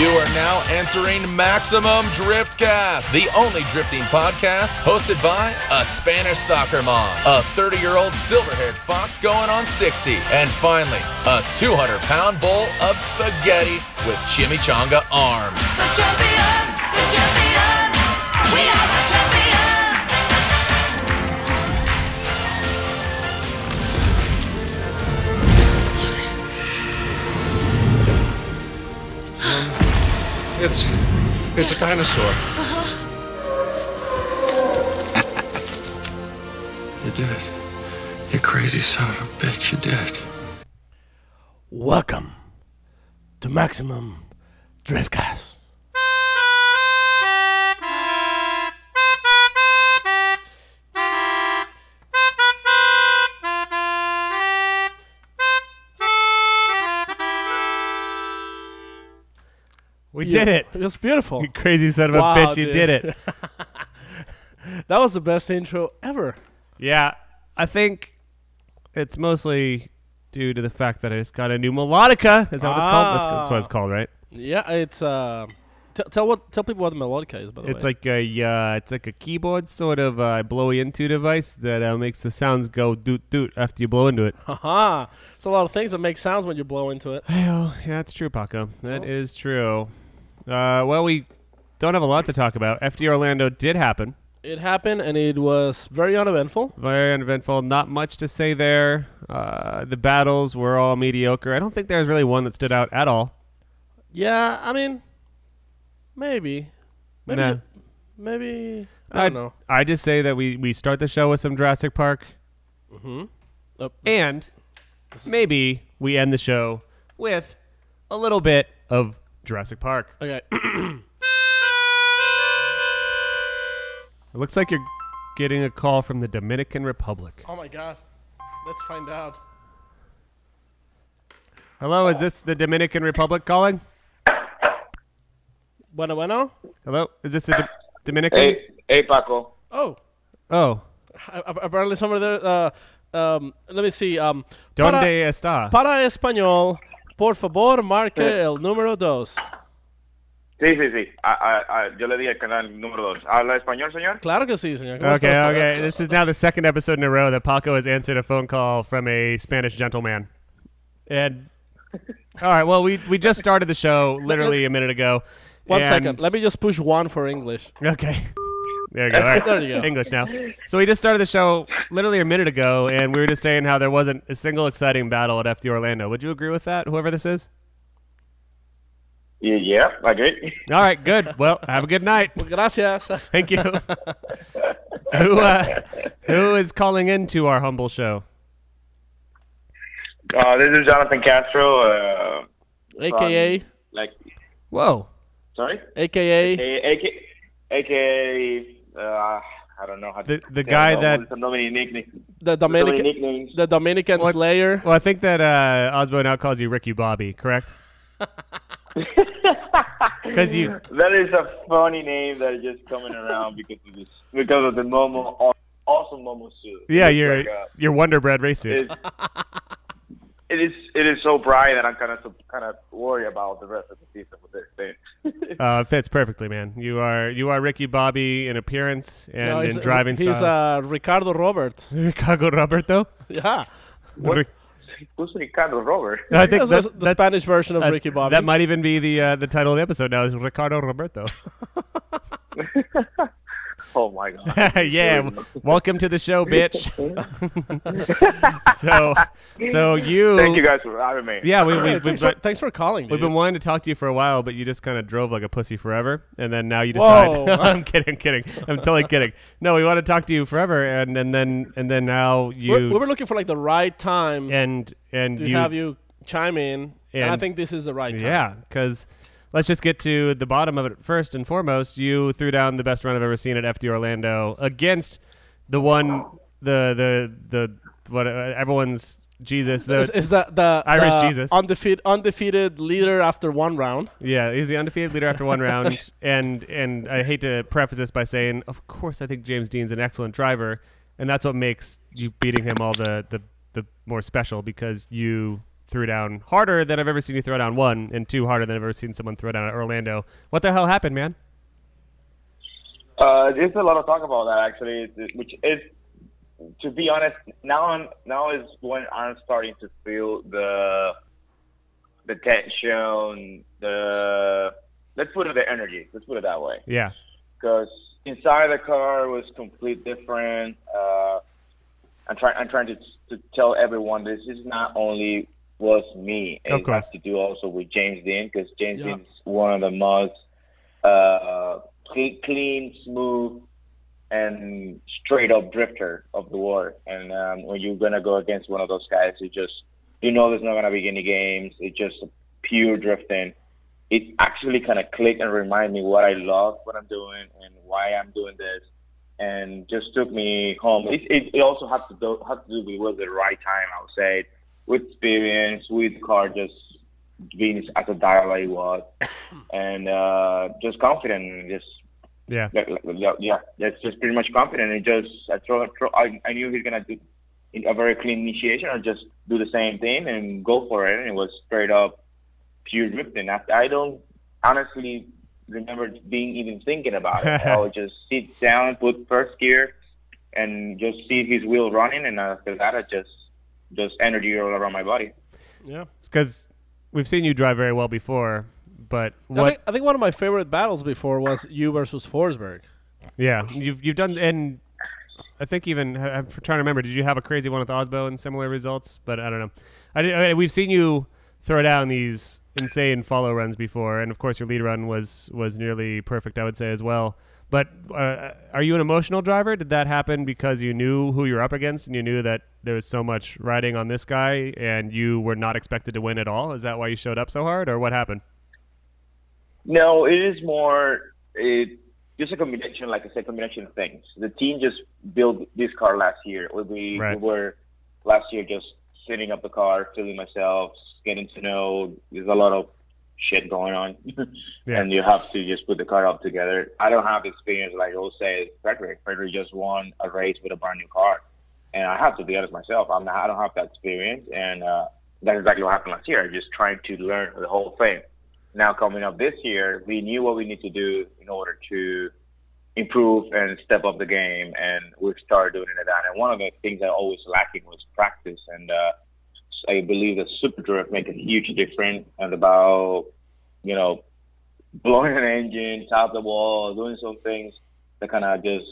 You are now entering Maximum Driftcast, the only drifting podcast hosted by a Spanish soccer mom, a 30-year-old silver-haired fox going on 60, and finally, a 200-pound bowl of spaghetti with chimichanga arms. The champions, we are the champions. It's a dinosaur. You did it. You crazy son of a bitch, you did it. Welcome to Maximum Driftcast. We did it. It was beautiful. You crazy son of a bitch, you did it. That was the best intro ever. Yeah, I think it's mostly due to the fact that I just got a new melodica. Is that what it's called? That's what it's called, right? Yeah, it's tell people what the melodica is, by the way. It's like a keyboard sort of blowy into device that makes the sounds go doot doot after you blow into it. Haha. It's a lot of things that make sounds when you blow into it. Yeah, that's true, Paco. That is true. Well, we don't have a lot to talk about. FD Orlando did happen. It happened, and it was very uneventful. Very uneventful. Not much to say there. The battles were all mediocre. I don't think there was really one that stood out at all. Yeah, I mean, maybe. Nah. Maybe. I don't know. I just say that we start the show with some Jurassic Park. Mm-hmm. And maybe we end the show with a little bit of Jurassic Park. Okay. It looks like you're getting a call from the Dominican Republic. Oh my God. Let's find out. Hello, is this the Dominican Republic calling? Bueno. Hello, is this the Dominican? Hey, Paco. Oh. Apparently somebody there. Let me see. ¿Dónde está? Para español, por favor, marque el número 2. Sí. Yo le di el canal número 2. ¿Habla español, señor? Claro que sí, señor. ¿Cómo Okay. estás? This is now the second episode in a row that Paco has answered a phone call from a Spanish gentleman. And all right, well, we just started the show literally a minute ago. One second. Let me just push 1 for English. Okay. There you go. All right. There you go. English now. So we just started the show literally a minute ago, and we were just saying how there wasn't a single exciting battle at FD Orlando. Would you agree with that, whoever this is? Yeah, I agree. All right, good. Well, have a good night. Well, gracias. Thank you. Who is calling into our humble show? This is Johnnattan Castro. AKA. Whoa. Sorry? AKA. I don't know how to. The guy that. The Dominican What? Slayer. Well, I think that Osbo now calls you Ricky Bobby, correct? Because you. That is a funny name that is just coming around because of the Momo, awesome Momo suit. Yeah, It's your Wonder Bread race suit. It is so bright that I'm kind of worried about the rest of the season with this thing. It fits perfectly, man. You are Ricky Bobby in appearance and in driving he's style. He's Ricardo Roberts. Ricardo Roberto? Yeah. Who's Ricardo Robert? I think that's the Spanish version of Ricky Bobby. That might even be the title of the episode now is Ricardo Roberto. Oh my God! Yeah, welcome to the show, bitch. so you. Thank you guys for having me. Yeah, thanks for calling. We've been wanting to talk to you for a while, but you just kind of drove like a pussy forever, and then now you Whoa. decide. I'm kidding. I'm totally kidding. No, we want to talk to you forever, and then now you. We were looking for like the right time and to have you chime in, and I think this is the right time. Yeah, because. Let's just get to the bottom of it first and foremost. You threw down the best run I've ever seen at FD Orlando against the one, what everyone's Jesus. Is that the Irish Jesus, undefeated leader after 1 round? Yeah, he's the undefeated leader after 1 round. And I hate to preface this by saying, of course, I think James Dean's an excellent driver, and that's what makes you beating him all the more special because you threw down harder than I've ever seen you throw down 1, and 2 harder than I've ever seen someone throw down at Orlando. What the hell happened, man? There's a lot of talk about that actually, which is, to be honest, now is when I'm starting to feel the tension, let's put it the energy. Let's put it that way. Yeah. Because inside the car was completely different. I'm trying to tell everyone this is not only was me. It has to do also with James Dean, because James Dean is one of the most clean, smooth, and straight up drifter of the world. And when you're gonna go against one of those guys, you know there's not gonna be any games. It's just pure drifting. It actually kind of clicked and reminded me what I love, what I'm doing, and why I'm doing this, and just took me home. It also had to do with it was the right time, I would say, with experience, with the car just being as a dial it was, and just confident, and just that's just pretty much confident. And I knew he's gonna do a very clean initiation, or just do the same thing and go for it, and it was straight up pure drifting. I don't honestly remember even thinking about it. I would just sit down, put first gear, and just see his wheel running, and after that, I just energy all around my body. Yeah, it's because we've seen you drive very well before, but what I think one of my favorite battles before was you versus Forsberg. Yeah, you've done, and I think even I'm trying to remember. Did you have a crazy one with Osbo and similar results? But I don't know. We've seen you throw down these insane follow runs before, and of course your lead run was nearly perfect, I would say, as well. But are you an emotional driver? Did that happen because you knew who you're up against and you knew that there was so much riding on this guy and you were not expected to win at all? Is that why you showed up so hard, or what happened? No, it is more just a combination, like I said, combination of things. The team just built this car last year. We were last year just setting up the car, feeling myself, getting to know. There's a lot of shit going on, and you have to just put the car up together. I don't have experience like I'll say Frederick. Frederick just won a race with a brand new car, and I have to be honest myself. I don't have that experience, and that's exactly what happened last year. Just trying to learn the whole thing. Now coming up this year, we knew what we need to do in order to improve and step up the game, and we've started doing it. And one of the things that always lacking was practice, and I believe the super drift make a huge difference, and about, blowing an engine, top the wall, doing some things that kind of just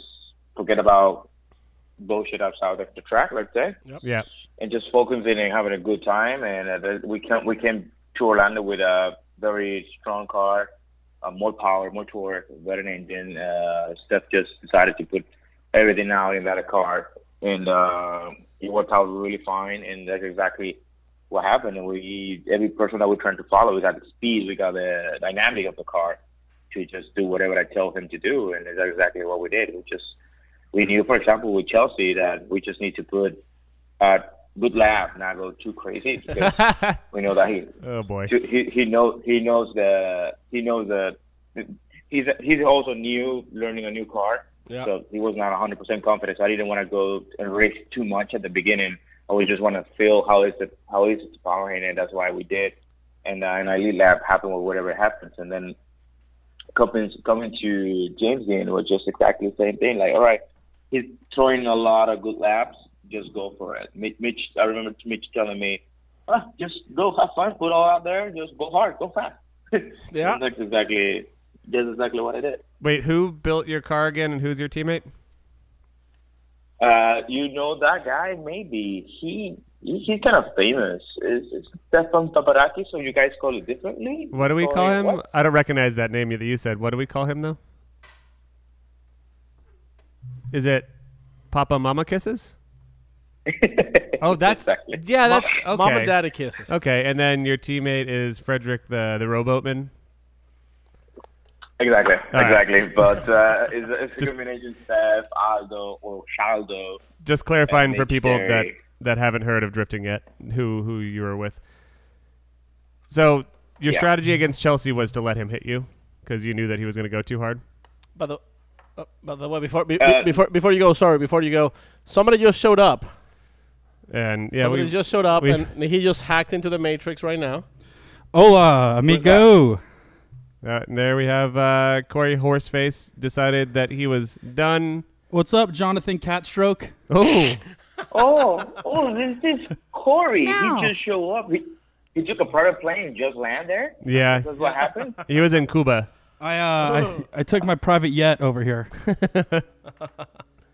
forget about bullshit outside of the track, let's say. Yeah. And just focusing and having a good time. And we came to Orlando with a very strong car, more power, more torque, better engine. Steph just decided to put everything out in that car, and it worked out really fine, and that's exactly what happened. And every person that we're trying to follow, we got the speed, we got the dynamic of the car to just do whatever I tell him to do, and that's exactly what we did. We knew, for example, with Chelsea, that we just need to put a good lap, not go too crazy, because we know that he's also new, learning a new car. Yeah. So he was not 100% confident. So I didn't want to go and race too much at the beginning. I just want to feel how is it to power him, and that's why we did. And I lead lap happened with whatever happens. And then coming to James Dean was just exactly the same thing. Like, all right, he's throwing a lot of good laps. Just go for it. I remember Mitch telling me, just go have fun, put all out there, just go hard, go fast. Yeah. That's exactly what I did. Wait, who built your car again, and who's your teammate? You know that guy? Maybe he's kind of famous. It's Stefan Paparazzi, so you guys call it differently? What do we call him? What? I don't recognize that name that you said. What do we call him, though? Is it Papa Mama Kisses? Oh, that's exactly. Yeah, that's okay. Mom and Daddy Kisses. Okay, and then your teammate is Frederick, the rowboatman. Exactly. Right. But it's a combination Steph, Aldo, or Shaldo. Just clarifying for people that haven't heard of drifting yet, who you were with. So your strategy against Chelsea was to let him hit you because you knew that he was going to go too hard. By the way, before you go, somebody just showed up. And yeah, Somebody just showed up, and he just hacked into the Matrix right now. Hola, amigo. And there we have Corey Horseface decided that he was done. What's up, Johnnattan Castro? Oh, this is Corey. He just showed up. He took a private plane and just landed there? Yeah. That's what happened? He was in Cuba. I took my private jet over here.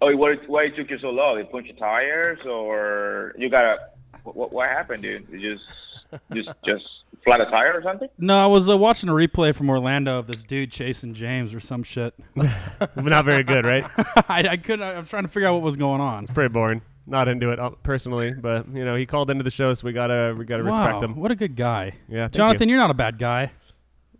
Oh, why it took you so long? They punched your tires, or you got a... What happened, dude? You just flat a tire or something? No, I was watching a replay from Orlando of this dude chasing James or some shit. Not very good, right? I couldn't. I was trying to figure out what was going on. It's pretty boring. Not into it personally, but you know he called into the show, so we gotta respect him. What a good guy. Yeah, Johnnattan, you're not a bad guy.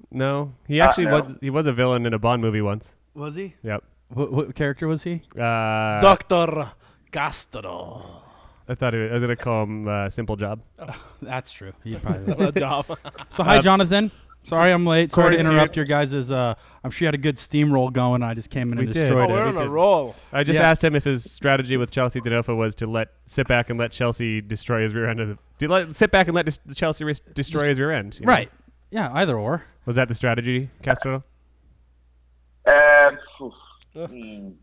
No, he actually was a villain in a Bond movie once. Was he? Yep. What character was he? Dr. Castro. I thought I was gonna call him Simple Job. Oh, that's true. He probably job. So hi, Johnnattan. Sorry I'm late. Sorry to Corey's interrupt your guys'. I'm sure you had a good steamroll going. I just came in and destroyed it. We're on a roll. I just asked him if his strategy with Chelsea Denofa was to sit back and let Chelsea destroy his rear end. Sit back and let Chelsea destroy his rear end. Right. Yeah, either or. Was that the strategy, Castro?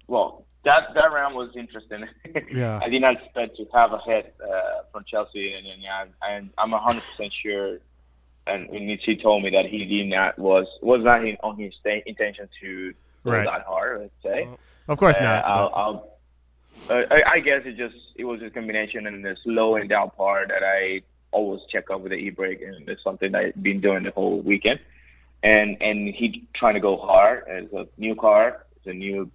Well, that round was interesting. Yeah. I did not expect to have a hit from Chelsea, and I'm 100% sure. And he told me that he was not on his intention to go that hard. Let's say. Of course not. I guess it was a combination and the slow and down part that I always check up with the e-brake, and it's something that I've been doing the whole weekend. And he trying to go hard. It's a new car. It's a new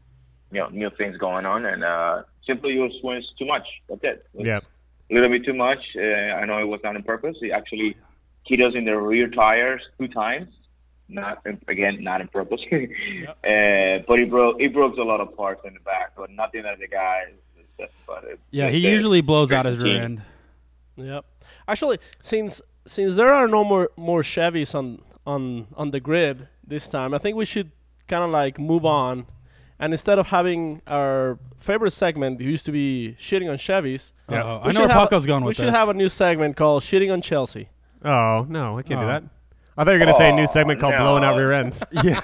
things going on, and simply it was too much. That's it. Yeah. A little bit too much. I know it was not on purpose. He actually hit us in the rear tires 2 times. Not on purpose. But he broke a lot of parts in the back, but nothing that the guy. He usually blows out his rear end. Yep. Actually, since there are no more Chevys on the grid this time, I think we should kind of like move on. And instead of having our favorite segment, used to be shitting on Chevys. I know where Paco's going with this. We should have a new segment called Shitting on Chelsea. Oh, no, I can't do that. I thought you were going to say a new segment called Blowing Out Rear Ends. Yeah.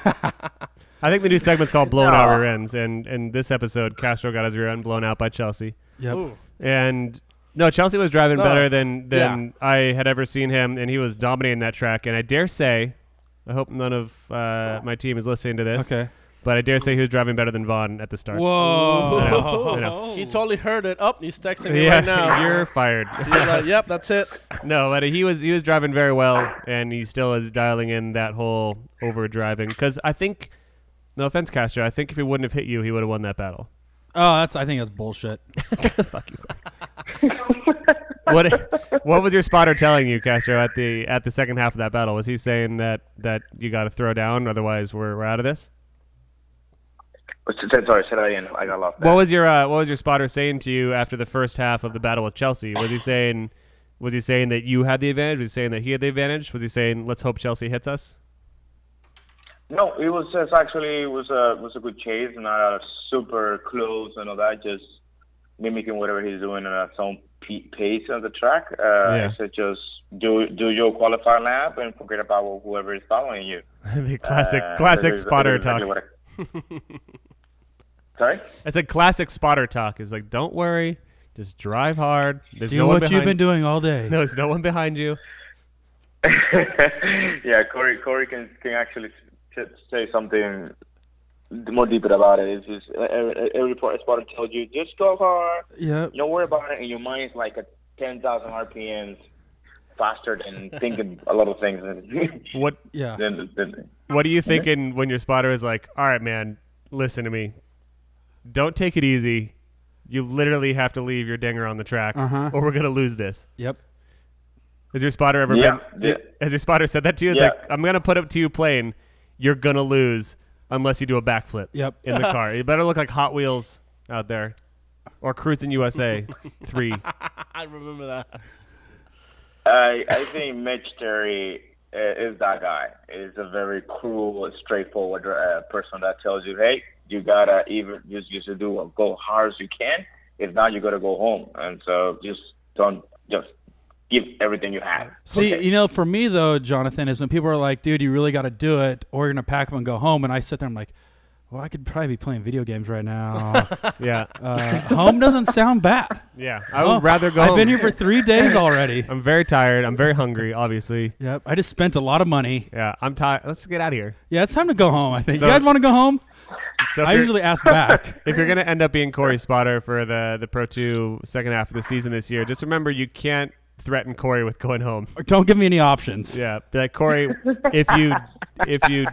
I think the new segment's called Blowing Out Rear Ends. And this episode, Castro got his rear end blown out by Chelsea. Yep. Ooh. And no, Chelsea was driving better than I had ever seen him, and he was dominating that track. And I dare say, I hope none of my team is listening to this. Okay. But I dare say he was driving better than Vaughn at the start. Whoa. I know. He totally heard it. Oh, he's texting me right now. You're fired. He's like, yep, that's it. No, but he was driving very well, and he still is dialing in that whole over-driving. Because I think, no offense, Castro, I think if he wouldn't have hit you, he would have won that battle. Oh, I think that's bullshit. Fuck you. What was your spotter telling you, Castro, at the second half of that battle? Was he saying that you got to throw down, otherwise we're out of this? Sorry, say that again. I got lost. What was your spotter saying to you after the first half of the battle with Chelsea? Was he saying that you had the advantage? Was he saying that he had the advantage? Was he saying let's hope Chelsea hits us? No, it was a good chase, not super close and all that. Just mimicking whatever he's doing at his own pace on the track. So just do your qualifying lap and forget about whoever is following you. The classic spotter talk. Sorry? I said classic spotter talk. Is like, don't worry, just drive hard. There's Do no one what you've been doing all day. No, there's no one behind you. Yeah, Corey can actually say something more deeper about it. It's just every spotter tells you just go hard. Yeah. Don't worry about it, and your mind's like at 10,000 RPMs faster than thinking a lot of things. What? Yeah. What are you thinking when your spotter is like, all right, man, listen to me. Don't take it easy. You literally have to leave your dinger on the track, or we're gonna lose this. Yep. Has your spotter ever been? Yeah. Has your spotter said that to you? It's like, I'm gonna put it to you plain. You're gonna lose unless you do a backflip. Yep. In the car, you better look like Hot Wheels out there, or Cruising USA 3. I remember that. I think Mitch Terry is that guy. He's a very cruel, straightforward person that tells you, hey, you gotta either just go hard as you can. If not, you gotta go home. And so just don't just give everything you have. See, you know, for me though, Johnnattan, is when people are like, "Dude, you really got to do it, or you're gonna pack them and go home," and I sit there, I'm like, "Well, I could probably be playing video games right now." Yeah. Home doesn't sound bad. Yeah. I would rather go home. I've been here for 3 days already. I'm very tired. I'm very hungry, obviously. Yep. I just spent a lot of money. Yeah. I'm tired. Let's get out of here. Yeah, it's time to go home, I think. So- You guys want to go home? So I usually ask back. if you're going to end up being Corey's spotter for the Pro 2 second half of the season this year, just remember you can't threaten Corey with going home. Or don't give me any options. Yeah. Be like, Corey, if you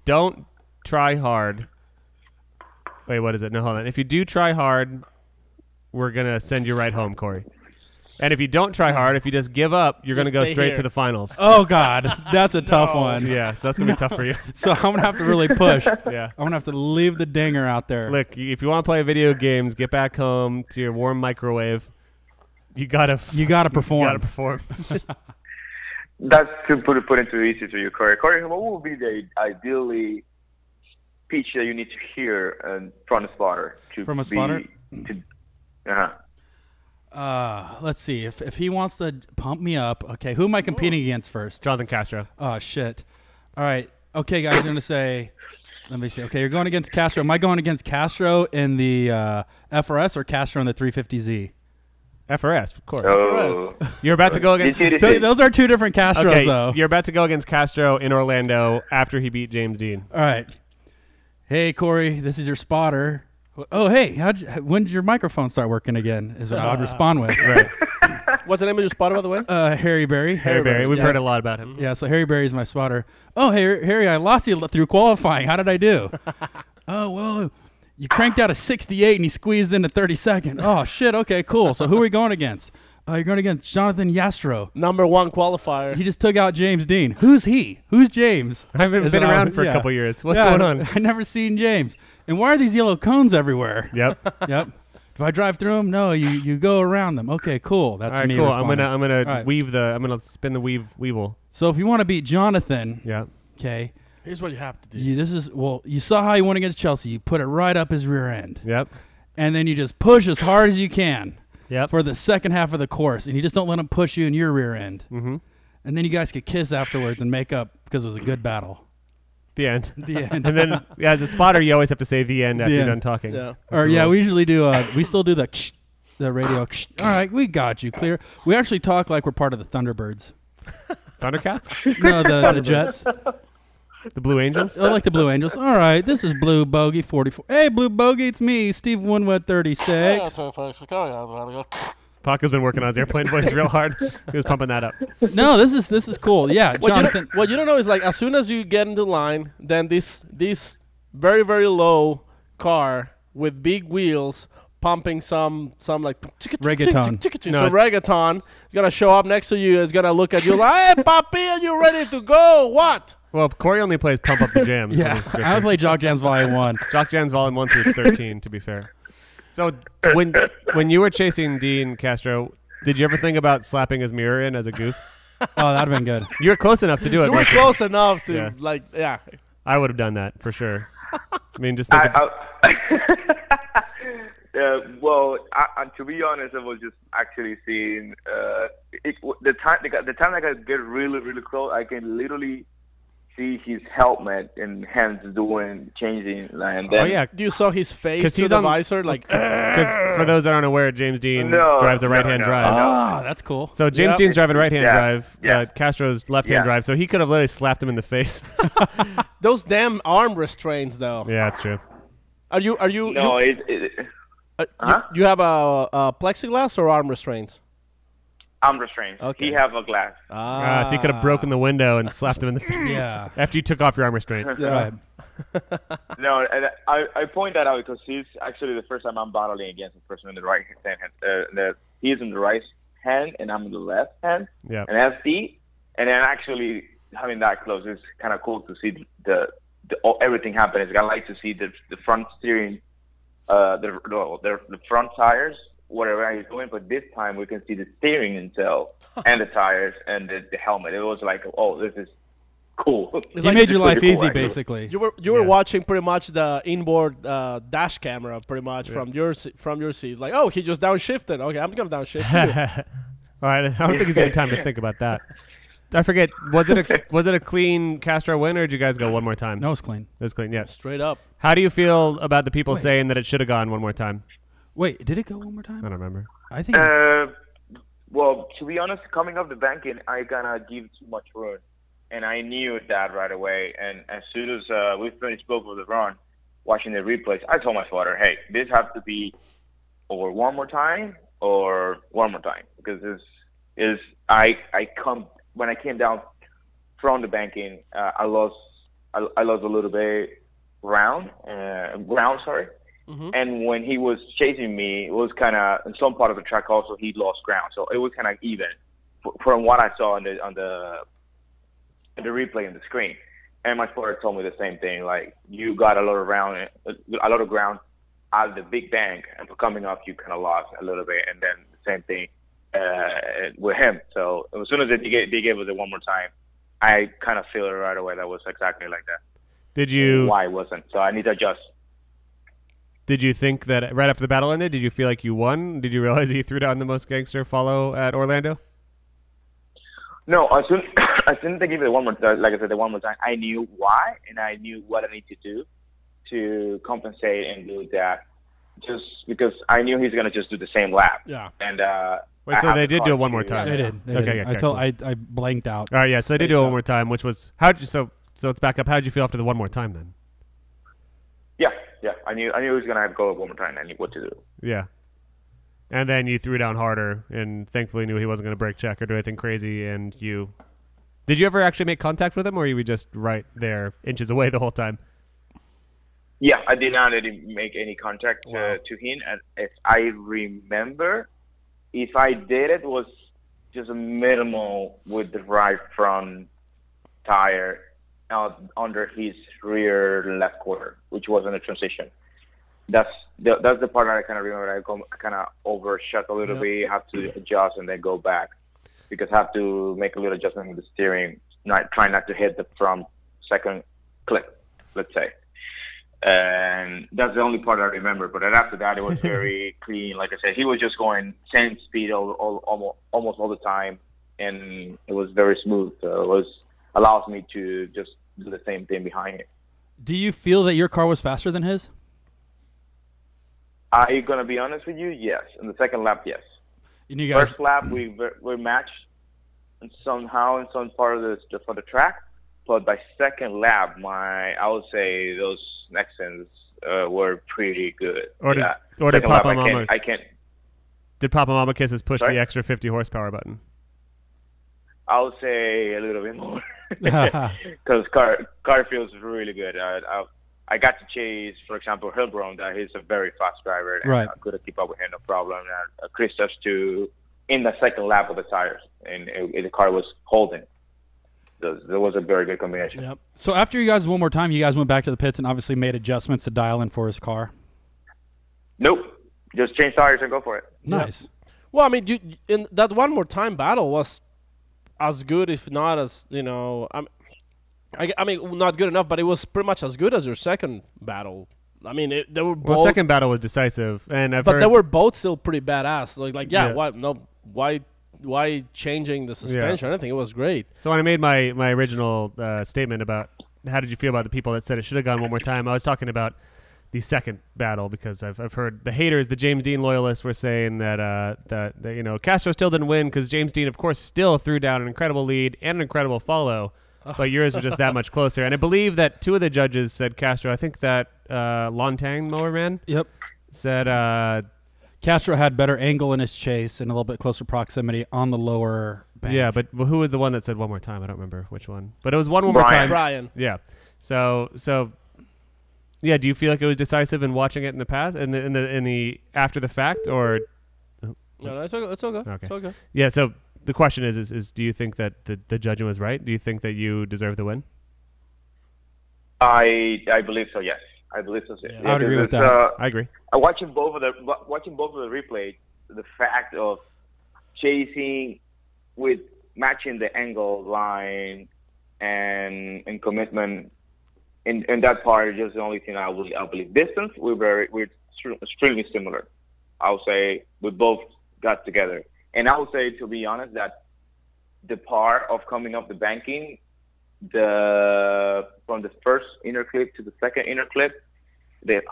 don't try hard. Wait, what is it? No, hold on. If you do try hard, we're going to send you right home, Corey. And if you don't try hard, if you just give up, you're going to go stay straight here. to the finals. Oh, God. That's a tough one. Yeah, so that's going to be tough for you. So I'm going to have to really push. Yeah. I'm going to have to leave the dinger out there. Look, if you want to play video games, get back home to your warm microwave. You gotta perform. You gotta perform. That's to put it into easy to you, Corey. Corey, what would be the ideally speech that you need to hear from a spotter? From a spotter? Let's see. If he wants to pump me up, okay, who am I competing against first? Johnnattan Castro. Oh, shit. All right. Okay, guys, I'm going to say, let me see. Okay, you're going against Castro. Am I going against Castro in the FRS or Castro in the 350Z? FRS, of course. Oh. You're about to go against... Those are two different Castros, Okay, though. you're about to go against Castro in Orlando after he beat James Dean. All right. Hey, Corey, this is your spotter. Oh, hey, when did your microphone start working again? Is what I would respond with. Right. What's the name of your spotter, by the way? Harry Berry. Harry Berry. We've heard a lot about him. Yeah, so Harry Berry is my spotter. Oh, Harry, I lost you through qualifying. How did I do? Oh, well, you cranked out a 68 and he squeezed into 32nd. Oh, shit. Okay, cool. So who are we going against? You're going against Johnnattan Castro. #1 qualifier. He just took out James Dean. Who's he? Who's James? I haven't been around for a couple years. What's going on? I never seen James. And why are these yellow cones everywhere? Yep. Yep. Do I drive through them? No, you go around them. Okay, cool. That's All right, me. cool. responding. I'm gonna right. weave the. I'm gonna spin the weevil. So if you want to beat Johnnattan, Yeah. okay. Here's what you have to do. You saw how he won against Chelsea. You put it right up his rear end. Yep. And then you just push as hard as you can. Yep. For the second half of the course, and you just don't let him push you in your rear end. Mm-hmm. And then you guys could kiss afterwards and make up because it was a good battle. The end. The end. And then, yeah, as a spotter, you always have to say the end after you're done talking. Yeah. Or yeah, we usually do. We still do the radio. All right, we got you clear. We actually talk like we're part of the Thunderbirds. Thundercats? No, the Jets. The Blue Angels? I like the Blue Angels. All right, this is Blue Bogey 44. Hey, Blue Bogey, it's me, Steve Winwood 36. Paco's been working on his airplane voice real hard. He was pumping that up. No, this is cool. Yeah, Johnnattan. What you don't know is like as soon as you get into line, then this very very low car with big wheels pumping some like reggaeton. So reggaeton is gonna show up next to you. Is gonna look at you like, "Hey, papi, are you ready to go? What?" Well, Corey only plays Pump Up the Jams. Yeah, I would play Jock Jams Volume 1. Jock Jams Volume 1 through 13, to be fair. So when you were chasing Dean Castro, did you ever think about slapping his mirror in as a goof? Oh, that'd have been good. You were close enough to do it. You were close enough to Yeah. I would have done that for sure. I mean, just think well, to be honest, I was just actually seeing the time I got get really really close, I can literally see his helmet and hands changing. And then, oh yeah, you saw his face because through the visor, like. Because for those that aren't aware, James Dean drives a right-hand drive. Ah, that's cool. So James Dean's driving right-hand drive. Castro's left-hand drive. So he could have literally slapped him in the face. Those damn arm restraints, though. Yeah, that's true. Are you? No, you have a plexiglass or arm restraints? I'm restrained. Okay. He have a glass. So he could have broken the window and slapped him in the face. Yeah. After you took off your arm restraint. Right. No, and I point that out because he's actually the first time I'm battling against a person in the right hand. He's in the right hand and I'm in the left hand. Yeah. And FD, and then actually having that close is kind of cool to see the everything happening. I like to see the front steering, the front tires, whatever he's doing, but this time we can see the steering itself and the tires and the helmet. It was like, oh, this is cool. He made your life pretty easy, cool, actually. basically. You were watching pretty much the inboard dash camera, pretty much from your seat. Like, oh, he just downshifted. Okay, I'm gonna downshift too. All right, I don't think he's had time to think about that. I forget. Was it a clean Castro win, or did you guys go one more time? No, it's clean. It was clean. Yeah. Straight up. How do you feel about the people saying that it should have gone one more time? Wait, did it go one more time? I don't remember. I think. Well, to be honest, coming off the banking, I gonna give too much room, and I knew that right away. And as soon as we finished both of the run, watching the replays, I told my father, "Hey, this has to be over one more time or one more time because when I came down from the banking, I lost a little bit ground. And when he was chasing me, it was kind of in some part of the track also he lost ground, so it was kind of even from what I saw on the replay on the screen. And my father told me the same thing, like you got a lot of ground out of the big bank, and for coming up you kind of lost a little bit, and then the same thing with him. So as soon as they gave us it one more time, I kind of feel it right away that was exactly like that. Did you? Why it wasn't? So I need to adjust. Did you think that right after the battle ended, did you feel like you won? Did you realize that you threw down the most gangster follow at Orlando? No, as soon as they give it one more time, like I said, the one more time, I knew why, and I knew what I need to do to compensate and do that. Just because I knew he's gonna just do the same lap. Yeah. And wait, so they did do it one more time. They did. They Okay, did. okay, cool. I blanked out. All right, yeah. So they did do it one more time, which was so let's back up. How did you feel after the one more time then? Yeah. I knew he was gonna have to go one more time. I knew what to do. Yeah. And then you threw down harder, and thankfully knew he wasn't going to break check or do anything crazy. And did you ever actually make contact with him, or were you just right there, inches away the whole time? Yeah, I did not make any contact to him. And if I remember, if I did, it was just a minimal with the right front tire under his rear left quarter, which was in a transition. That's the part that I kind of remember. I kind of overshot a little bit, have to adjust and then go back because I have to make a little adjustment with the steering, try not to hit the front second clip, let's say. And that's the only part I remember. But then after that, it was very clean. Like I said, he was just going same speed almost all the time, and it was very smooth. So it allows me to just do the same thing behind it. Do you feel that your car was faster than his? I'm gonna be honest with you. Yes, in the second lap, yes. And you guys, first lap we matched somehow in some part of the track, but by second lap, I would say those Mexicans were pretty good. Or did Papa Mama? Did Papa Mama Kisses push the extra 50 horsepower button? I would say a little bit more because car feels really good. I got to chase, for example, Hilbron. That he's a very fast driver, and I could keep up with him, no problem. And Chris just in the second lap of the tires, and the car was holding. There was a very good combination. Yep. So after you guys one more time, you guys went back to the pits and obviously made adjustments to dial in for his car. Nope, just change tires and go for it. Nice. Yep. Well, I mean, in that one more time battle was as good, if not as I mean, not good enough, but it was pretty much as good as your second battle. I mean, they were both. Well, second battle was decisive, and they were both still pretty badass. Why changing the suspension? I don't think it was great. So when I made my original statement about how did you feel about the people that said it should have gone one more time, I was talking about the second battle because I've heard the haters, the James Dean loyalists, were saying that Castro still didn't win because James Dean, of course, still threw down an incredible lead and an incredible follow. But yours was just that much closer. And I believe that two of the judges said Castro. I think that Lontang mower man said Castro had better angle in his chase and a little bit closer proximity on the lower bank. Yeah, but who was the one that said one more time? I don't remember which one. But it was one more time. Brian. Yeah. So yeah, do you feel like it was decisive in watching it in the past, in the after the fact, or? No, it's all good. Okay. It's all good. Yeah. So the question is do you think that the judging was right? Do you think that you deserve the win? I believe so. Yes, I believe so. Yeah, I would agree with that. I agree. Watching both of the replays, the fact of chasing with matching the angle line and commitment in that part is just the only thing I believe. Distance, we're extremely similar. I would say we both got together, and I would say, to be honest, that the part of coming up the banking, from the first inner clip to the second inner clip, the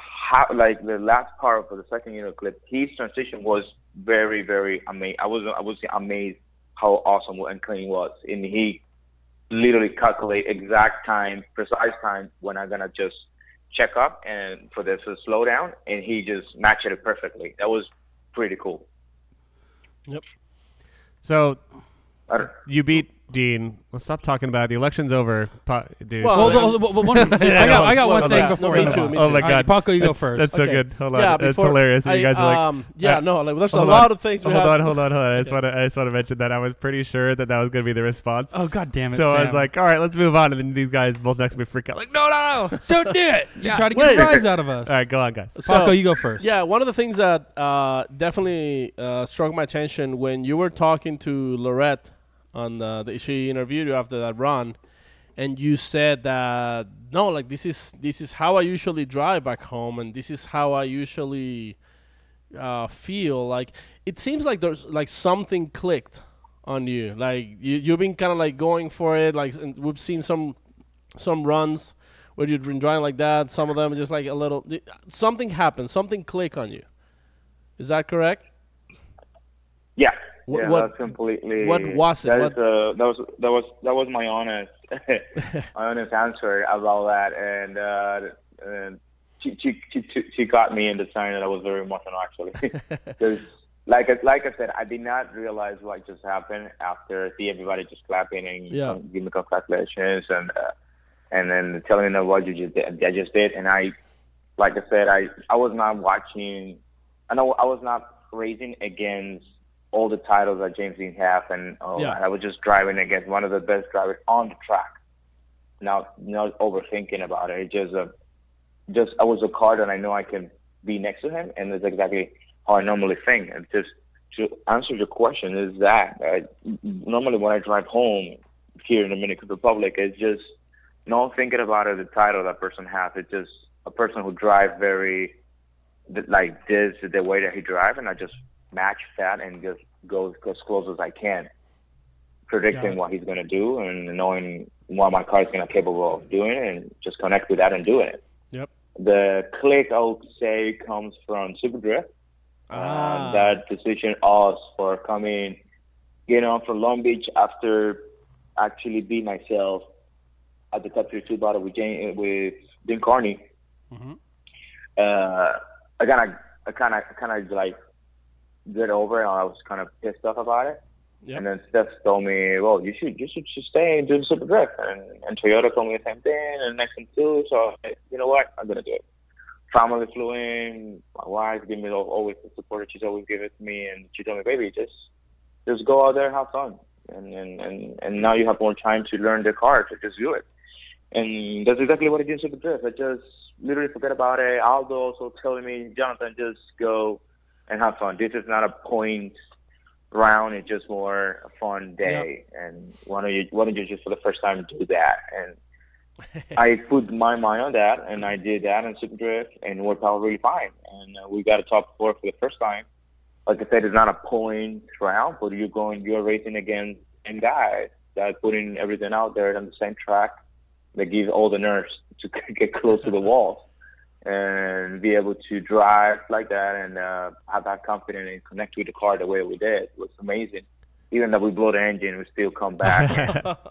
last part of the second inner clip, his transition was very, very amazing. I was amazed how awesome and clean he was, and he literally calculate exact time, precise time when I'm gonna just check up and for the slow down, and he just matched it perfectly. That was pretty cool. Yep. So you beat Dean. Well, stop talking about it. The election's over, dude. I got one thing before me you too, move on. me too. Oh my God, Paco, you go first. That's so Okay. good. Hold on, Yeah, that's before hilarious. And you guys are like, there's a hold lot on. of things. Hold on. I just want to mention that I was pretty sure that was going to be the response. Oh, God damn it, So I was Sam. like, all right, let's move on. And then these guys both next to me freak out like, no. don't do it. You try to get a rise out of us. All right, go on, guys. Paco, you go first. Yeah, one of the things that definitely struck my attention when you were talking to Lorette on she interviewed you after that run, and you said that no, like this is how I usually drive back home, and this is how I usually feel. Like it seems like there's like something clicked on you. Like you've been kind of like going for it. Like and we've seen some runs where you've been driving like that. Some of them just like a little something happened. Something clicked on you. Is that correct? Yeah. What That's completely. what was it? That was my honest answer about that, and she got me in the sign that I was very emotional actually, because like I said, I did not realize what just happened after I see everybody just clapping and giving me congratulations and then telling them what you just did, and I said, I was not watching. I was not racing against all the titles that James Dean have, and I was just driving against one of the best drivers on the track. Not overthinking about it. It just I was a car that I know I can be next to him, and that's exactly how I normally think. And just to answer your question is that normally when I drive home here in the Dominican Republic, it's just not thinking about the title that person has. It's just a person who drives very like this, the way that he drives, and I just match that and just go as close as I can, predicting what he's going to do and knowing what my car is going to capable of doing, and just connect with that and doing it. Yep. The click, I would say, comes from Super Drift. That decision us for coming, from Long Beach after actually being myself at the top 32 battle with Dean Carney. Mm-hmm. I kind of like get over it. I was kind of pissed off about it. Yep. And then Steph told me, well, you should stay and do the Super Drift. And Toyota told me the same thing, and next thing too. So, you know what? I'm going to do it. Family flew in. My wife gave me always the support that she's always given to me. And she told me, baby, just go out there and have fun. And now you have more time to learn the car, so just do it. And that's exactly what I did in Super Drift. I just literally forget about it. Aldo also telling me, Johnnattan, just go and have fun. This is not a point round. It's just more a fun day. Yep. And why don't you just for the first time do that? And I put my mind on that, and I did that in Super Drift, and it worked out really fine. And we got a top 4 for the first time. Like I said, it's not a point round, but you're racing against and guys that putting everything out there on the same track. They give all the nerves to get close to the walls and be able to drive like that and have that confidence and connect with the car the way we did. It was amazing. Even though we blow the engine, we still come back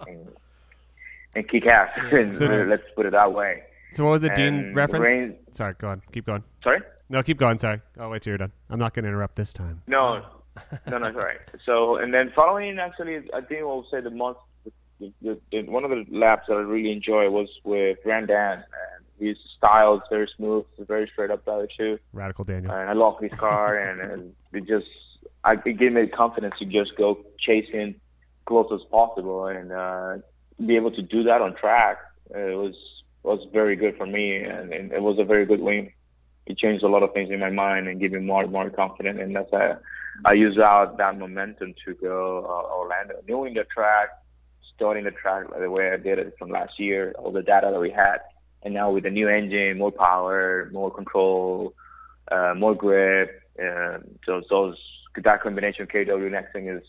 and kick ass. Let's put it that way. So what was the Dean reference? Sorry, go on. Keep going. Sorry? No, keep going. Sorry. I'll wait till you're done. I'm not going to interrupt this time. No, it's all right. So, and then following, actually, I think I'll say one of the laps that I really enjoy was with Randan. His style is very smooth. It's a very straight up driver too. Radical Daniel. And I love his car, and it gave me the confidence to just go chasing close as possible, and be able to do that on track. It was very good for me, and it was a very good win. It changed a lot of things in my mind and gave me more confidence, and that's I used out that momentum to go Orlando, knowing the track, starting the track the way I did it from last year, all the data that we had, and now with the new engine, more power, more control, more grip, so that combination KW next thing is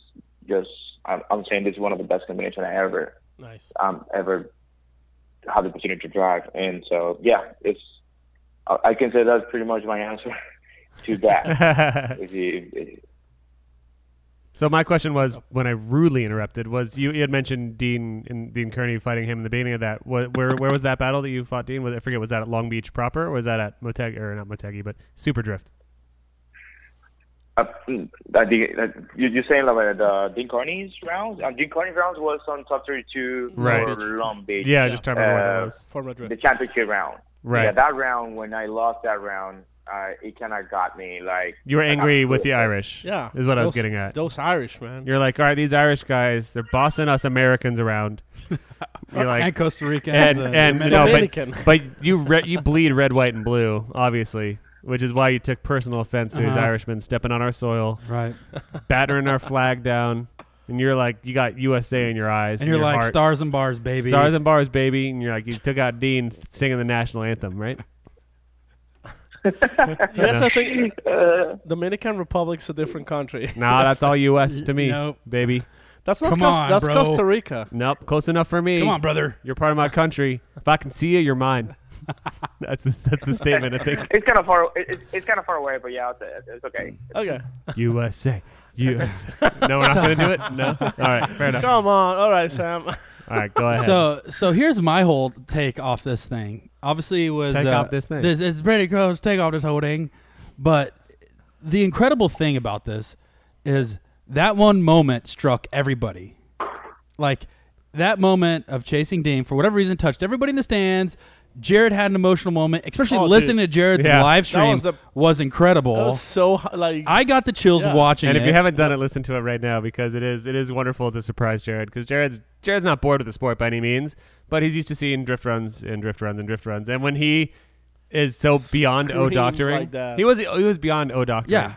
just, I'm saying this is one of the best combinations I ever had the opportunity to drive. And so, yeah, I can say that's pretty much my answer to that. So my question was, when I rudely interrupted, was you had mentioned Dean Kearney fighting him in the beginning of that. Where was that battle that you fought Dean? I forget, was that at Long Beach proper, or was that at Motegi, or not Motegi, but Super Drift? You're saying like the Dean Kearney's rounds? Dean Kearney's rounds was on top 32 for Long Beach. Yeah, I just trying to remember what that was. Formula Drift. The championship round. Right. Yeah, that round, when I lost that round, it kind of got me. Like, you were angry with the Irish. Yeah. Is what I was getting at. Those Irish, man. You're like, all right, these Irish guys, they're bossing us Americans around. You're like, and Costa Rica and no, Dominican. but you bleed red, white, and blue, obviously, which is why you took personal offense to these Irishmen stepping on our soil, right, battering our flag down, and you're like, you got USA in your eyes, and you're your like, heart. stars and bars, baby, stars and bars, baby, and you're like, you took out Dean singing the national anthem, right? Yes, I think Dominican Republic's a different country. Nah, that's all U.S. to me, Nope. baby. That's not that's bro. Costa Rica. Nope, close enough for me. Come on, brother. You're part of my country. If I can see you, you're mine. That's the statement, I think. It's kind of far. It's kind of far away, but yeah, it's okay. Okay. USA. USA. No, we're not going to do it? No? All right, fair enough. Come on. All right, Sam. All right, go ahead. So here's my whole take off this thing. Obviously, it was take off this thing. It's pretty gross. Take off this whole thing. But the incredible thing about this is that one moment struck everybody. Like, that moment of chasing Dean, for whatever reason, touched everybody in the stands. Jared had an emotional moment, especially listening to Jared's live stream was incredible. That was so, like, I got the chills watching it. And if you haven't done it, listen to it right now, because it is wonderful to surprise Jared, because Jared's not bored with the sport by any means, but he's used to seeing drift runs and drift runs and drift runs. And when he is so beyond O-doctoring, like he was beyond O-doctoring.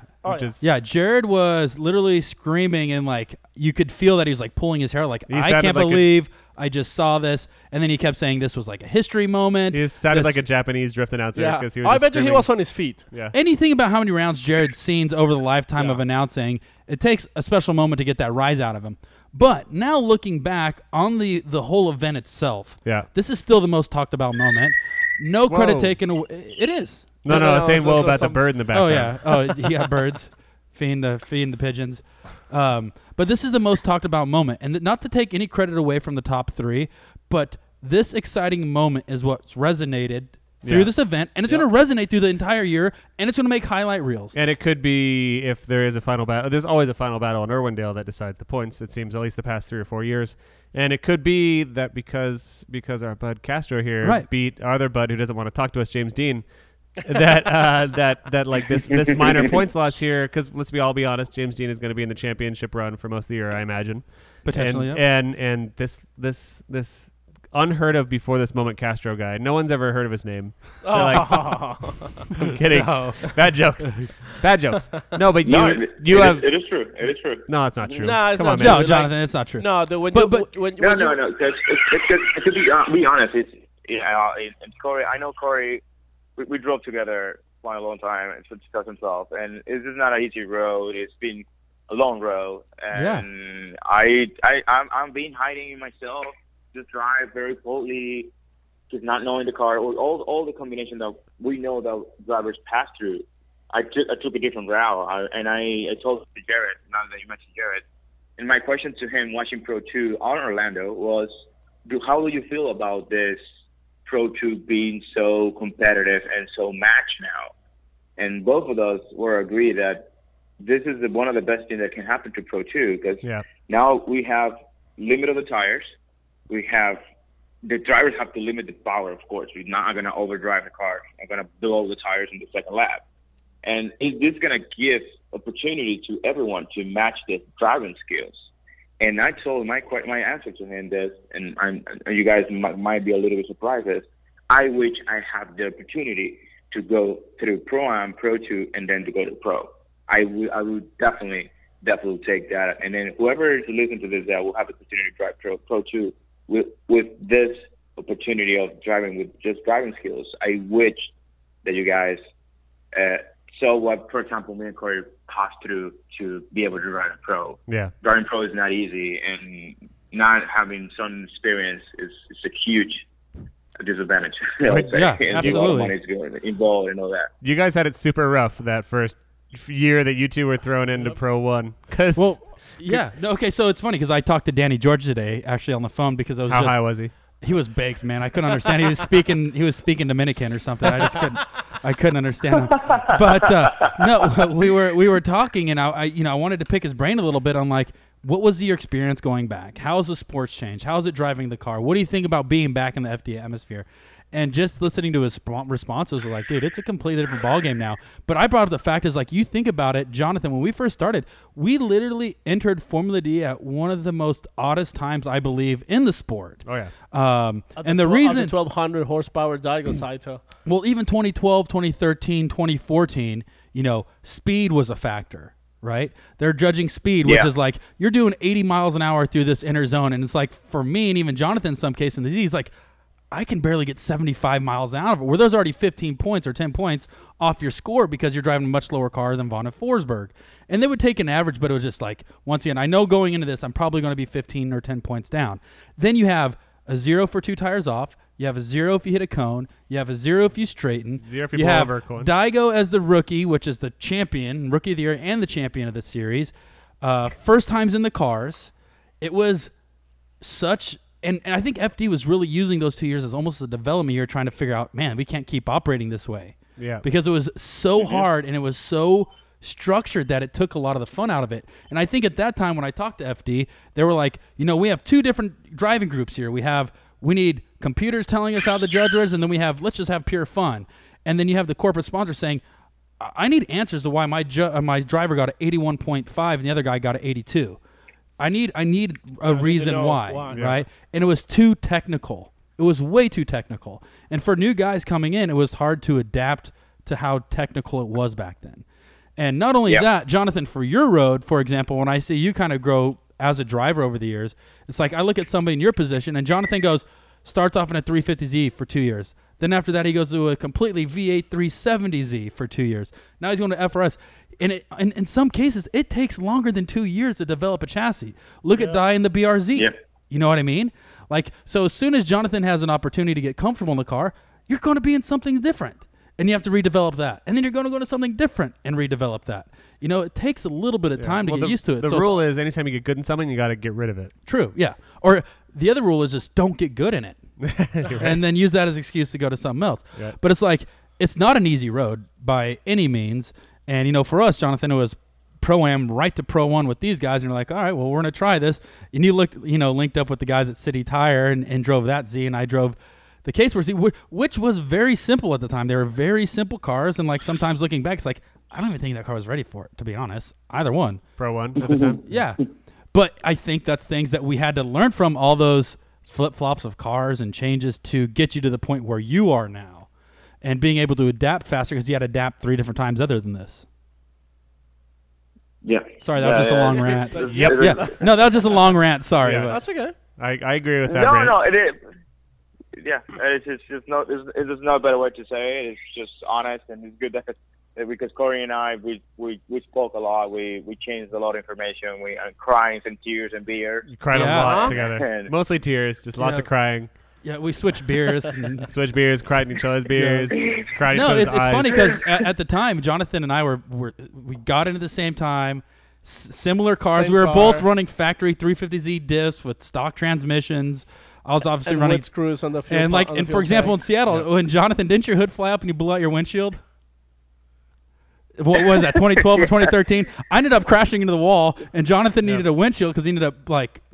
Yeah. Jared was literally screaming, and like you could feel that he was like pulling his hair, like, I can't believe I just saw this. And then he kept saying this was like a history moment. He sounded like a Japanese drift announcer, because he was I just bet you screaming. he was on his feet. Yeah. Anything about how many rounds Jared's seen over the lifetime of announcing, it takes a special moment to get that rise out of him. But now looking back on the whole event itself, this is still the most talked about moment. No credit taken away. It is. No, saying about the bird in the background. Oh, yeah. Oh, he got birds feeding the pigeons. But this is the most talked about moment. And not to take any credit away from the top three, but this exciting moment is what's resonated through this event, and it's going to resonate through the entire year, and it's going to make highlight reels. And it could be, if there is a final battle, there's always a final battle in Irwindale that decides the points, it seems, at least the past 3 or 4 years. And it could be that because our bud Castro here beat our other bud who doesn't want to talk to us, James Dean, that like this minor points loss here, because let's be honest, James Dean is going to be in the championship run for most of the year, I imagine, potentially. And this unheard of before this moment Castro guy, no one's ever heard of his name. I'm kidding. No. Bad jokes. No, but you have. It is true. It is true. No, it's not true. No, Come on, true. man. No, Jonathan, it's not true. No, No. To be honest, it's Corey. I know Corey. We drove together for a long time since 2012, and it's just not an easy road. It's been a long road, and I'm being hiding myself. Just drive very slowly, just not knowing the car. All the combination that we know that drivers pass through. I took a different route, and I told Jared, now that you mentioned Jared, and my question to him watching Pro 2 on Orlando was, how do you feel about this Pro 2 being so competitive and so matched now? And both of us were agreed that this is one of the best things that can happen to Pro 2, because now we have limit of the tires. We have the drivers have to limit the power, of course. We're not going to overdrive the car. I'm going to blow the tires in the second lap. And this is going to give opportunity to everyone to match the driving skills. And I told my answer to him this, and you guys might be a little bit surprised, is I wish I have the opportunity to go through Pro-Am, Pro 2, and then to go to Pro. I would definitely definitely take that. And then whoever is listening to this that will have the opportunity to drive Pro 2 with this opportunity of driving with just driving skills. I wish that you guys saw what, for example, me and Corey passed through to be able to drive Pro. Yeah. Driving Pro is not easy, and not having some experience is a huge disadvantage. Yeah, and absolutely. a lot of money is going involved and all that. You guys had it super rough that first year that you two were thrown into Pro 1. Yeah. No, okay, so it's funny because I talked to Danny George today, actually on the phone, because I was How high was he? He was baked, man. I couldn't understand. He was speaking Dominican or something. I couldn't understand him. But no, we were talking, and I wanted to pick his brain a little bit on like, what was your experience going back? How has the sports changed? How is it driving the car? What do you think about being back in the FD atmosphere? And just listening to his responses were like, dude, it's a completely different ballgame now. But I brought up the fact is, like, you think about it, Johnnattan, when we first started, we literally entered Formula D at one of the most oddest times, I believe, in the sport. Oh, yeah. And the reason... 1,200 horsepower Daigo Saito. Well, even 2012, 2013, 2014, speed was a factor, right? They're judging speed, which is like, you're doing 80 miles an hour through this inner zone. And it's like, for me, and even Johnnattan in some cases, he's like, I can barely get 75 miles out of it, where there's already 15 points or 10 points off your score because you're driving a much slower car than Von and Forsberg. And they would take an average, but it was just like, once again, I know going into this, I'm probably going to be 15 or 10 points down. Then you have a 0 for 2 tires off. You have a 0 if you hit a cone. You have a 0 if you straighten. 0 if you you blow have over a cone. Daigo as the rookie, which is the champion, rookie of the year, and the champion of the series. First times in the cars. It was such... And I think FD was really using those 2 years as almost a development year, trying to figure out, man, we can't keep operating this way. Yeah. Because it was so hard and it was so structured that it took a lot of the fun out of it. And I think at that time when I talked to FD, they were like, we have 2 different driving groups here. We need computers telling us how the judge is, and then we have, let's just have pure fun. And then you have the corporate sponsor saying, I need answers to why my driver got an 81.5 and the other guy got an 82. I need a reason why, right? And it was too technical. It was way too technical. And for new guys coming in, it was hard to adapt to how technical it was back then. And not only that, Johnnattan, for your road, for example, when I see you kind of grow as a driver over the years, it's like I look at somebody in your position, and Johnnattan starts off in a 350Z for 2 years. Then after that, he goes to a completely V8 370Z for 2 years. Now he's going to FRS. And in some cases, it takes longer than 2 years to develop a chassis. Look at Dai in the BRZ. Yep. You know what I mean? Like, so as soon as Johnnattan has an opportunity to get comfortable in the car, you're going to be in something different. And you have to redevelop that. And then you're going to go to something different and redevelop that. It takes a little bit of time to get used to it. The rule is anytime you get good in something, you got to get rid of it. True, yeah. Or the other rule is just don't get good in it. And then use that as an excuse to go to something else. Yep. But it's like, it's not an easy road by any means. And, for us, Johnnattan, it was Pro-Am right to Pro 1 with these guys. And you're like, all right, well, we're going to try this. And you looked, linked up with the guys at City Tire and drove that Z. And I drove the K-Sport Z, which was very simple at the time. They were very simple cars. And, like, sometimes looking back, it's like, I don't even think that car was ready for it, to be honest. Either one. Pro 1 at the time? Yeah. But I think that's things that we had to learn from all those flip-flops of cars and changes to get you to the point where you are now. And being able to adapt faster because you had to adapt 3 different times other than this. Yeah. Sorry, that was just a long rant. Yep. Yeah. No, that was just a long rant. Sorry. Yeah. That's okay. I agree with that. No, it is. Yeah, it's just no. There's no better way to say it. It's just honest, and it's good that because Corey and I we spoke a lot. We changed a lot of information. We crying and tears and beer. You cried a lot together. Mostly tears, just lots of crying. Yeah, we switched beers. Switched beers, cried in each other's beers, cried in each other's eyes. It's funny because at the time, Johnnattan and I we got into the same time, similar cars. We were both running factory 350Z diffs with stock transmissions. I was obviously running wood screws on the fuel and for example, in Seattle, when Johnnattan, didn't your hood fly up and you blew out your windshield? What was that, 2012 or 2013? I ended up crashing into the wall, and Johnnattan needed a windshield because he ended up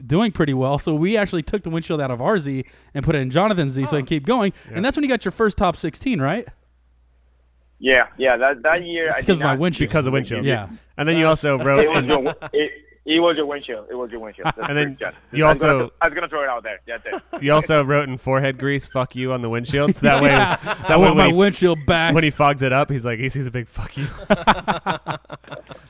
doing pretty well. So we actually took the windshield out of our Z and put it in Johnnattan's Z so he can keep going. And that's when you got your first top 16, right? Yeah. That year I because did of my not, windshield. Because of windshield. Yeah. And then you also wrote. It It was your windshield. That's And then John. you I also was gonna throw it out there. That's it. you also wrote in forehead grease "fuck you" on the windshield, so that way, I want my windshield back. when he fogs it up, he's like he sees a big "fuck you."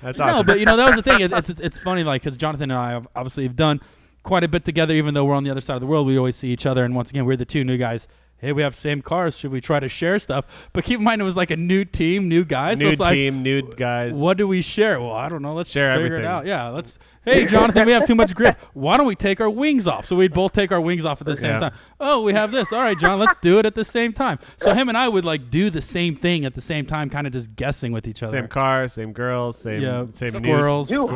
That's awesome. No, but that was the thing. It's funny, like, because Johnnattan and I obviously have done quite a bit together, even though we're on the other side of the world. We always see each other, and once again, we're the two new guys. Hey, we have same cars. Should we try to share stuff? But keep in mind, it was like a new team, new guys. New so it's team, new guys. What do we share? Well, I don't know. Let's Share figure everything. it out. Yeah, let's. Hey, Johnnattan, we have too much grip. Why don't we take our wings off? So we'd both take our wings off at the same time. Oh, we have this. All right, John, let's do it at the same time. So him and I would like do the same thing at the same time, kind of just guessing with each other. Same car, same girls, same squirrels. Dude,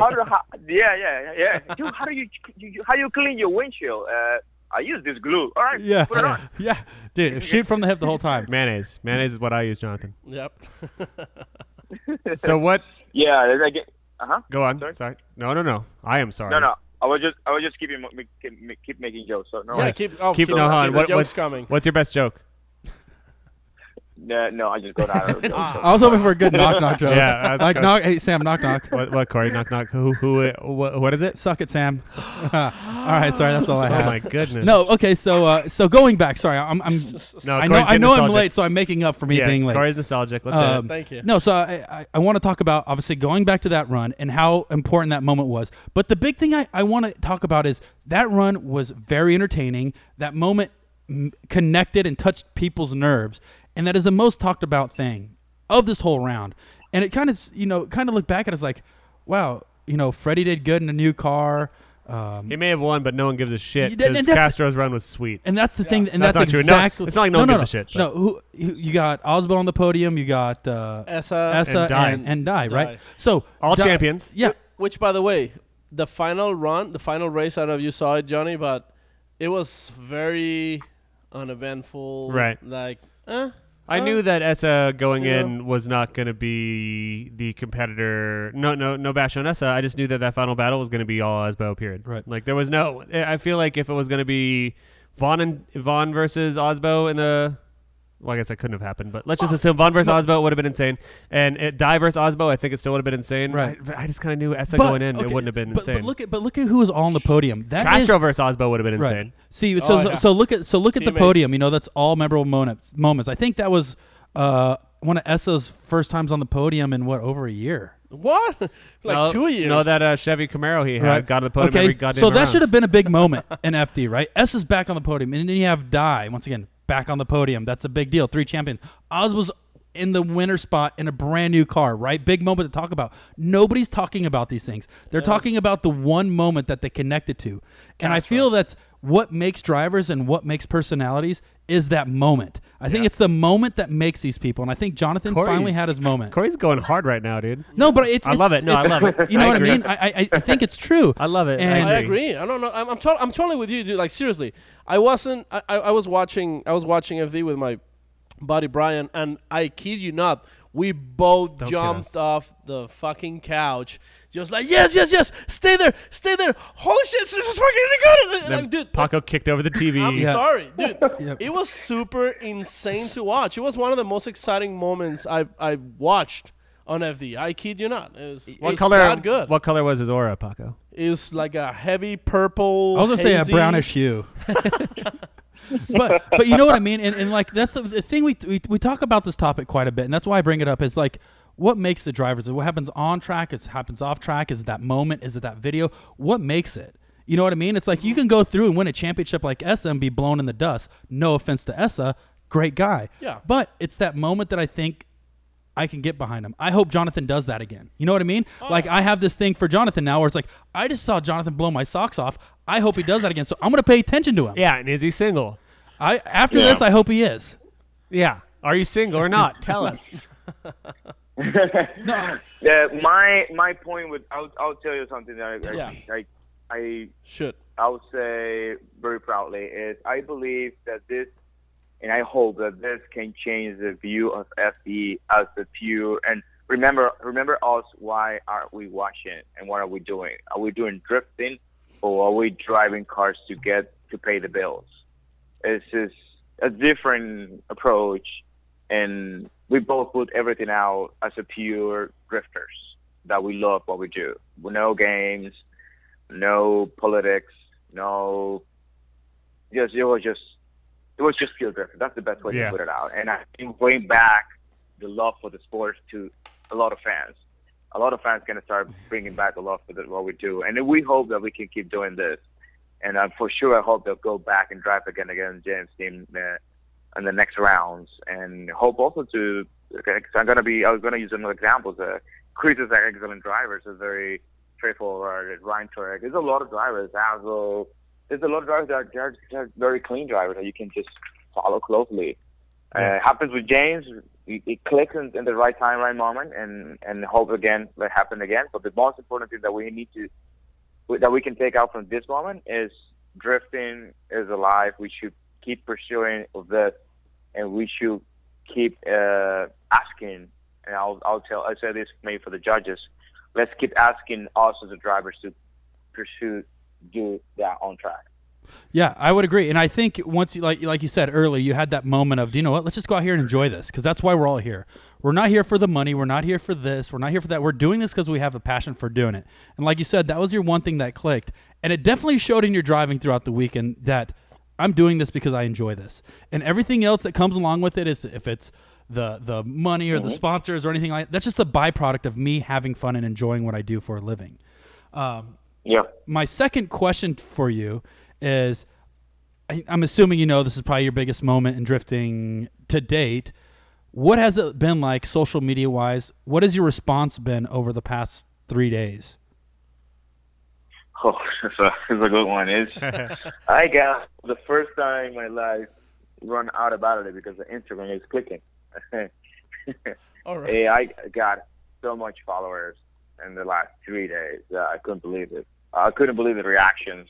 yeah. Dude, how do you clean your windshield? I use this glue. All right, Yeah, put it on. yeah, dude, shoot from the hip the whole time. Mayonnaise. Mayonnaise is what I use, Jonathan. Yep. So what? Yeah, I get. Go on. Sorry? No. I am sorry. No. I was just keep making jokes. So no. Yeah, worries. keep Keep no, hold on. the jokes coming. What's your best joke? No, I just got out of it. I was hoping for a good knock joke. Yeah, like knock. Hey, Sam, knock. What, Corey? Knock. What is it? Suck it, Sam. All right, sorry, that's all I have. Oh my goodness. No, okay, so going back. Sorry, I'm No, I know Corey's I'm getting nostalgic. late, so I'm making up for me being late. Corey's nostalgic. Let's say it. Thank you. No, so I want to talk about obviously going back to that run and how important that moment was. But the big thing I want to talk about is that run was very entertaining. That moment connected and touched people's nerves, and that is the most talked about thing of this whole round. And it kind of look back at us like, wow, Freddie did good in a new car. He may have won, but no one gives a shit Yeah, because and Castro's run was sweet. And that's the thing, and That's that's not true. exactly. No, it's not like no one gives a shit, but- No, who you got Osbo on the podium, you got Essa Essa Dye. and Dye, right? Dye. So All Dye- champions. Yeah, Which, by the way, the final race, I don't know if you saw it, Johnny, but it was very uneventful. Right. Like, I knew that Essa going in was not going to be the competitor. No bash on Essa. I just knew that final battle was going to be all Osbo, period. Right. Like there was no. I feel like if it was going to be Vaughn versus Osbo in the. Well, I guess that couldn't have happened, but let's just assume Vaughn versus Osbo would have been insane, and Dye versus Osbo, I think it still would have been insane. Right. I just kind of knew Essa going in, it wouldn't have been insane. But look at who was all on the podium. That Castro is, versus Osbo would have been right. insane. See, yeah. so look at the Teammates. podium. That's all memorable moments. I think that was one of Essa's first times on the podium in over a year. what? Like No, 2 years. No, that Chevy Camaro he had got on the podium every goddamn so that round. should have been a big moment in FD, right? Essa's back on the podium, and then you have Dye once again back on the podium. That's a big deal. 3 champions. Oz was in the winner spot in a brand new car, right? Big moment to talk about. Nobody's talking about these things. They're talking about the one moment that they connected to. And I feel that's what makes drivers and what makes personalities is that moment. I think it's the moment that makes these people. And I think Jonathan finally had his moment. Corey's going hard right now, dude. No, but I love it. No, I love it. You know what I agree. mean? I think it's true. I love it. And I agree. I don't know. I'm totally with you, dude. Like seriously, I was watching FD with my buddy Brian, and I kid you not, we both Don't kid jumped us. off the fucking couch, just like yes, stay there. Holy shit, this is fucking good. Then Like, dude, Paco kicked over the TV. I'm sorry, dude. Yep. It was super insane to watch. It was one of the most exciting moments I watched on FD. I kid you not. What it's color? that good. What color was his aura, Paco? It was like a heavy purple. I was gonna say a hazy- brownish hue. but you know what I mean, and like that's the thing we talk about this topic quite a bit, and that's why I bring it up. Is like what makes the drivers? What happens on track? It happens off track. Is it that moment? Is it that video? What makes it? You know what I mean? It's like you can go through and win a championship like Essa and be blown in the dust. No offense to Essa, great guy. Yeah. But it's that moment that I think I can get behind him. I hope Jonathan does that again. You know what I mean? Like I have this thing for Jonathan now where it's like, I just saw Jonathan blow my socks off. I hope he does that again. So I'm going to pay attention to him. Yeah, and is he single? After this, I hope he is. Yeah. Are you single or not? Tell us. My point with I'll tell you something that I Should. I'll say very proudly is I believe that this, and I hope that this can change the view of FE as the pure. And remember us. Why are we watching and what are we doing? Are we doing drifting, or are we driving cars to pay the bills? It's just a different approach, and we both put everything out as a pure drifters that we love what we do. We know games, no politics, no. Just it was just pure drift. That's the best way to put it out. And I think bring back the love for the sport to a lot of fans. A lot of fans going to start bringing back a love for what we do. And we hope that we can keep doing this. And for sure, I hope they'll go back and drive again against James' team in the next rounds. And hope also to, because I was going to use another example. Chris is an excellent driver. It's a very straightforward. Ryan Turek. There's a lot of drivers. Hazel. There's a lot of drivers that are very clean drivers that you can just follow closely. Happens with James. It clicks in the right time, right moment, and hope again that happen again. But the most important thing that we can take out from this moment is drifting is alive. We should keep pursuing this, and we should keep asking. And I'll say this maybe for the judges. Let's keep asking us as the drivers to do that on track. Yeah, I would agree. And I think once, like you said earlier, you had that moment of, you know what, let's just go out here and enjoy this, because that's why we're all here. We're not here for the money. We're not here for this. We're not here for that. We're doing this because we have a passion for doing it. And like you said, that was your one thing that clicked. And it definitely showed in your driving throughout the weekend that I'm doing this because I enjoy this. And everything else that comes along with it is, if it's the money or the sponsors or anything like that, that's just a byproduct of me having fun and enjoying what I do for a living. My second question for you is, I'm assuming you know this is probably your biggest moment in drifting to date. What has it been like social media-wise? What has your response been over the past 3 days? Oh, it's a good one. I got the first time in my life run out about it because the Instagram is clicking. All right. Hey, I got so much followers in the last 3 days. I couldn't believe it. I couldn't believe the reactions.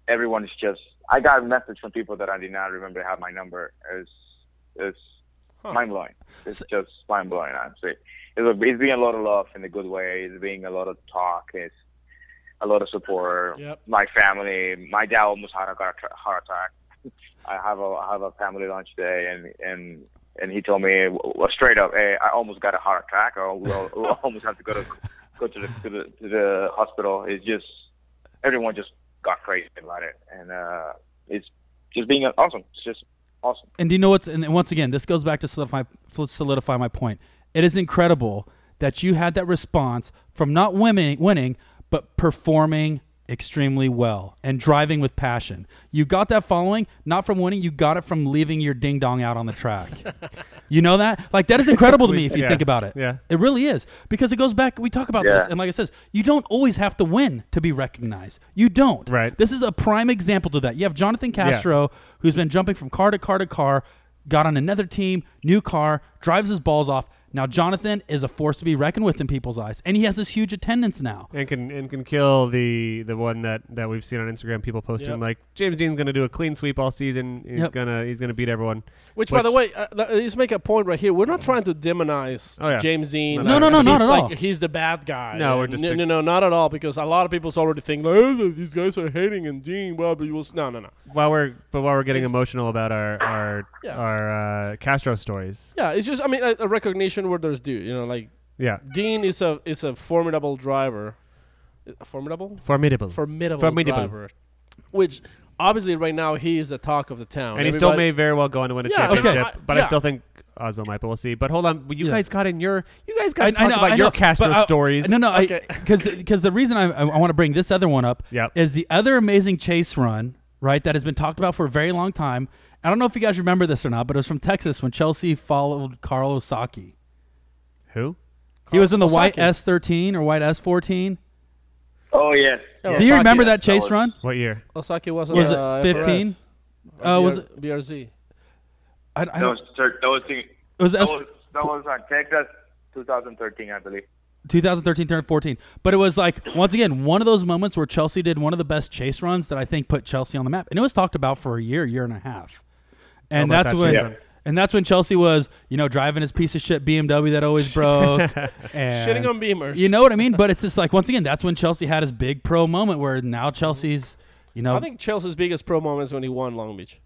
Everyone is just. I got a message from people that I did not remember have my number. It's mind blowing. It's just mind blowing. Honestly, it's being a lot of love in a good way. It's being a lot of talk. It's a lot of support. Yep. My family. My dad almost had a heart attack. I have a family lunch today, and he told me straight up, "Hey, I almost got a heart attack, or we'll almost have to go to the hospital." It's just everyone just got crazy about it, and it's just being awesome. It's just awesome. And do you know what's? And once again, this goes back to solidify my point. It is incredible that you had that response from not winning, but performing extremely well and driving with passion. You got that following not from winning, you got it from leaving your ding dong out on the track. You know that? Like, that is incredible to me if you think about it. Yeah. It really is, because it goes back, we talk about this, and like I says, you don't always have to win to be recognized. You don't. Right. This is a prime example to that. You have Johnnattan Castro, who's been jumping from car to car to car, got on another team, new car, drives his balls off. Now Johnnattan is a force to be reckoned with in people's eyes, and he has this huge attendance now. And can kill the one that we've seen on Instagram, people posting like James Dean's going to do a clean sweep all season. He's gonna beat everyone. Which, by the way, just make a point right here. We're not trying to demonize James Dean. No, not at all. He's the bad guy. No, we're just no, not at all. Because a lot of people already think, oh, these guys are hating and Dean. Well, but no. While we're getting emotional about our Castro stories. Yeah, it's just a recognition where there's due. Dean is a formidable driver. Formidable driver. Which obviously right now he is the talk of the town. And he still may very well go on to win a championship. But I still think Osmo might, but we'll see. But hold on, you guys got to talk about your Castro stories. Because the reason I want to bring this other one up is the other amazing chase run, right, that has been talked about for a very long time. I don't know if you guys remember this or not, but it was from Texas when Chelsea followed Carl Osaki. Who? He was in the white S13 or white S14. Oh, yes. Do you remember that chase run? What year? Osaki was it 15? Was it BRZ? That was on Texas 2013, I believe. 2013 turned 14. But it was like, once again, one of those moments where Chelsea did one of the best chase runs that I think put Chelsea on the map. And it was talked about for a year and a half. And that's when Chelsea was, driving his piece of shit BMW that always broke. And shitting on Beamers. You know what I mean? But it's just like, once again, that's when Chelsea had his big pro moment where now Chelsea's, I think Chelsea's biggest pro moment is when he won Long Beach.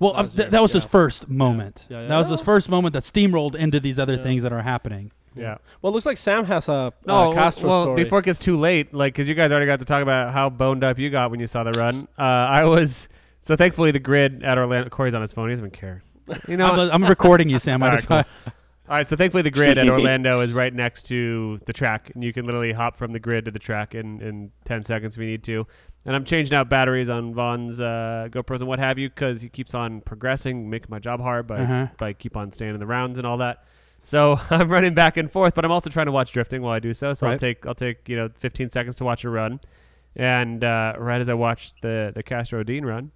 Well, that was his first moment. That was his first moment that steamrolled into these other things that are happening. Yeah. Well, it looks like Sam has a No, Castro well, story. before it gets too late, like, because you guys already got to talk about how boned up you got when you saw the run. I was so thankfully the grid at Orlando. Corey's on his phone; he doesn't even care. You know, I'm recording you, Sam. All I right, just cool. All right, so thankfully the grid at Orlando is right next to the track, and you can literally hop from the grid to the track in 10 seconds if you need to. And I'm changing out batteries on Vaughn's GoPros and what have you because he keeps on progressing, making my job hard by keep on staying in the rounds and all that. So I'm running back and forth, but I'm also trying to watch drifting while I do so. So I'll take 15 seconds to watch a run, and right as I watched the Castro Dean run,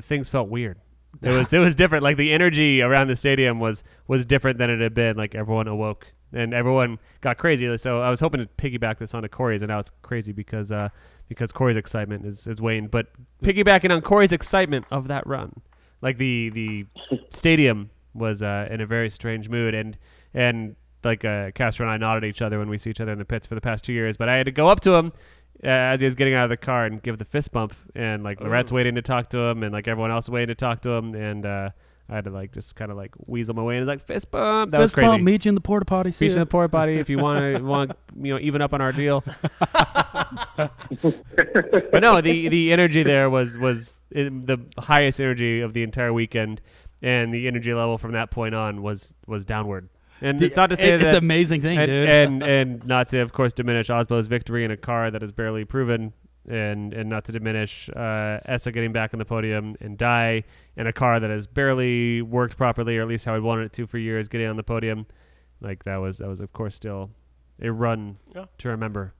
things felt weird. It was different. Like the energy around the stadium was different than it had been. Like everyone awoke and everyone got crazy. So I was hoping to piggyback this onto Corey's, and now it's crazy because Corey's excitement is waned. But piggybacking on Corey's excitement of that run, like the stadium was in a very strange mood, and like Castro and I nodded at each other when we see each other in the pits for the past 2 years. But I had to go up to him as he was getting out of the car and give the fist bump, and like Lorette's waiting to talk to him, and like everyone else waiting to talk to him, and I had to like just kind of like weasel my way in, like fist bump. That was crazy. Bump, meet you in the porta potty. Meet you in the porta potty if you want to even up on our deal. But no, the energy there was the highest energy of the entire weekend, and the energy level from that point on was downward. And it's not to say that it's an amazing thing, dude. And not to, of course, diminish Osbo's victory in a car that is barely proven, and not to diminish Essa getting back on the podium, and Dai in a car that has barely worked properly, or at least how I wanted it to for years, getting on the podium. Like that was of course still a run to remember.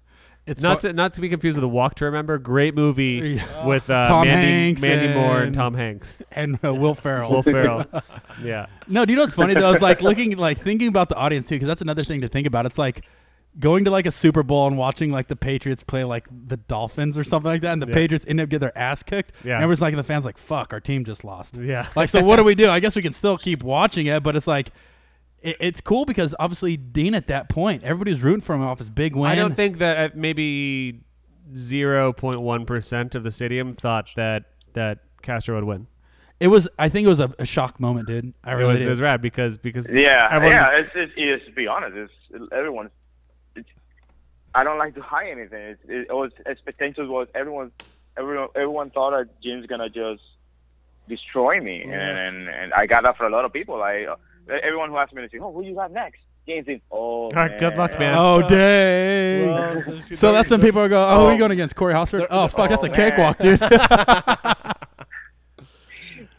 It's not to be confused with The Walk to Remember. Great movie with Mandy Moore and Tom Hanks and Will Ferrell. Will Ferrell, yeah. No, do you know what's funny though? I was like thinking about the audience too, because that's another thing to think about. It's like going to like a Super Bowl and watching like the Patriots play like the Dolphins or something like that, and the Patriots end up getting their ass kicked. Yeah, and everyone's like, the fans like, "Fuck, our team just lost." Yeah, like so, what do we do? I guess we can still keep watching it, but it's like. It's cool because obviously Dean at that point, everybody's rooting for him off his big win. I don't think that maybe 0.1% of the stadium thought that Castro would win. I think it was a shock moment, dude. It was rad because It's to be honest, everyone's. I don't like to hide anything. It was expectations was everyone thought that Jim's gonna just destroy me, and I got that for a lot of people. Everyone who asked me to say, "Oh, who you got next?" James in. Oh, man. Good luck, man. Oh, dang. Well, so that's when people are going, who are you going against? Corey Hosford? Oh, fuck, that's a cakewalk, dude.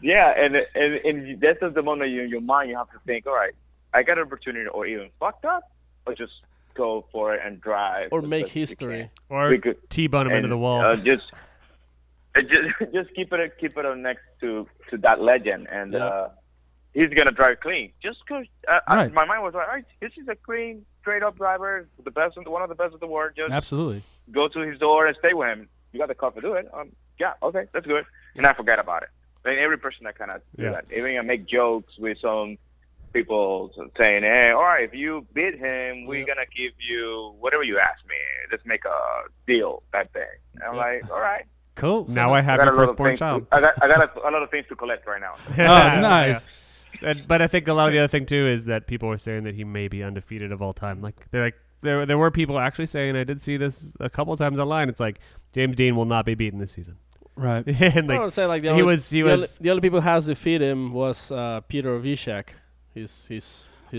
Yeah, and that's the moment in your mind you have to think, all right, I got an opportunity or even fucked up, or just go for it and drive. Or make history. Or T-bone him into the wall. Just keep it on next to that legend, and he's gonna drive clean. Just because my mind was like, all right, this is a clean, straight up driver, one of the best of the world. Just absolutely go to his door and stay with him. You got the car to do it. Yeah, okay, that's good. And I forget about it. And every person that kind of do that, even I make jokes with some people saying, hey, all right, if you beat him, we're gonna give you whatever you ask me. Let's make a deal that day. And I'm like, all right. Cool. Now I have your firstborn child. I got a lot of things to collect right now. Oh, nice. Yeah. But I think a lot of the other thing too is that people were saying that he may be undefeated of all time. Like there were people actually saying, I did see this a couple of times online. It's like James Dean will not be beaten this season. Right. And I would say like the only people who has defeated him was Peter Vishek. His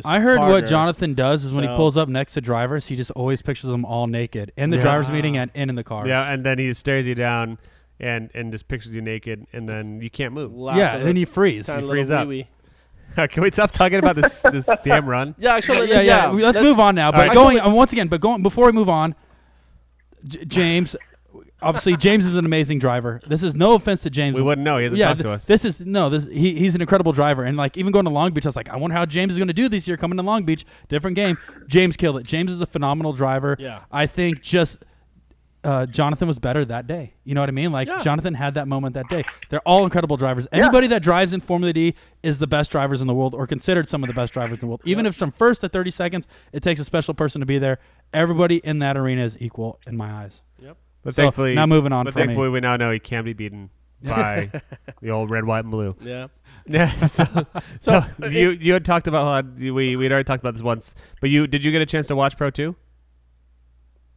I heard partner. what Johnnattan does is when he pulls up next to drivers, he just always pictures them all naked in the drivers meeting and in the cars. Yeah, and then he stares you down and just pictures you naked, and then you can't move. And then you freeze. You freeze up. Can we stop talking about this damn run? Yeah, actually, Let's move on now. But before we move on, James, obviously James is an amazing driver. This is no offense to James. We wouldn't know. He hasn't talked to us. He's an incredible driver. And like even going to Long Beach, I was like, I wonder how James is going to do this year coming to Long Beach. Different game. James killed it. James is a phenomenal driver. Yeah. I think just Johnnattan was better that day. You know what I mean? Like Johnnattan had that moment that day. They're all incredible drivers. Anybody that drives in Formula D is the best drivers in the world, or considered some of the best drivers in the world. Even if from first to 30 seconds, it takes a special person to be there. Everybody in that arena is equal in my eyes. Yep. But thankfully, now moving on. But thankfully, we now know he can be beaten by the old red, white, and blue. Yeah. Yeah. So you had talked about how we'd already talked about this once, but did you get a chance to watch Pro 2?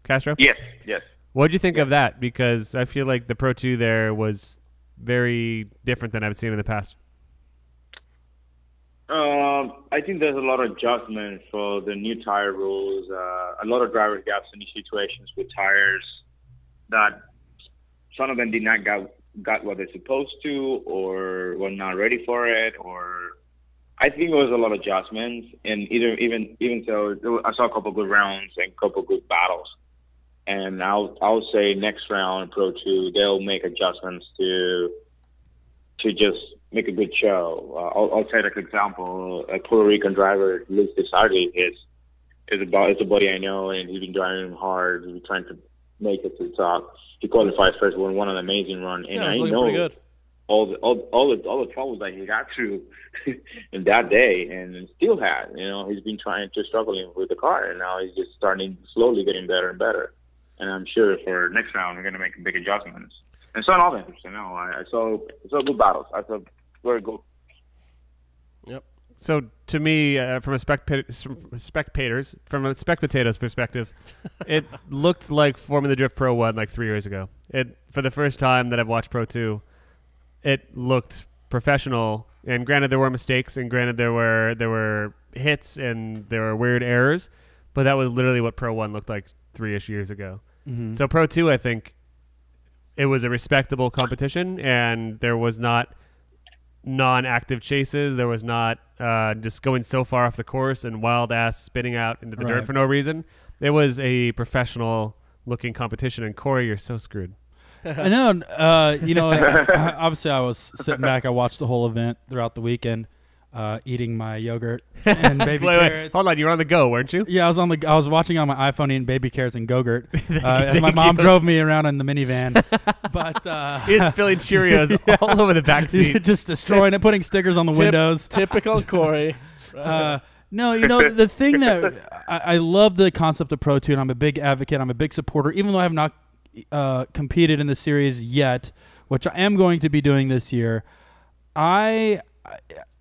Castro? Yes. What did you think of that? Because I feel like the Pro 2 there was very different than I've seen in the past. I think there's a lot of adjustments for the new tire rules. A lot of driver gaps in these situations with tires that some of them did not got what they're supposed to, or were not ready for it, or I think it was a lot of adjustments. And even so, I saw a couple good rounds and a couple good battles. And I'll say next round, Pro 2, they'll make adjustments to just make a good show. I'll take an example. A Puerto Rican driver, Luis Desardi, is a buddy I know, and he's been driving hard. He's trying to make it to the top. He qualified first, won an amazing run, and I know all the troubles that he got through in that day, and still had. He's been struggling with the car, and now he's just slowly getting better and better. And I'm sure for next round we're going to make big adjustments. And so all that, I saw good battles. I saw very good. Yep. So to me, from a spectator's perspective, it looked like Formula Drift Pro 1 like 3 years ago. For the first time that I've watched Pro 2, it looked professional. And granted, there were mistakes, and granted, there were hits, and there were weird errors, but that was literally what Pro 1 looked like 3-ish years ago. Mm-hmm. So Pro 2, I think, it was a respectable competition, and there was not non-active chases. There was not just going so far off the course and wild-ass spinning out into the dirt for no reason. It was a professional-looking competition, and Corey, you're so screwed. I know. Obviously, I was sitting back. I watched the whole event throughout the weekend, eating my yogurt and baby carrots. Wait, hold on, you were on the go, weren't you? Yeah, I was watching on my iPhone eating baby carrots and Go-Gurt. As my mom drove me around in the minivan. But he's spilling Cheerios all over the backseat, just destroying it, putting stickers on the windows. Typical Corey. No, the thing that I love the concept of Pro 2, and I'm a big advocate. I'm a big supporter, even though I have not competed in the series yet, which I am going to be doing this year.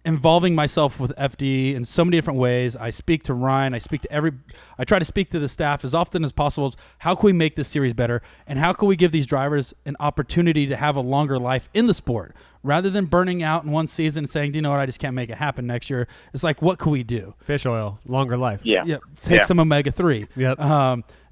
Involving myself with FD in so many different ways. I speak to Ryan. I try to speak to the staff as often as possible. How can we make this series better? And how can we give these drivers an opportunity to have a longer life in the sport? Rather than burning out in one season and saying, do you know what, I just can't make it happen next year. It's like, what can we do? Fish oil, longer life. Yeah. Take some omega-3. Yep.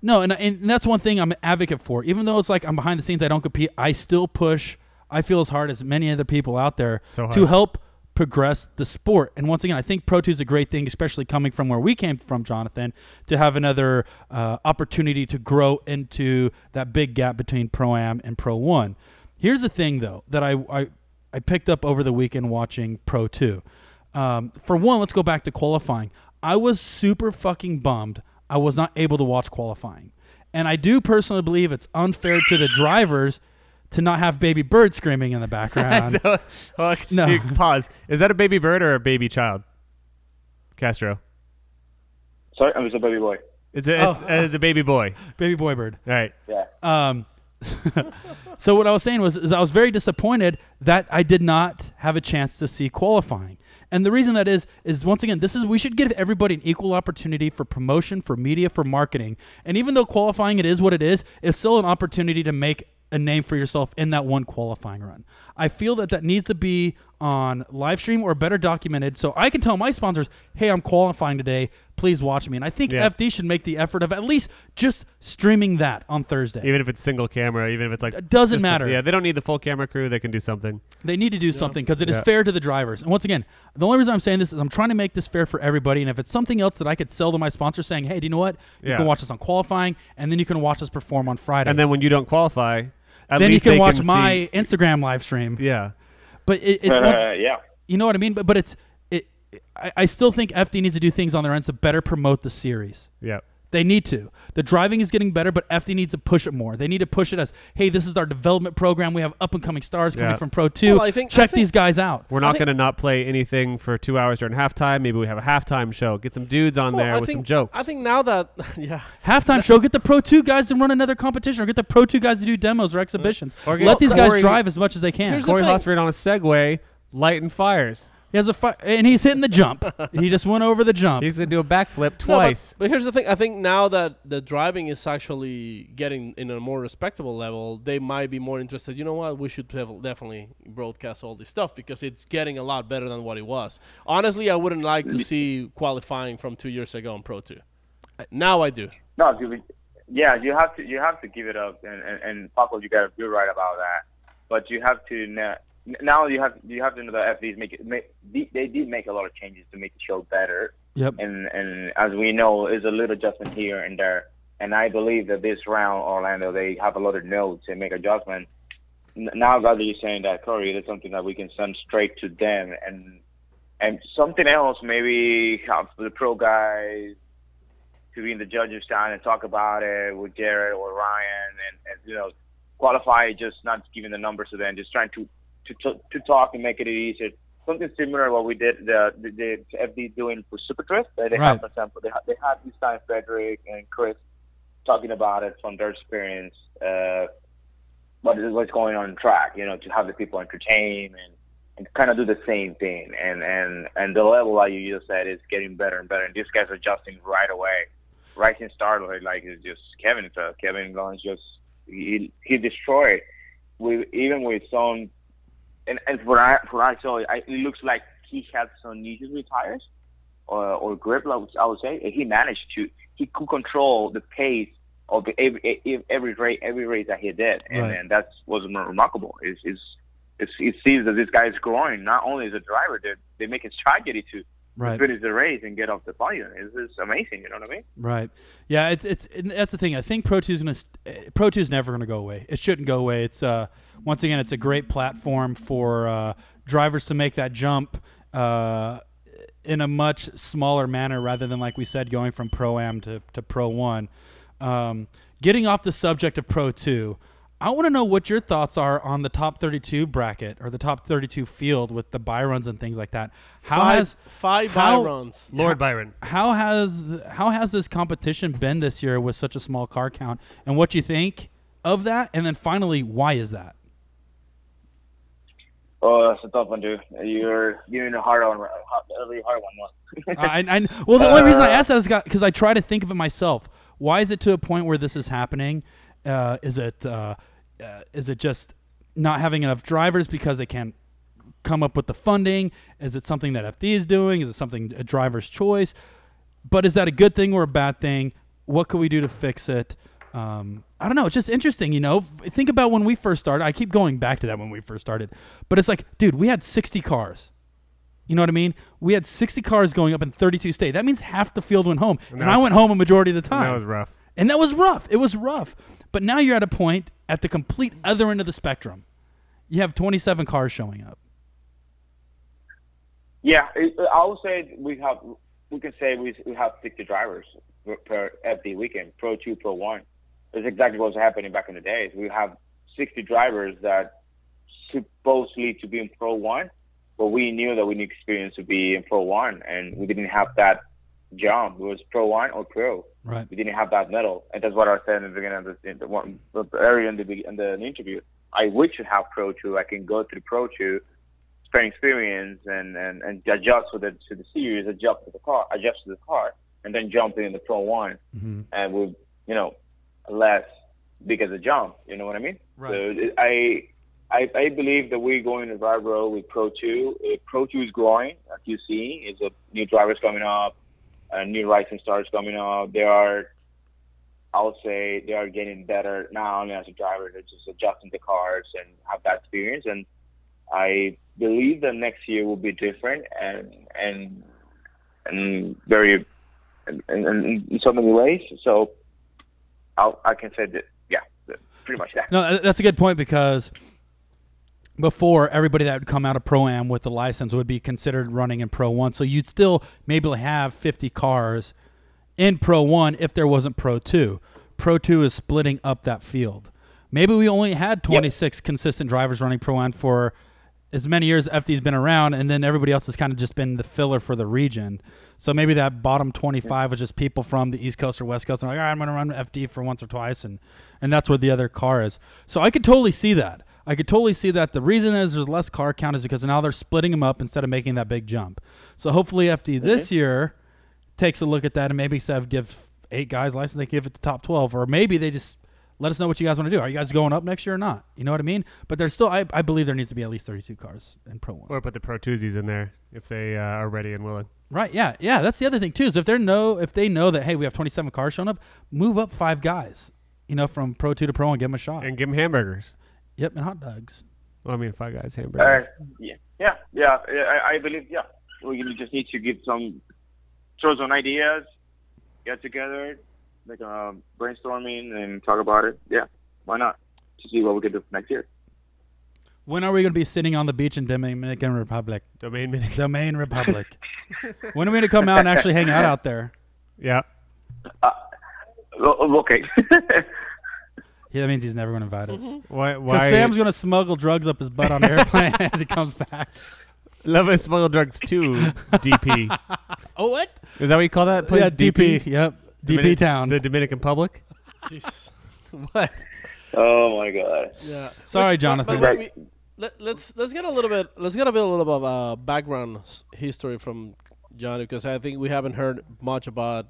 No, and that's one thing I'm an advocate for. Even though it's like I'm behind the scenes, I don't compete, I still push. I feel as hard as many other people out there to help progress the sport. And once again, I think Pro 2 is a great thing, especially coming from where we came from, Johnnattan, to have another opportunity to grow into that big gap between Pro-Am and Pro 1. Here's the thing, though, that I picked up over the weekend watching Pro 2. For one, let's go back to qualifying. I was super fucking bummed I was not able to watch qualifying. And I do personally believe it's unfair to the drivers to not have baby bird screaming in the background. No. Pause. Is that a baby bird or a baby child? Castro. Sorry, it was a baby boy. It's a baby boy. Baby boy bird. All right. Yeah. So what I was saying is I was very disappointed that I did not have a chance to see qualifying. And the reason that is once again, we should give everybody an equal opportunity for promotion, for media, for marketing. And even though qualifying, it is what it is, it's still an opportunity to make a name for yourself in that one qualifying run. I feel that needs to be on live stream or better documented, so I can tell my sponsors, hey, I'm qualifying today, please watch me. And I think FD should make the effort of at least just streaming that on Thursday. Even if it's single camera, even if it's like... It doesn't matter. Yeah, they don't need the full camera crew, they can do something. They need to do something because it is fair to the drivers. And once again, the only reason I'm saying this is I'm trying to make this fair for everybody, and if it's something else that I could sell to my sponsor saying, hey, do you know what? You can watch us on qualifying, and then you can watch us perform on Friday. And then when you don't qualify... then you can watch my Instagram live stream. Yeah. But you know what I mean? But I still think FD needs to do things on their ends to better promote the series. Yeah. They need to. The driving is getting better, but FD needs to push it more. They need to push it as, hey, this is our development program. We have up-and-coming stars coming from Pro 2. Well, Check these guys out. We're not going to not play anything for 2 hours during halftime. Maybe we have a halftime show. Get some dudes on there with some jokes. I think now that, halftime show, get the Pro 2 guys to run another competition, or get the Pro 2 guys to do demos or exhibitions. Or let these guys drive as much as they can. Corey Hosford on a Segway, lighting fires. He has and he's hitting the jump. He just went over the jump. He's going to do a backflip twice. But here's the thing. I think now that the driving is actually getting in a more respectable level, they might be more interested. You know what? We should definitely broadcast all this stuff because it's getting a lot better than what it was. Honestly, I wouldn't like to see qualifying from 2 years ago in Pro 2. Now I do. No, yeah, you have to give it up, and Paco, you're right about that. But you have to now you have to know that FDs they did make a lot of changes to make the show better. Yep. And as we know, there's a little adjustment here and there. And I believe that this round, Orlando, they have a lot of notes and make adjustments. Now that you're saying that, Corey, that's something that we can send straight to them. And something else, maybe have the pro guys to be in the judges' stand and talk about it with Jared or Ryan and qualify, just not giving the numbers to them, just trying to talk and make it easier. Something similar to what we did the FD doing for Super Drift. They had, for example, they had this time Frederick and Chris talking about it from their experience. What's going on track? To have the people entertain and kind of do the same thing. And the level, like you just said, is getting better and better. And these guys are adjusting right away. Rising star is just Kevin. Kevin Guns he destroyed even with some. And what I saw, it looks like he had some issues with tires or grip. I would say he could control the pace of every race that he did, and that was remarkable. It sees that this guy is growing. Not only as a driver, they make a strategy to finish the race and get off the podium. It's amazing. You know what I mean? Right. Yeah. That's the thing. I think Pro 2 is never going to go away. It shouldn't go away. It's once again, it's a great platform for drivers to make that jump in a much smaller manner, rather than, like we said, going from Pro-Am to Pro 1. Getting off the subject of Pro 2. I want to know what your thoughts are on the top 32 bracket or the top 32 field with the Byrons and things like that. Five Byrons. Lord Byron. How has this competition been this year with such a small car count, and what you think of that? And then finally, why is that? Oh, that's a tough one, dude. You're giving a really hard one. Well, the only reason I asked that is because I try to think of it myself. Why is it to a point where this is happening? Is it just not having enough drivers because they can't come up with the funding? Is it something that FD is doing? Is it something a driver's choice? But is that a good thing or a bad thing? What can we do to fix it? I don't know. It's just interesting, Think about when we first started. I keep going back to that when we first started. But it's like, dude, we had 60 cars. You know what I mean? We had 60 cars going up in 32 states. That means half the field went home. And I went home a majority of the time. And that was rough. And that was rough. It was rough. But now you're at a point at the complete other end of the spectrum. You have 27 cars showing up. Yeah, I would say we have 60 drivers per FD weekend, Pro 2, Pro 1. That's exactly what was happening back in the days. We have 60 drivers that supposedly to be in Pro 1, but we knew that we need experience to be in Pro 1, and we didn't have that jump. It was Pro 1 or Pro. Right. We didn't have that medal, and that's what I said in the beginning of the area in the interview. I wish to have Pro 2. I can go to the Pro 2, spend experience, and adjust to the series, adjust to the car, and then jump in the Pro 1, and with less big as a jump. You know what I mean? Right. So I believe that we're going the right road with Pro 2. Pro 2 is growing, as you see. It's new drivers coming up, new rising stars coming up. I would say they are getting better, not only as a driver, they're just adjusting the cars and have that experience. And I believe that next year will be different and very in so many ways. So I can say that, yeah, pretty much that. No, that's a good point, because before, everybody that would come out of Pro-Am with the license would be considered running in Pro 1. So you'd still maybe have 50 cars in Pro 1 if there wasn't Pro 2. Pro 2 is splitting up that field. Maybe we only had 26 consistent drivers running Pro 1 for as many years as FD's been around, and then everybody else has kind of just been the filler for the region. So maybe that bottom 25 was just people from the East Coast or West Coast. And like, all right, I'm going to run FD for once or twice, and that's what the other car is. So I could totally see that. I could totally see that. The reason is there's less car count is because now they're splitting them up instead of making that big jump. So hopefully FD this year takes a look at that, and maybe instead of give 8 guys license, they give it to top 12. Or maybe they just let us know what you guys want to do. Are you guys going up next year or not? You know what I mean? But there's still, I believe there needs to be at least 32 cars in Pro 1. Or put the Pro 2s in there if they are ready and willing. Right, yeah. That's the other thing, too. So if they know that, hey, we have 27 cars showing up, move up 5 guys, from Pro 2 to Pro 1 and give them a shot. And give them hamburgers. Yep, and hot dogs. Well, I mean, 5 guys, hamburgers. I believe, we just need to give throw some ideas, get together, like brainstorming and talk about it. Yeah, why not? To see what we can do next year. When are we going to be sitting on the beach in Dominican Republic? Domain Republic. When are we going to come out and actually hang out there? Yeah. Okay. Yeah, that means he's never going to invite us. Why? Because Sam's going to smuggle drugs up his butt on the airplane as he comes back. Love is smuggle drugs too, DP. Oh, what? Is that what you call that place? Yeah, DP. Yep. DP Town. The Dominican Public? Jesus. What? Oh my God. Yeah. Sorry, Jonathan. Let's get a little bit of background history from Johnny, because I think we haven't heard much about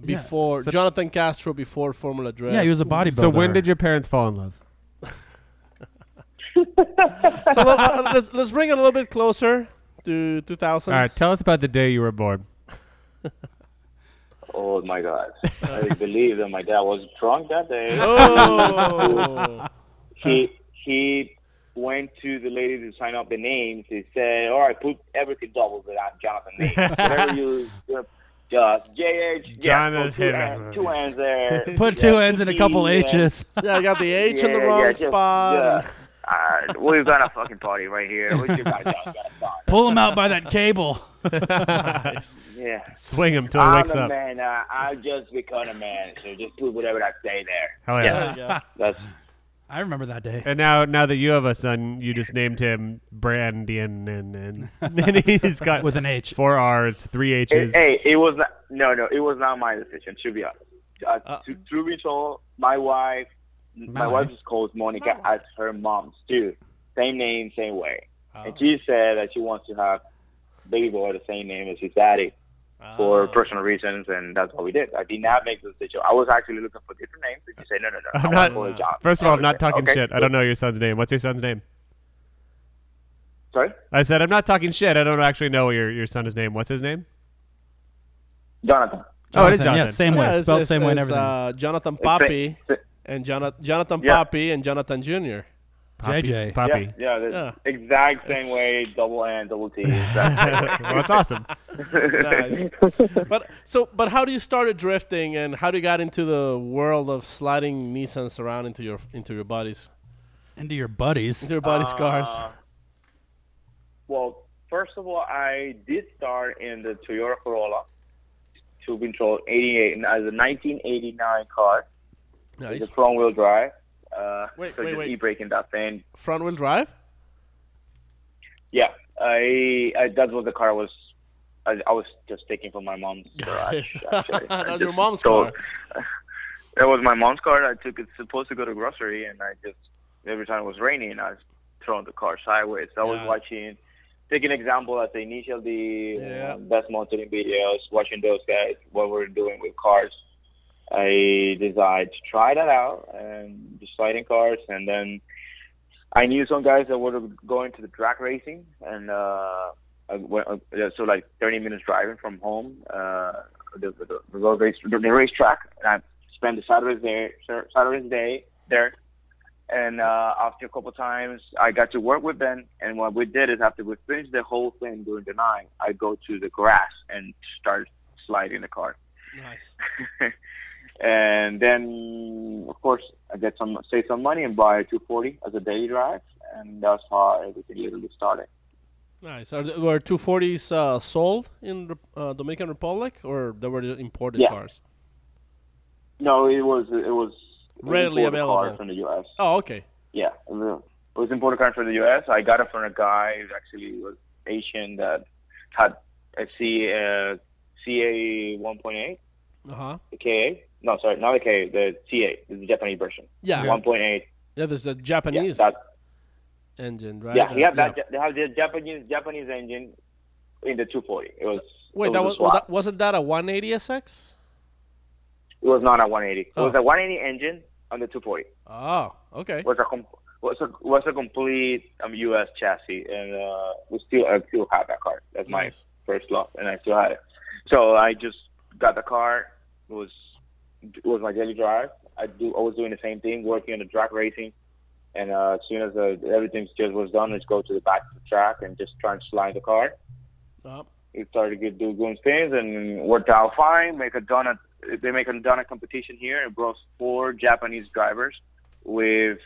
before Johnnattan Castro before Formula Drift. Yeah, he was a bodybuilder. So when did your parents fall in love? So let's bring it a little bit closer to 2000s. All right, tell us about the day you were born. Oh my God! I believe that my dad was drunk that day. Oh. He went to the lady to sign up the names. He said, "All right, put everything double without Jonathan name. Whatever you just JH. Jonathan. Two hands there. Put 2 N's and a couple H's. Yeah, I got the H in the wrong spot. We've got a fucking party right here. What you guys got? Pull him out by that cable. Yeah. Swing him till he wakes up. Man, I've just become a man, so just put whatever I say there. Hell yeah. Yeah. That's I remember that day. And now that you have a son, you just named him Brandian, and he's got with an H, 4 R's, 3 H's. Hey, it was not, it was not my decision. To be honest, to be told, my wife just calls Monica as her mom's too. Same name, same way. And she said that she wants to have baby boy the same name as his daddy for personal reasons, and that's what we did. I did not make the decision. I was actually looking for different names, but you say no. First of all, I'm not talking shit. I don't know your son's name. What's your son's name? Sorry? I said I'm not talking shit. I don't actually know your son's name. What's his name? Jonathan. Oh, it is Jonathan. Yeah, same way. Spelled the same way and everything. Jonathan Papi and Jonathan Papi and Jonathan Jr. JJ. Papi. Yeah, exact same way, double N, double T. Well, that's awesome. Nice. But how do you started drifting, and how do you got into the world of sliding Nissans around into your buddies? Into your buddies? Into your buddies' cars. Well, first of all, I did start in the Toyota Corolla 2-control 88 as a 1989 car. Nice. It's a front-wheel drive. Wait. E-braking that thing. Front-wheel drive? Yeah, that was the car I was just taking from my mom's garage. Actually, that was your mom's car. It was my mom's car. I took it supposed to go to grocery, and I just every time it was raining, I was throwing the car sideways. I was watching. Take an example as the initial best mounting videos, watching those guys what we're doing with cars. I decided to try that out and just sliding cars, and then I knew some guys that were going to the track racing, and so like 30 minutes driving from home, the racetrack, and I spent the Saturday day there, and after a couple of times I got to work with them, and what we did is after we finished the whole thing during the night, I go to the grass and start sliding the car. Nice. And then, of course, I get some money and buy a 240 as a daily drive, and that's how everything literally started. Nice. Were 240s sold in Dominican Republic, or they were imported cars? No, it was Readily imported available car from the U.S. Oh, okay. Yeah, it was imported car from the U.S. I got it from a guy who actually was Asian that had a CA 1.8. The KA? No, sorry, not the KA. The CA, the Japanese version. Yeah. 1.8. Yeah, there's a Japanese engine, right? Yeah, they have the Japanese engine in the 240. It was. Wait, wasn't that a 180 SX? It was not a 180. It was a 180 engine on the 240. Oh, okay. Was a complete U.S. chassis, and I still have that car. That's my first love, and I still have it. So I just got the car. It was my daily drive. I was doing the same thing, working on the track racing, and as soon as everything just was done, let's go to the back of the track and just try and slide the car. We started to do spins and worked out fine. They make a donut competition here. It brought 4 Japanese drivers with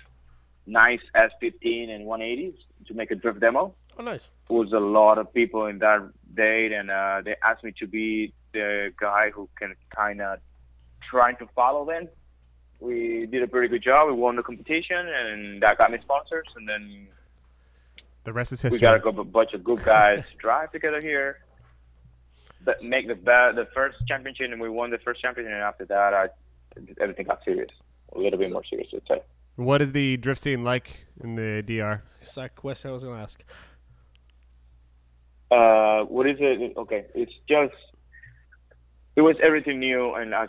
nice S15 and 180s to make a drift demo. Oh, nice. There was a lot of people in that day, and they asked me to be the guy who can kind of try to follow them. We did a pretty good job. We won the competition, and that got me sponsors. And then the rest is history. We got a bunch of good guys to drive together here, but make the first championship, and we won the first championship. And after that, everything got serious, a little bit more serious, I'd say. What is the drift scene like in the DR? Exact question I was going to ask. What is it? Okay, it was everything new, and as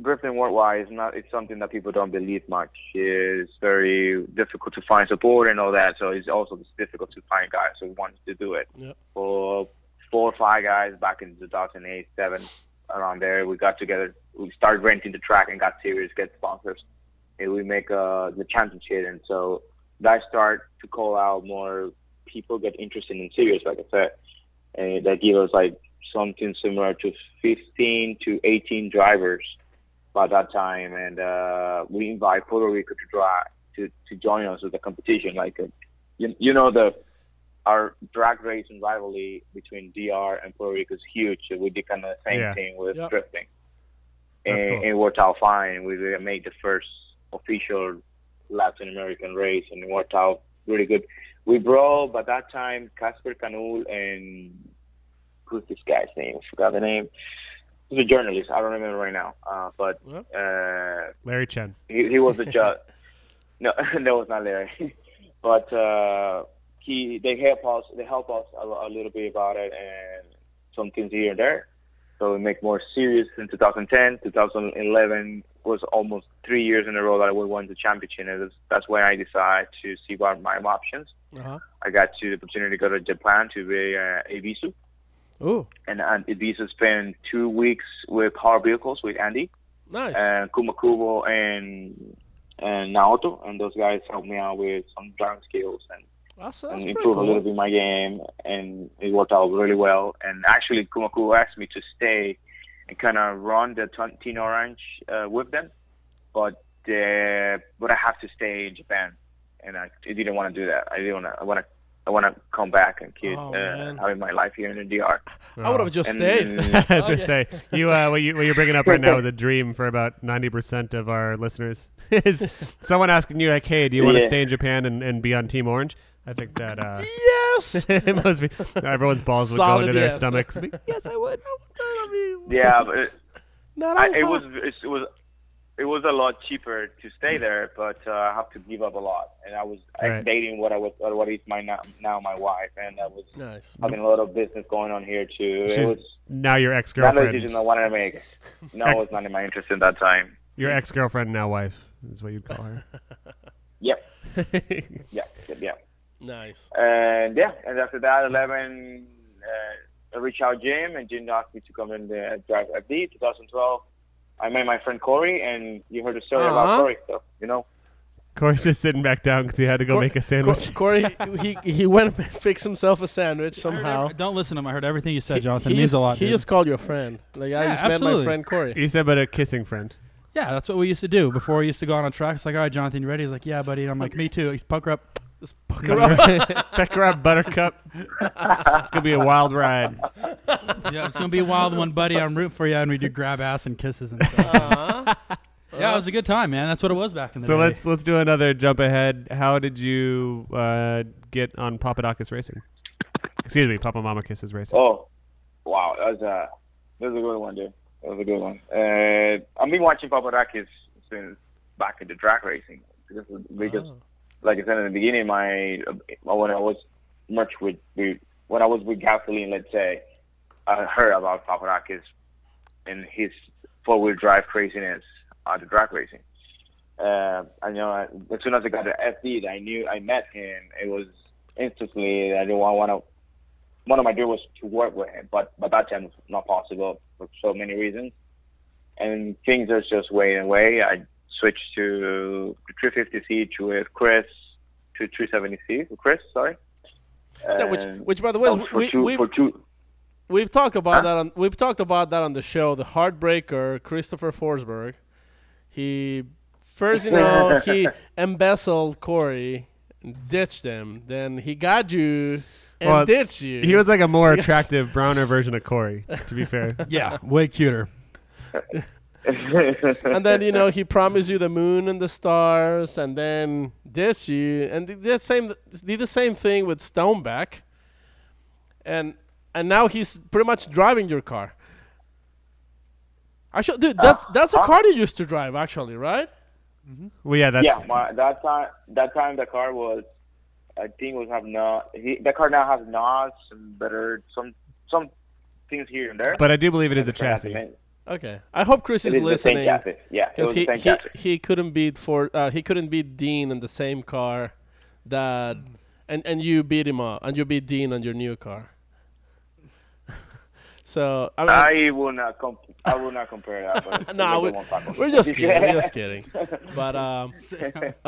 drifting worldwide it's something that people don't believe much. It's very difficult to find support and all that, so it's also difficult to find guys who want to do it. Yep. For 4 or 5 guys back in 2008, 7, around there, we got together. We started renting the track and got serious, get sponsors, and we make the championship. And so that start to call out more people, get interested in serious, like I said, and that gave us like something similar to 15 to 18 drivers by that time, and we invite Puerto Rico to join us with the competition. Like our drag racing rivalry between DR and Puerto Rico is huge. So we did kind of the same thing with drifting, and it worked out fine. We made the first official Latin American race, and it worked out really good. We brought by that time Casper Canul and who's this guy's name? I forgot the name. He's a journalist. I don't remember right now. But Larry Chen. He was a judge. No, that was not Larry. But they help us. They help us a little bit about it, and some things here and there. So we make more serious in 2010. 2011 was almost 3 years in a row that we won the championship. And that's when I decided to see what my options. I got the opportunity to go to Japan to be Ibisu. Oh. And Ibisu spent 2 weeks with Power Vehicles with Andy. Nice. And Kumakubo and Naoto. And those guys helped me out with some driving skills and improve a little bit my game. And it worked out really well. And actually, Kumakubo asked me to stay and kind of run the Team Orange with them. But I have to stay in Japan. And I didn't want to do that. I want to come back and keep having my life here in the DR. I would have just stayed. As I say, what you're bringing up right now is a dream for about 90% of our listeners. Is someone asking you like, "Hey, do you want to stay in Japan and be on Team Orange?" I think that yes, it must be everyone's balls would go into their stomachs. Yes, I would. Yeah, but it was a lot cheaper to stay there, but I have to give up a lot. And I was dating what is now my wife, and I was having a lot of business going on here too. It was now your ex-girlfriend. Not a decision I wanted to make. No, it was not in my interest at that time. Your ex-girlfriend, now wife, is what you'd call her. Yep. Yeah. Nice. And after that, 11, I reached out Jim, and Jim asked me to come in and drive FD 2012. I met my friend Corey, and you heard the story about Corey, so you know. Corey's just sitting back down because he had to go make a sandwich. Corey, he went and fixed himself a sandwich somehow. Don't listen to him. I heard everything you said, Jonathan. It means a lot. He just called you a friend. Like I just met my friend Corey. You said, but a kissing friend. Yeah, that's what we used to do before we used to go on a track. It's like, all right, Jonathan, you ready? He's like, yeah, buddy. And I'm like, me too. He's pucker up. Just pucker up. Pecker up, Buttercup. It's gonna be a wild ride. Yeah, it's gonna be a wild one, buddy. I'm rooting for you, and we do grab ass and kisses and stuff. Yeah, it was a good time, man. That's what it was back in the day. So let's do another jump ahead. How did you get on Papadakis Racing? Excuse me, Papa Mama Kisses Racing. Oh, wow, that was a good one, dude. That was a good one. I've been watching Papadakis since back in the drag racing because like I said in the beginning, when I was with gasoline, let's say, I heard about Papadakis and his 4-wheel drive craziness at the drag racing. I know as soon as I got the FD, I met him. It was instantly I didn't want to. One of my dreams was to work with him, but by that time it was not possible for so many reasons. And things are just way and way. I switched to 350C with Chris, to 370C with Chris. Sorry. Yeah, which by the way, we've talked about that. We've talked about that on the show. The Heartbreaker, Christopher Forsberg. He first, he embezzled Corey, ditched him. Then he got you. And ditched you. He was like a more attractive, browner version of Corey, to be fair. Yeah, way cuter. And then he promised you the moon and the stars, and then ditched you, and did the same thing with Stoneback, and now he's pretty much driving your car. Actually, dude, that's a car you used to drive, actually, right? Mm-hmm. Well, yeah, that's that time the car was. I think we have the car now has NOS and better some things here and there. But I do believe it is a chassis. Okay, I hope Chris is listening. Yeah, because he couldn't beat Dean in the same car, and you beat him up, and you beat Dean on your new car. So I will not compare that. But no, we're just kidding. We're just kidding. But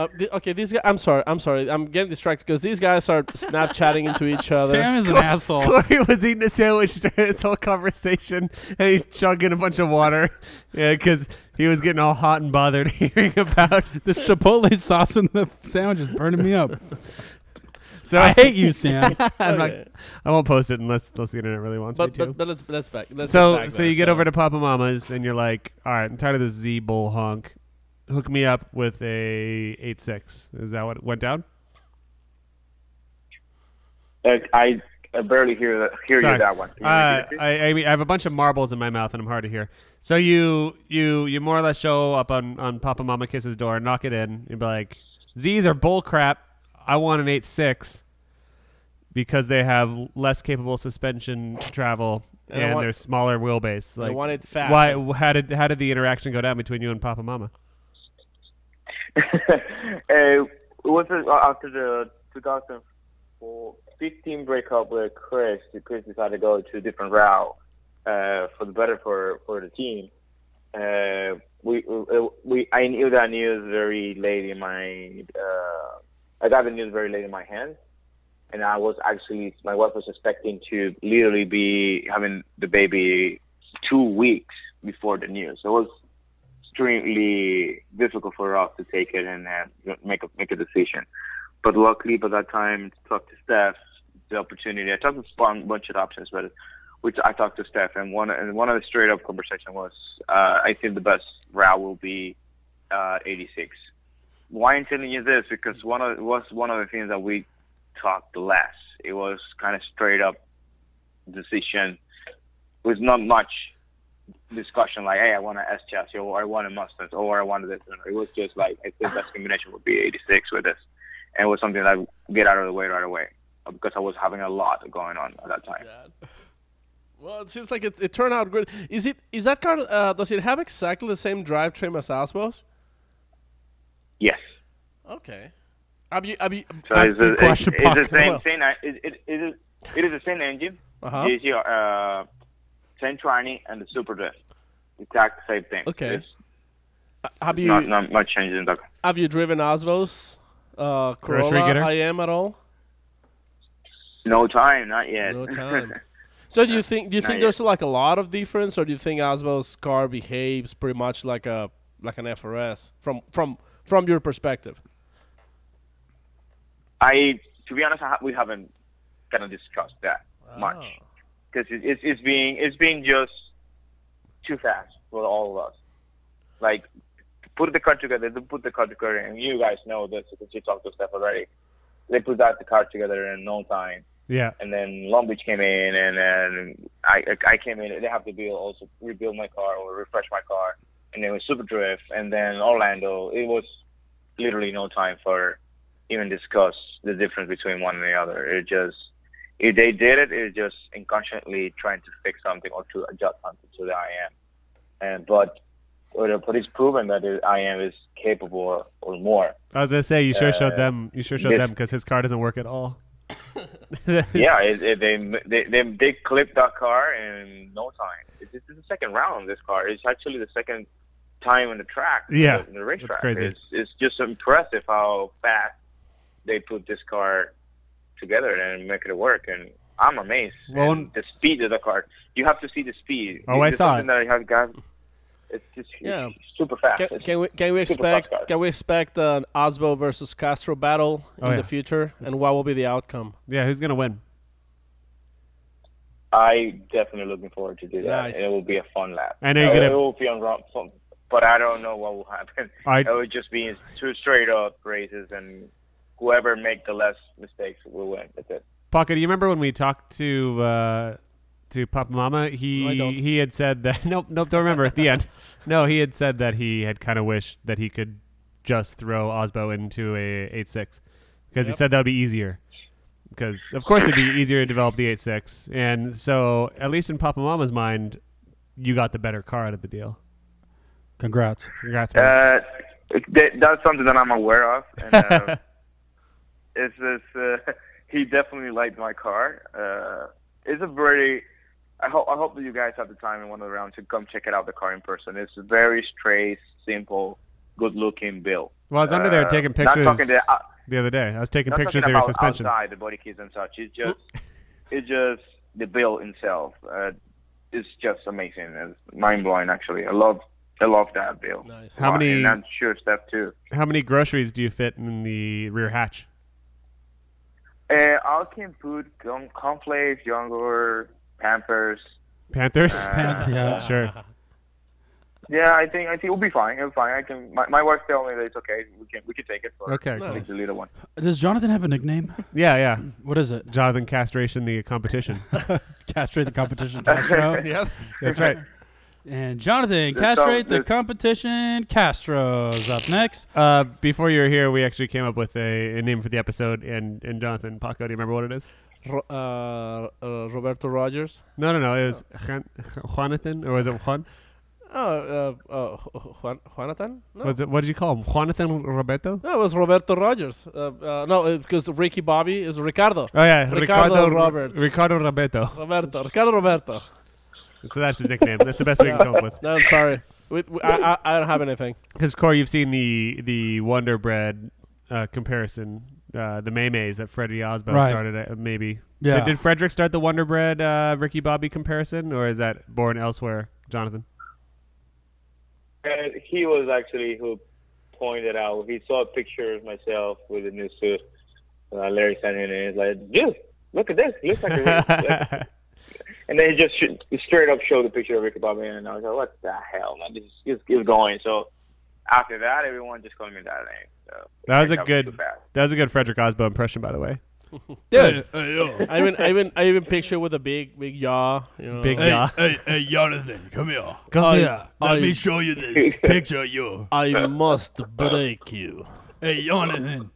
okay, these guys. I'm sorry. I'm getting distracted because these guys are Snapchatting into each other. Sam is an asshole. Corey was eating a sandwich during this whole conversation, and he's chugging a bunch of water. Yeah, because he was getting all hot and bothered hearing about this Chipotle sauce in the sandwich is burning me up. So I hate you, Sam. I won't post it unless the internet really wants me to. But let's back. So you get over to Papa Mama's and you're like, all right, I'm tired of this Z bull honk. Hook me up with a 8.6. Is that what went down? I barely hear you that one. I have a bunch of marbles in my mouth and I'm hard to hear. So you more or less show up on Papa Mama Kiss's door, knock it in, and be like, Z's are bull crap. I want an 8.6 because they have less capable suspension travel and they're smaller wheelbase. Like, I want it fast. Why? How did the interaction go down between you and Papa Mama? It was after the 2015 breakup with Chris. Chris decided to go to a different route for the better for the team. I knew that news very late in my. I got the news very late in my hands, and my wife was expecting to literally be having the baby 2 weeks before the news. So it was extremely difficult for us to take it and make a decision. But luckily, by that time, to talk to Steph, the opportunity. I talked to a bunch of options, but which I talked to Steph, and one of the straight up conversation was, I think the best route will be 86. Why I'm telling you this? Because it was one of the things that we talked less. It was kind of straight up decision. It was not much discussion like, hey, I want an S chassis, or I want a Mustang, or I wanted this. It was just like, I think best combination would be 86 with this. And it was something that I get out of the way right away because I was having a lot going on at that time. Yeah. Well, it seems like it turned out good. Is that car? Does it have exactly the same drivetrain as Asbo's? Yes. Okay. So it's the same thing. It is the same engine. It's your 1020 and the Super Drift. Exact same thing. Okay. Have you not much change in that? Have you driven Asbo's Corolla IM at all? No time, not yet. No time. So do you think there's like a lot of difference, or do you think Asbo's car behaves pretty much like an FRS from your perspective? To be honest, we haven't kind of discussed that much because it's being just too fast for all of us. Like, put the car together, and you guys know this because you talked to Steph already. They put the car together in no time. Yeah. And then Long Beach came in, and then I came in. They have to rebuild my car or refresh my car. And then it was Super Drift, and then Orlando. It was literally no time for even discuss the difference between one and the other. If they did it, it's just inconscientiously trying to fix something or to adjust something to the IM. But it's proven that the IM is capable or more. I was gonna say you sure showed them. You sure showed them because his car doesn't work at all. Yeah, they clipped that car in no time. It's the second round of this car. It's actually the second time on the track. Yeah, in the racetrack. That's crazy. It's just impressive how fast they put this car together and make it work. And I'm amazed. Well, and the speed of the car. You have to see the speed. Oh, I saw it. That I have got. It's just it's super fast. Can we expect an Osbo versus Castro battle in the future, and what will be the outcome? Yeah, who's gonna win? I definitely looking forward to do that. Nice. It will be a fun lap. I know you're gonna. It will be fun, but I don't know what will happen. It will just be two straight up races, and whoever make the less mistakes will win. That's it. Paco, do you remember when we talked to Papa Mama? He had said that nope, don't remember at the end. No, he had said that he had kind of wished that he could just throw Osbo into a 8.6 because he said that would be easier. Because of course it'd be easier to develop the 8.6, and so at least in Papa Mama's mind, you got the better car out of the deal. Congrats, man. That's something that I'm aware of. And, he definitely liked my car. It's a very. I hope that you guys have the time in one of the rounds to come check it out, the car in person. It's a very straight, simple, good-looking build. Well, I was under there taking pictures the other day. I was taking pictures of your suspension. Outside, the body kits and such. It's just the build itself. It's just amazing. It's mind-blowing, actually. I love that build. Nice. How many? And I'm sure Steph too. How many groceries do you fit in the rear hatch? I can put cornflakes, yogurt, Pampers. Panthers? Yeah, sure. Yeah, I think it'll be fine. It'll be fine. I can. My wife told me that it's okay. We can take it for Nice. the little one. Does Johnnattan have a nickname? Yeah. What is it? Johnnattan Castration, the competition. Castrate the competition, Castro. Yep, that's right. And Johnnattan, castrate the competition. Castro's up next. Before you were here, we actually came up with a name for the episode. And Jonathan, Paco, do you remember what it is? Roberto Rogers. No. It was Johnnattan, or was it Juan? Johnnattan? No. Was it? What did you call him? Jonathan Roberto? No, it was Roberto Rogers. No, because Ricky Bobby is Ricardo. Oh yeah, Ricardo Roberts. Ricardo Roberto. Ricardo Roberto. So that's his nickname. That's the best we can come up with. No, I'm sorry. I don't have anything. Because Corey, you've seen the Wonder Bread comparison, the Maymays that Freddie Osbo started. Maybe. Yeah. Did Frederick start the Wonder Bread Ricky Bobby comparison, or is that born elsewhere, Jonathan? He was actually who pointed out. He saw a picture of myself with a new suit. Larry sent it, and he's like, "Dude, look at this. He looks like a." And then he just straight up showed the picture of Ricky Bobby, and I was like, "What the hell, man? This is going." So after that, everyone just called me that name. So that was a good Frederick Osbo impression, by the way. Dude, I even picture with a big yaw. You know. Big yaw. Hey, Jonathan, come here. Come here. Let me show you this picture of you. I must break you. Hey, Jonathan.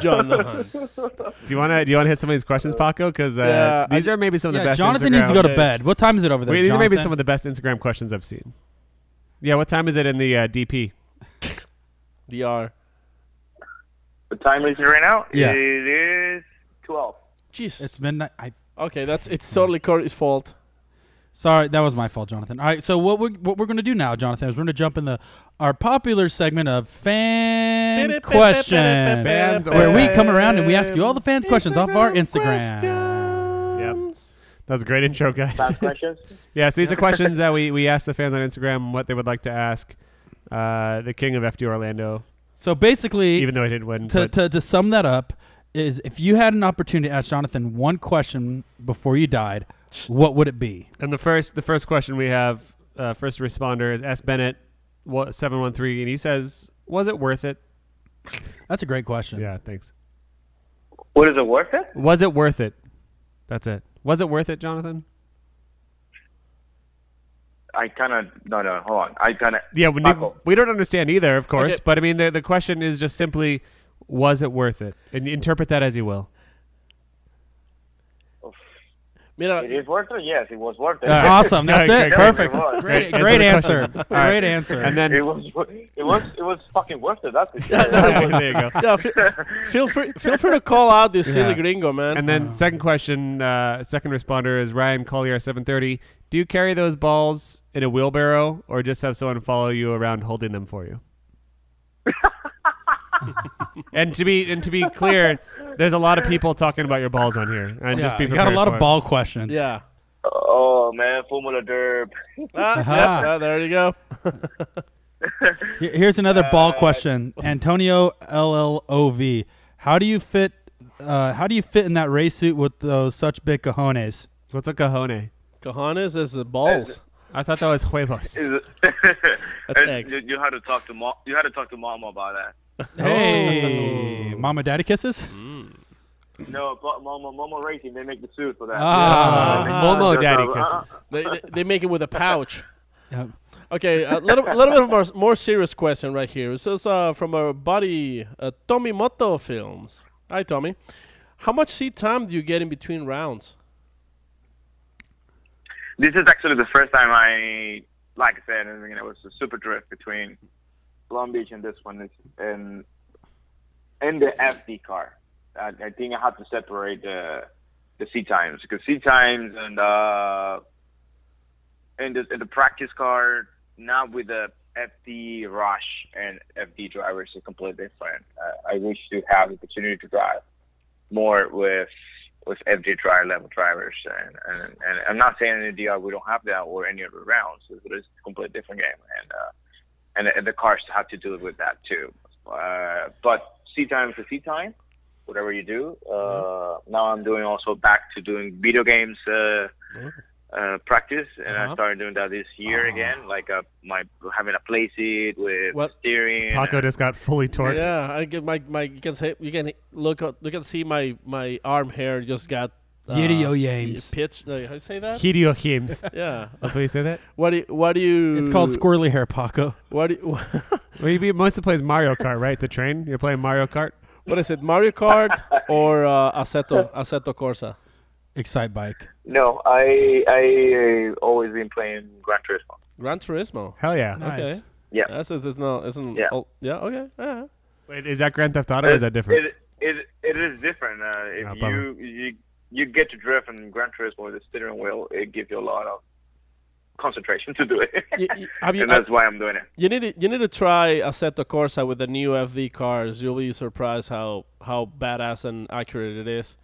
Jonathan. Do you want to hit some of these questions, Paco? Because these are maybe some of the best. Jonathan needs to go to bed. What time is it over there? Wait, these are maybe some of the best Instagram questions I've seen. Yeah, what time is it in the DP? DR. What time is it right now? Yeah. It is 12. Jeez. It's midnight. Okay, it's totally Corey's fault. Sorry, that was my fault, Jonathan. All right, so what we're going to do now, Jonathan, is we're going to jump in our popular segment of fan questions, where we come around and we ask you all the fans' questions off our Instagram. Yep. That was a great intro, guys. Fan questions? Yeah, so these are questions that we asked the fans on Instagram what they would like to ask the king of FD Orlando. So basically, even though I didn't win. To sum that up, is if you had an opportunity to ask Johnnattan one question before you died, what would it be? And the first question we have, first responder is S Bennett 713, and he says, "Was it worth it?" That's a great question. Yeah, thanks. What is it worth it? Was it worth it? That's it. Was it worth it, Johnnattan? No, hold on. Yeah, we don't understand either, of course. Okay. But I mean, the question is just simply, was it worth it? And interpret that as you will. It is worth it. Yes, it was worth it. Awesome. That's it. Great, Perfect. great. Great answer. All right. Great answer. And then It was fucking worth it. That's it. there you go. Yeah, feel free to call out this silly gringo, man. And then second question, second responder is Ryan Collier 730. Do you carry those balls in a wheelbarrow or just have someone follow you around holding them for you? And to be clear, there's a lot of people talking about your balls on here. And just be you got a prepared lot for of it. ball questions. yeah. Oh man, Formula Derb. There you go. Here's another ball question. Antonio LLOV. How do you fit in that race suit with those such big cojones? What's a cajone? Cojones is the balls. I thought that was huevos. That's eggs. You had to talk to mom. You had to talk to Mama about that. Hey, mama, daddy kisses. No, but Mama Racing, they make the suit for that. Momo daddy kisses. They make it with a pouch. Yep. Okay, a little bit of more serious question right here. This is from our buddy Tommy Motto Films. Hi, Tommy. How much seat time do you get in between rounds? This is actually the first time like I said, it was a super drift between Long Beach and this one. In the FD car. I think I have to separate the seat times because seat times and in the practice car now with the FD rush and FD drivers is completely different. I wish to have the opportunity to drive more with FD level drivers and I'm not saying in the DR we don't have that or any other rounds, but it's a completely different game and the cars have to do with that too. But seat time is a seat time. Whatever you do. Now I'm doing also back to doing video games practice, and I started doing that this year again. Like having a play seat with steering. Paco just got fully torqued. Yeah, I get my you can look and see my arm hair just got Video games. pitch. How do you say that? Hideo games. Yeah, That's what you say that? What do you? It's called squirrely hair, Paco. What do you, Well, you mostly plays Mario Kart, right? To train? You're playing Mario Kart? what is it? Mario Kart or Assetto Corsa? Excite bike. No, I always been playing Gran Turismo. Gran Turismo. Hell yeah. Nice. Okay. Yeah. That's isn't. Yeah. Oh, yeah. Okay. Yeah. Wait, is that Grand Theft Auto or is that different? It is different. If you get to drift in Gran Turismo with the steering wheel, it gives you a lot of concentration to do it. And that's why I'm doing it. You need to try Assetto Corsa with the new FD cars. You'll be surprised how badass and accurate it is.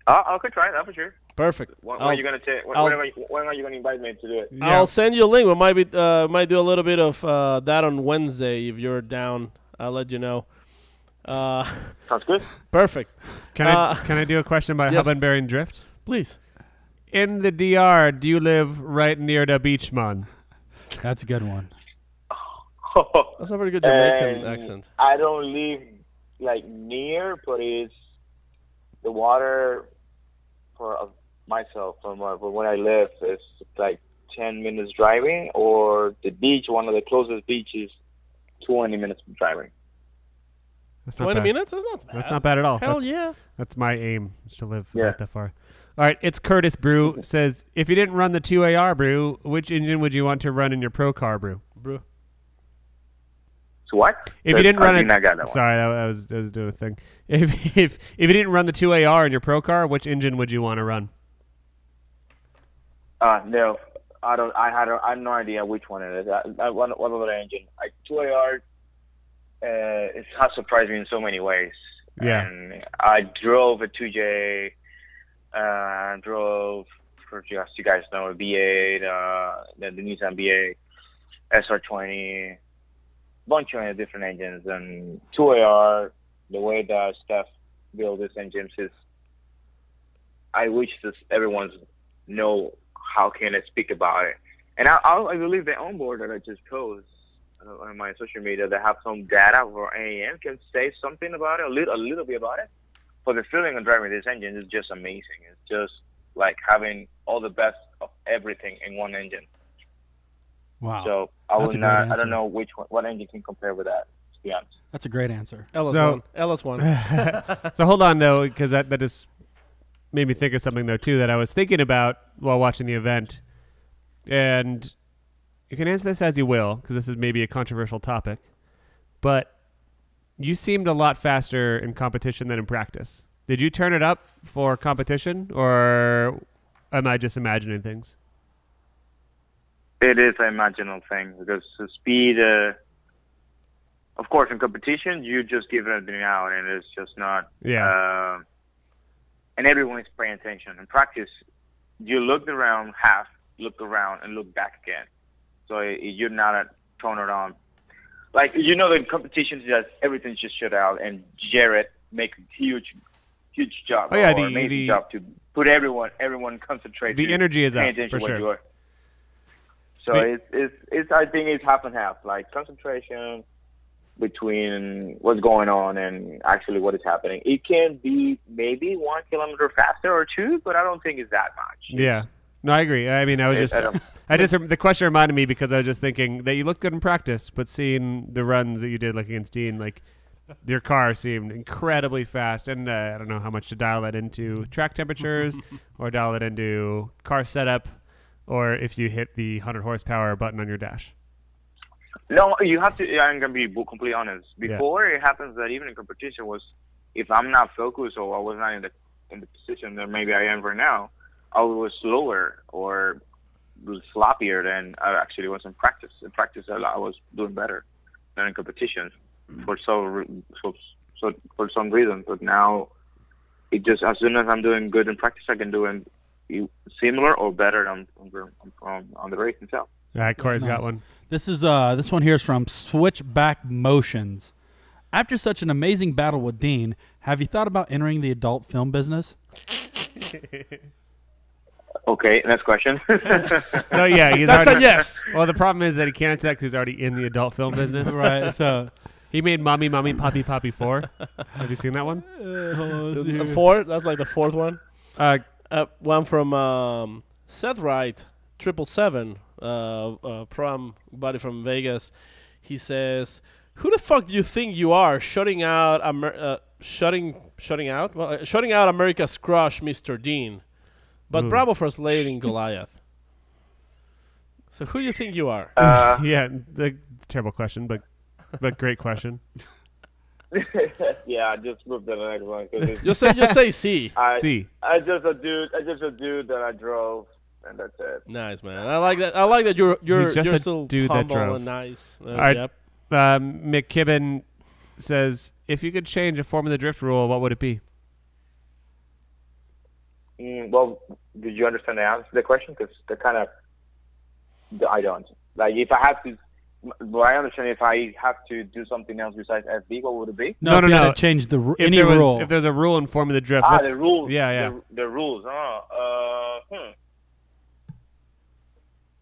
I could try that for sure. Perfect. When are you gonna take? When are you gonna invite me to do it? Yeah. I'll send you a link. We might do a little bit of that on Wednesday if you're down. I'll let you know. Sounds good. Perfect. Can I do a question about yes. Hub and Bearing Drift? Please. In the DR, do you live right near the beach, man? That's a good one. That's a very good Jamaican accent. I don't live like near, but it's the water for myself from where I live is like 10 minutes driving, or the beach. One of the closest beaches, 20 minutes driving. That's not 20 bad. minutes? That's not bad. That's not bad at all. Hell that's, yeah. That's my aim, is to live Yeah. right that far. All right, it's Curtis Brew says, if you didn't run the 2AR Brew, which engine would you want to run in your Pro Car Brew? Bro. So what? If you didn't run it, I got that one. sorry, I was doing a thing. If you didn't run the 2AR in your Pro Car, which engine would you want to run? No, I don't. I have no idea which one it is. One other engine. 2AR. It has surprised me in so many ways. Yeah. And I drove a 2J. Drove, for just you guys know, a B8, the Nissan B8, SR20. bunch of different engines, and 2AR, the way that Steph built these engines is, I wish everyone's know how can I speak about it. And I believe the onboard that I just posted on my social media, they have some data for AAM, can say something about it, a little bit about it. But the feeling of driving this engine is just amazing. It's just like having all the best of everything in one engine. Wow. So I don't know what engine can compare with that, to be honest. That's a great answer. LS1. So hold on, though, because that just made me think of something, though, too, that I was thinking about while watching the event. And you can answer this as you will, because this is maybe a controversial topic. But you seemed a lot faster in competition than in practice. Did you turn it up for competition, or am I just imagining things? It is an imaginal thing, because the speed, of course, in competition, you just give everything out, and it's just not. Yeah. And everyone is paying attention. In practice, you look around, look around, and look back again. So you're not turn it on. Like, the competitions, just everything's just shut out, and Jared make a huge job. Oh yeah, amazing job to put everyone concentrate. The energy is up for sure. sure. So it's I think it's half and half, like concentration between what's going on and actually what is happening. It can be maybe 1 kilometer faster or 2, but I don't think it's that much. Yeah. No, I agree. I mean, the question reminded me because I was just thinking that you look good in practice, but seeing the runs that you did, like against Dean, like your car seemed incredibly fast, and I don't know how much to dial that into track temperatures or dial it into car setup, or if you hit the 100 horsepower button on your dash. No, you have to. I'm gonna be completely honest. Before it happens that even in competition was, if I'm not focused or I was not in the position that maybe I am right now, I was slower or sloppier than I actually was in practice. In practice, I was doing better than in competition for some reason. But now, it just, as soon as I'm doing good in practice, I can do it similar or better on the race itself. All right, Corey's Nice. got one. This one here is from Switchback Motions. After such an amazing battle with Dean, have you thought about entering the adult film business? Okay, next question. So yeah, he's That's already, a yes. Well, the problem is that he can't answer that because he's already in the adult film business. Right. So He made Mommy, Mommy, Poppy, Poppy 4. Have you seen that one? The fourth, that's like the fourth one. One from Seth Wright, 777, prom buddy from Vegas. He says, "Who the fuck do you think you are, shutting out America's crush, Mr. Dean? But bravo for slaying Goliath." So who do you think you are? Yeah, terrible question, but great question. Yeah, just move to the next one. 'Cause it's Just say C. C. I just a dude that I drove, and that's it. Nice, man. I like that. I like that you're He's just a still dude that humble drove. and nice. right. Yep. McKibben says, if you could change a Formula Drift rule, what would it be? Well, did you understand the question? Because I don't. Like, if I have to, well, I understand if I have to do something else besides FB, what would it be? no. If you had to change any rule. If there's a rule in Formula Drift. The rules. Yeah. The rules.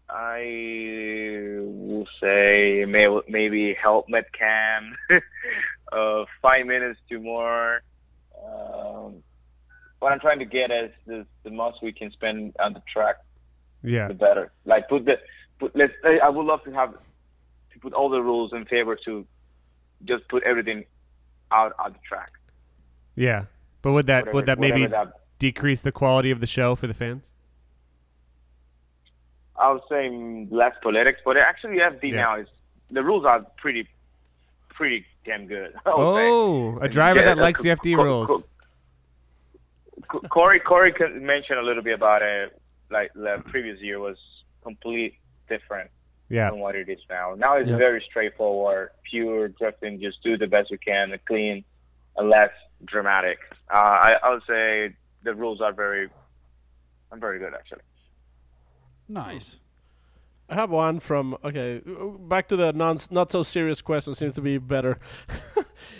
I will say maybe helmet cam, 5 minutes to more. What I'm trying to get is the most we can spend on the track, Yeah. the better. Like I would love to put all the rules in favor to just put everything out on the track. Yeah. But would that maybe that, decrease the quality of the show for the fans? I would say less politics, but actually FD now the rules are pretty damn good. Oh, a driver that likes the FD rules. Corey mentioned a little bit about it. Like the previous year was complete different than what it is now. Now it's very straightforward, pure drifting. Just do the best you can, clean, and less dramatic. I would say the rules are very good actually. Nice. I have one from. Okay, back to the not so serious question. Seems to be better.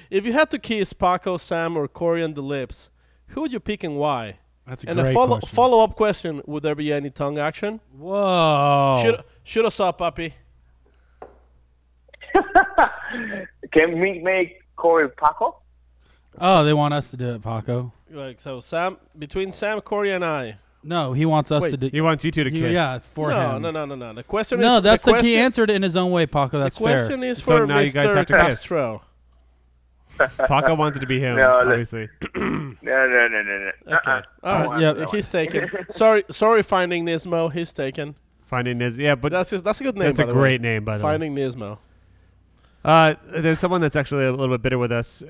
If you had to kiss Paco, Sam, or Corey on the lips, who would you pick and why? That's a And great a question. follow-up question: would there be any tongue action? Whoa. Shoot us up, puppy. Can we make Corey Paco? Oh, they want us to do it, Paco. Like so, Sam between Sam, Corey, and I. No, he wants us Wait, to do. He wants you two to kiss. Yeah, for him. No. The question is. No, that's the like he question, answered it in his own way, Paco. That's the question fair. is So for now you guys have Mr. to kiss. Castro. Paco wants it to be him, No, obviously. No. Okay. All right. Yeah, He's taken. Sorry, Finding Nismo. He's taken. Finding Nismo. Yeah, but That's a good name. that's by a the great way. name, by the way. Finding Nismo. There's someone that's actually a little bit bitter with us.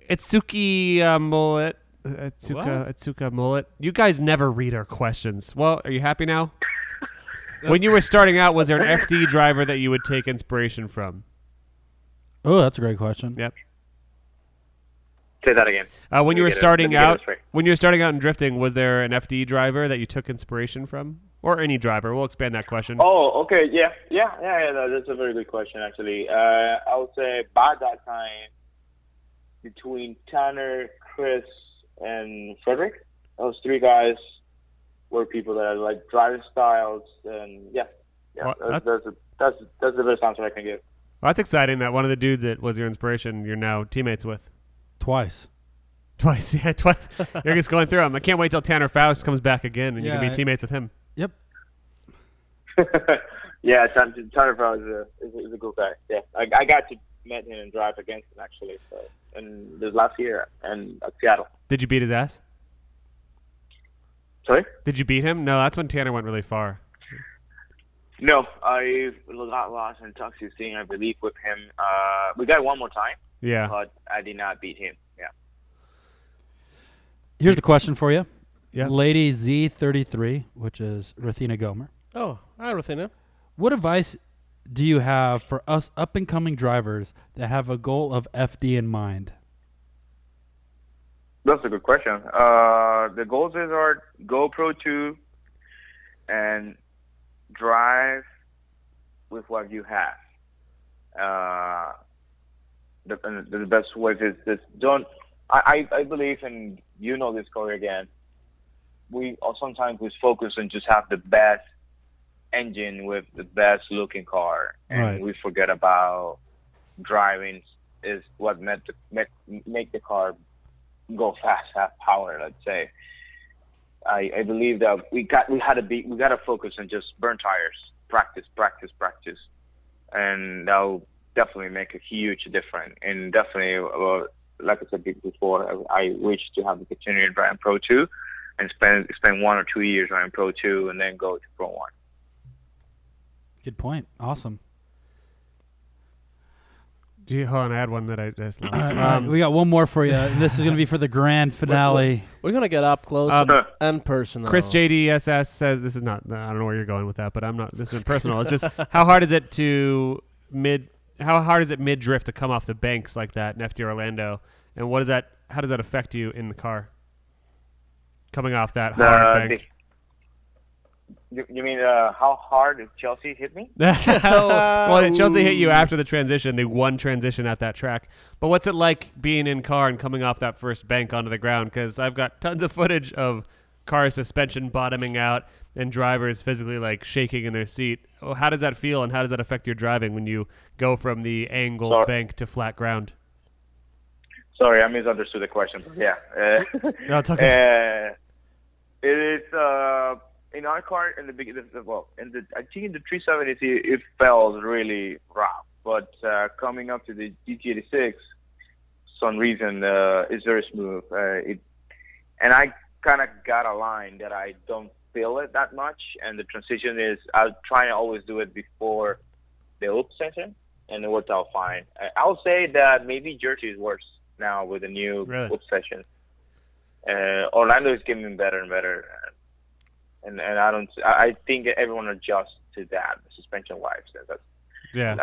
Itsuki Mullet. Itsuka Mullet. You guys never read our questions. Well, are you happy now? When you were starting out, was there an FD driver that you would take inspiration from? Oh, that's a great question. Yep. Say that again. When you were Let me starting get it out, straight. in drifting, was there an FD driver that you took inspiration from, or any driver? We'll expand that question. Oh, okay, yeah. That's a very good question, actually. I would say by that time, between Tanner, Chris, and Frederick, those three guys were people that I like driving styles, and Well, that's the best answer I can give. Well, that's exciting that one of the dudes that was your inspiration, you're now teammates with. Twice. Twice. You're just going through them. I can't wait till Tanner Faust comes back again and you can be teammates with him. Yep. Yeah, Tanner Frost is a good guy. Yeah, I got to meet him and drive against him actually. So, and this last year in Seattle. Did you beat his ass? Sorry? Did you beat him? No, that's when Tanner went really far. No, I got lost in Tuxedo, I believe, with him. We got one more time. Yeah. But I did not beat him. Yeah. Here's a question for you. Yeah. Lady Z33, which is Rathina Gomer. Oh, hi, Ruthina. What advice do you have for us up-and-coming drivers that have a goal of FD in mind? That's a good question. The goals are go Pro 2 and drive with what you have. The best way is this. I believe, and you know this, Corey, again, we sometimes focus on just have the best engine with the best looking car, and we forget about driving is what make the car go fast, have power. Let's say. I believe that we got to focus on just burn tires, practice, and that'll definitely make a huge difference. And definitely, like I said before, I wish to have the opportunity to drive Pro 2 and spend 1 or 2 years driving Pro 2 and then go to Pro 1. Good point. Awesome. Hold on, I had one that I just lost. We got one more for you. This is going to be for the grand finale. We're going to get up close and personal. Chris JDSS says, this is not, I don't know where you're going with that, but I'm not, this isn't personal. It's just, how hard is it mid drift to come off the banks like that in FD Orlando? And how does that affect you in the car? Coming off that hard bank. You mean how hard did Chelsea hit me? Well, Chelsea hit you after the transition. They won transition at that track. But what's it like being in car and coming off that first bank onto the ground? Because I've got tons of footage of car suspension bottoming out and drivers physically like shaking in their seat. How does that feel, and how does that affect your driving when you go from the angled bank to flat ground? Sorry, I misunderstood the question. Yeah. No, it's okay. It is in our car in the beginning. Well, I think in the 370s it felt really rough, but coming up to the GT86, some reason it's very smooth. And I kind of got a line that I don't feel it that much, and the transition is I'll try to always do it before the up session, and it worked out fine. I'll say that maybe Jersey is worse now with the new up session. Orlando is getting better and better, and I think everyone adjusts to that suspension wise. Yeah.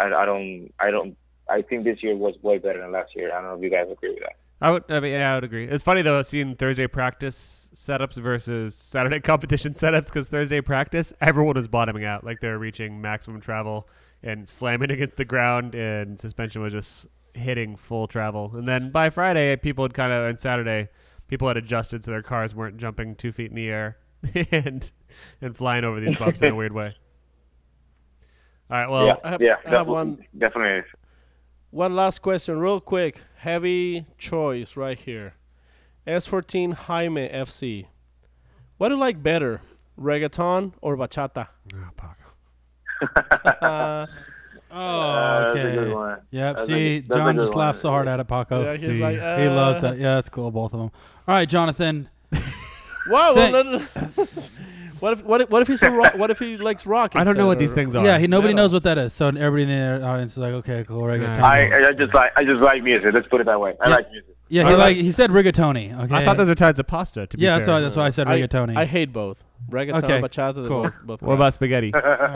I think this year was way better than last year. I don't know if you guys agree with that. I would agree. It's funny though, seeing Thursday practice setups versus Saturday competition setups, because Thursday practice, everyone was bottoming out, like they were reaching maximum travel and slamming against the ground, and suspension was just hitting full travel. And then by Friday, and Saturday, people had adjusted so their cars weren't jumping 2 feet in the air and flying over these bumps in a weird way. All right, well, I have one. Definitely. One last question, real quick. Heavy choice right here. S14 Jaime FC. What do you like better, reggaeton or bachata? Oh, That's a good okay. one. Yep. That's See, that's a John good just one. laughed so hard at it, Paco. Yeah, he's See, like, he loves that. Yeah, that's cool, both of them. All right, Johnnattan. Whoa! Think- no. What if he's what if he likes rock? I don't know instead, what these or- things are. Yeah, nobody Metal. knows what that is. So everybody in the audience is like, okay, cool, reggaeton. I just like music. Let's put it that way. I like music. Yeah, he said rigatoni. Okay. I thought those were types of pasta. To be Yeah, fair. that's why I said rigatoni. I hate both. Reggaeton, Okay, bachata, they're cool. both What about spaghetti?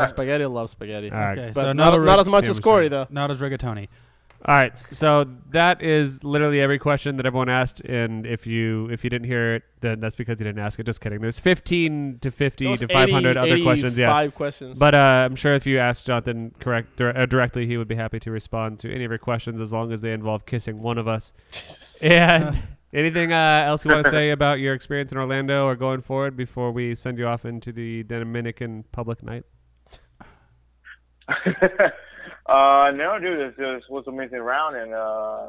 spaghetti? I love spaghetti. All right. Okay, But so not as much Yeah, as we Corey should. though. not as rigatoni. All right, so that is literally every question that everyone asked, and if you didn't hear it, then that's because you didn't ask it. Just kidding. There's 15 to 50 Those to 500 other questions. Yeah, 85 questions. but I'm sure if you asked Jonathan directly, he would be happy to respond to any of your questions as long as they involve kissing one of us. And anything else you want to say about your experience in Orlando or going forward before we send you off into the Dominican public night? No, dude, this was an amazing round, and I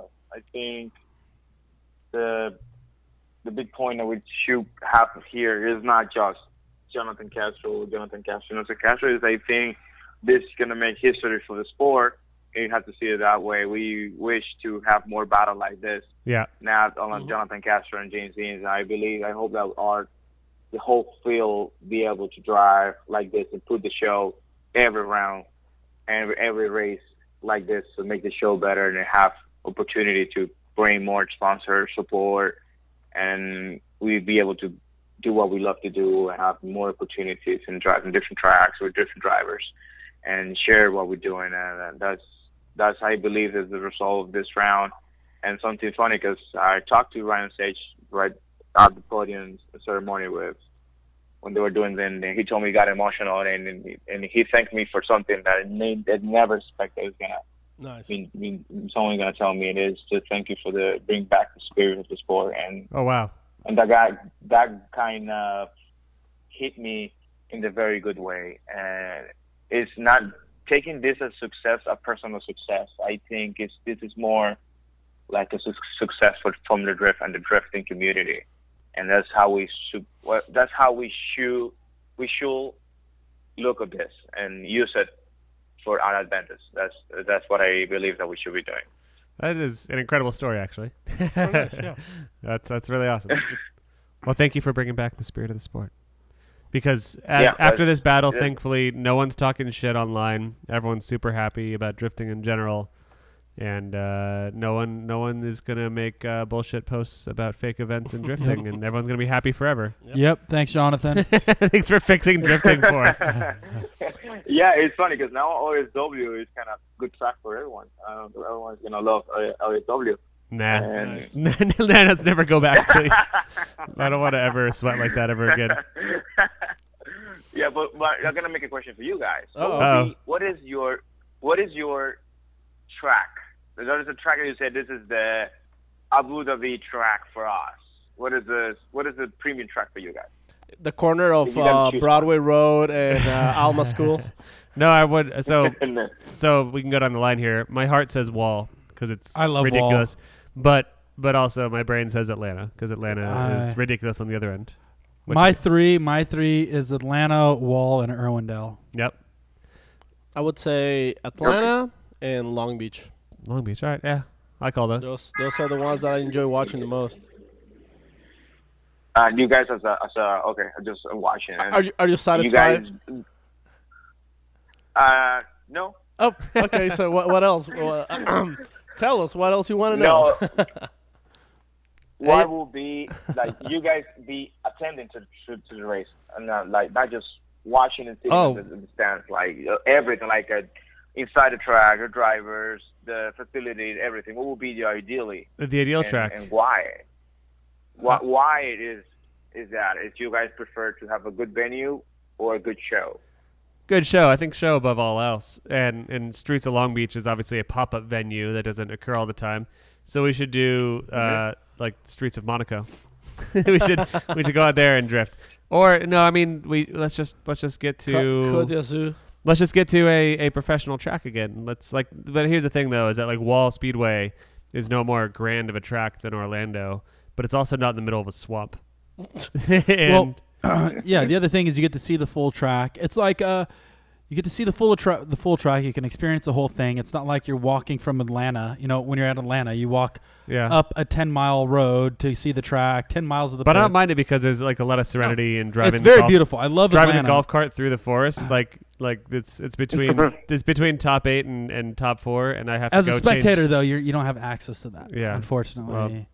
think the big point that we should have here is not just Johnnattan Castro. Is I think this is going to make history for the sport, and you have to see it that way. We wish to have more battle like this. Yeah. Not on Johnnattan Castro and James Dean. I hope that the whole field be able to drive like this and put the show every round and every race like this to make the show better and have opportunity to bring more sponsor support, and we be able to do what we love to do and have more opportunities and drive in different tracks with different drivers and share what we're doing. And that's I believe is the result of this round. And something funny, because I talked to Ryan Sage right at the podium ceremony when they were doing it, and he told me he got emotional, and he thanked me for something that I never expected was gonna someone gonna tell me. It is to thank you for bring back the spirit of the sport, and Oh wow. and that kind of hit me in a very good way. And it's not taking this as success, a personal success. I think this is more like a success for Formula Drift and the drifting community. And that's how we should look at this and use it for our advantage. That's what I believe that we should be doing. That is an incredible story, actually. nice, yeah. That's really awesome. Well, thank you for bringing back the spirit of the sport. Because after this battle, thankfully, no one's talking shit online. Everyone's super happy about drifting in general. And no one is gonna make bullshit posts about fake events and drifting, and everyone's gonna be happy forever. Yep. Thanks, Jonathan. Thanks for fixing drifting for us. Yeah, it's funny because now OSW is kind of good track for everyone. Everyone's gonna love OSW. Nah, And- let's never go back, please. I don't want to ever sweat like that ever again. Yeah, but I'm gonna make a question for you guys. What is your track? There is a track that you said this is the Abu Dhabi track for us. What is the premium track for you guys? The corner of You gotta choose Broadway Road and Alma School. No, I would. So we can go down the line here. My heart says Wall because it's I love ridiculous, but also my brain says Atlanta because Atlanta is ridiculous on the other end. My three is Atlanta, Wall, and Irwindale. Yep. I would say Atlanta and Long Beach. Long Beach. All right. Yeah, I call those. Those are the ones that I enjoy watching the most. You guys okay, just watching. Are you satisfied? You guys, no. Oh, okay. So what else? Tell us what else you want to know. No. What will be like you guys be attending to the race and not just watching and sitting in the stands, like everything, like inside the track, the drivers, the facility, everything, what would be the ideally? The ideal track. And why? Why is that? Is you guys prefer to have a good venue or a good show? Good show. I think show above all else. And Streets of Long Beach is obviously a pop-up venue that doesn't occur all the time. So we should do like Streets of Monaco. we should go out there and drift. Or no, I mean let's just get to let's just get to a professional track again. But here's the thing though, is that like Wall Speedway is no more grand of a track than Orlando, but it's also not in the middle of a swamp. Well, yeah. The other thing is you get to see the full track. It's like you get to see the full track. You can experience the whole thing. It's not like you're walking from Atlanta. You know, when you're at Atlanta, you walk up a 10-mile road to see the track, 10 miles of the. But I don't mind it because there's like a lot of serenity in driving. It's very beautiful. I love driving Atlanta. a golf cart through the forest. Like it's between top 8 and top 4, and I have to As go a spectator change. though, you don't have access to that. Yeah, unfortunately.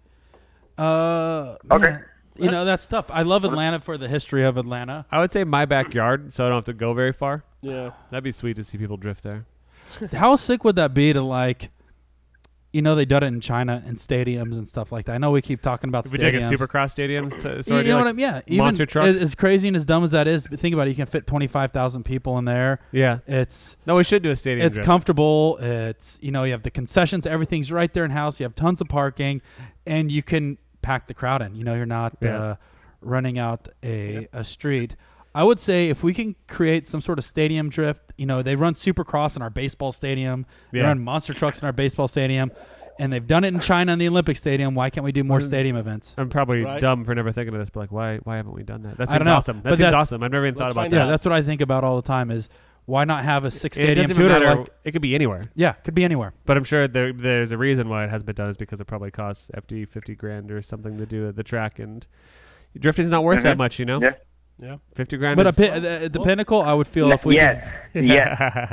Okay. Man, you know, that's tough. I love Atlanta for the history of Atlanta. I would say my backyard, so I don't have to go very far. Yeah, that'd be sweet to see people drift there. How sick would that be to like, you know, they done it in China in stadiums and stuff like that. I know we keep talking about If stadiums. we did a Supercross stadiums, you know what I mean? Yeah, even monster trucks. As crazy and as dumb as that is, but think about it. You can fit 25,000 people in there. Yeah, no, we should do a stadium. It's drift. comfortable. It's, you know, you have the concessions. Everything's right there in house. You have tons of parking, and you can pack the crowd in. You know, you're not running out a street. I would say if we can create some sort of stadium drift, you know, they run Supercross in our baseball stadium. They run monster trucks in our baseball stadium. And they've done it in China in the Olympic Stadium. Why can't we do more stadium events? I'm probably dumb for never thinking of this, but like, why haven't we done that? That I don't seems know. awesome. That But seems awesome. I've never even thought about that. Yeah, that's what I think about all the time is why not have a 6 It stadium doesn't even tutor? matter. Like, It could be anywhere. yeah, could be anywhere. But I'm sure there's a reason why it hasn't been done is because it probably costs FD $50,000 or something to do the track, and drifting's not worth that much, you know. Yeah, $50,000. But the Pinnacle, I would feel if we yeah. yeah.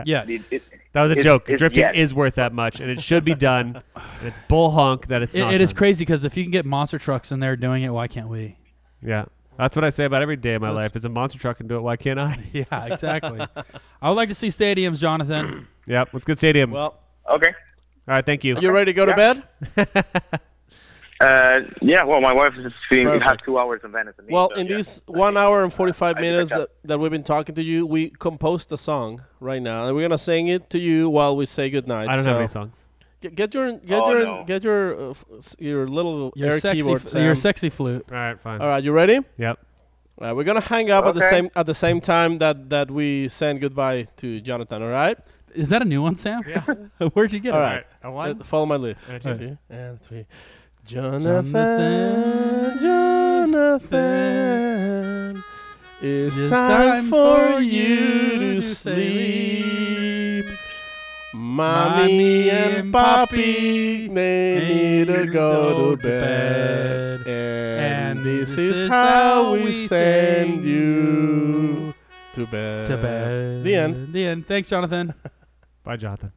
That was a joke. Drifting is worth that much, and it should be done. And it's bull honk that it's not. It is done. crazy because if you can get monster trucks in there doing it, why can't we? Yeah, that's what I say about every day of my life. Is a monster truck can do it, why can't I? Yeah, exactly. I would like to see stadiums, Jonathan. Yep, let's get stadium. well, Okay. All right, thank you. you ready to go to bed? Yeah, well, my wife is feeling Perfect. have 2 hours of Venice. Well, in these 1 hour and 45 I minutes think that we've been talking to you, we composed a song right now, and we're gonna sing it to you while we say goodnight. I don't have any songs. Get your little Your air sexy, keyboard. your Sam. sexy flute. All right, fine. All right, you ready? Yep. All right, we're gonna hang up Okay. at the same time that we send goodbye to Jonathan. All right. Is that a new one, Sam? Yeah. Where'd you get All it? right. A one. Follow my lead. And a two. 2 and 3. Jonathan, it's time for you to sleep. Mommy and Papi, they need to go to bed. And this is how we send you to bed. The end. The end. Thanks, Jonathan. Bye, Jonathan.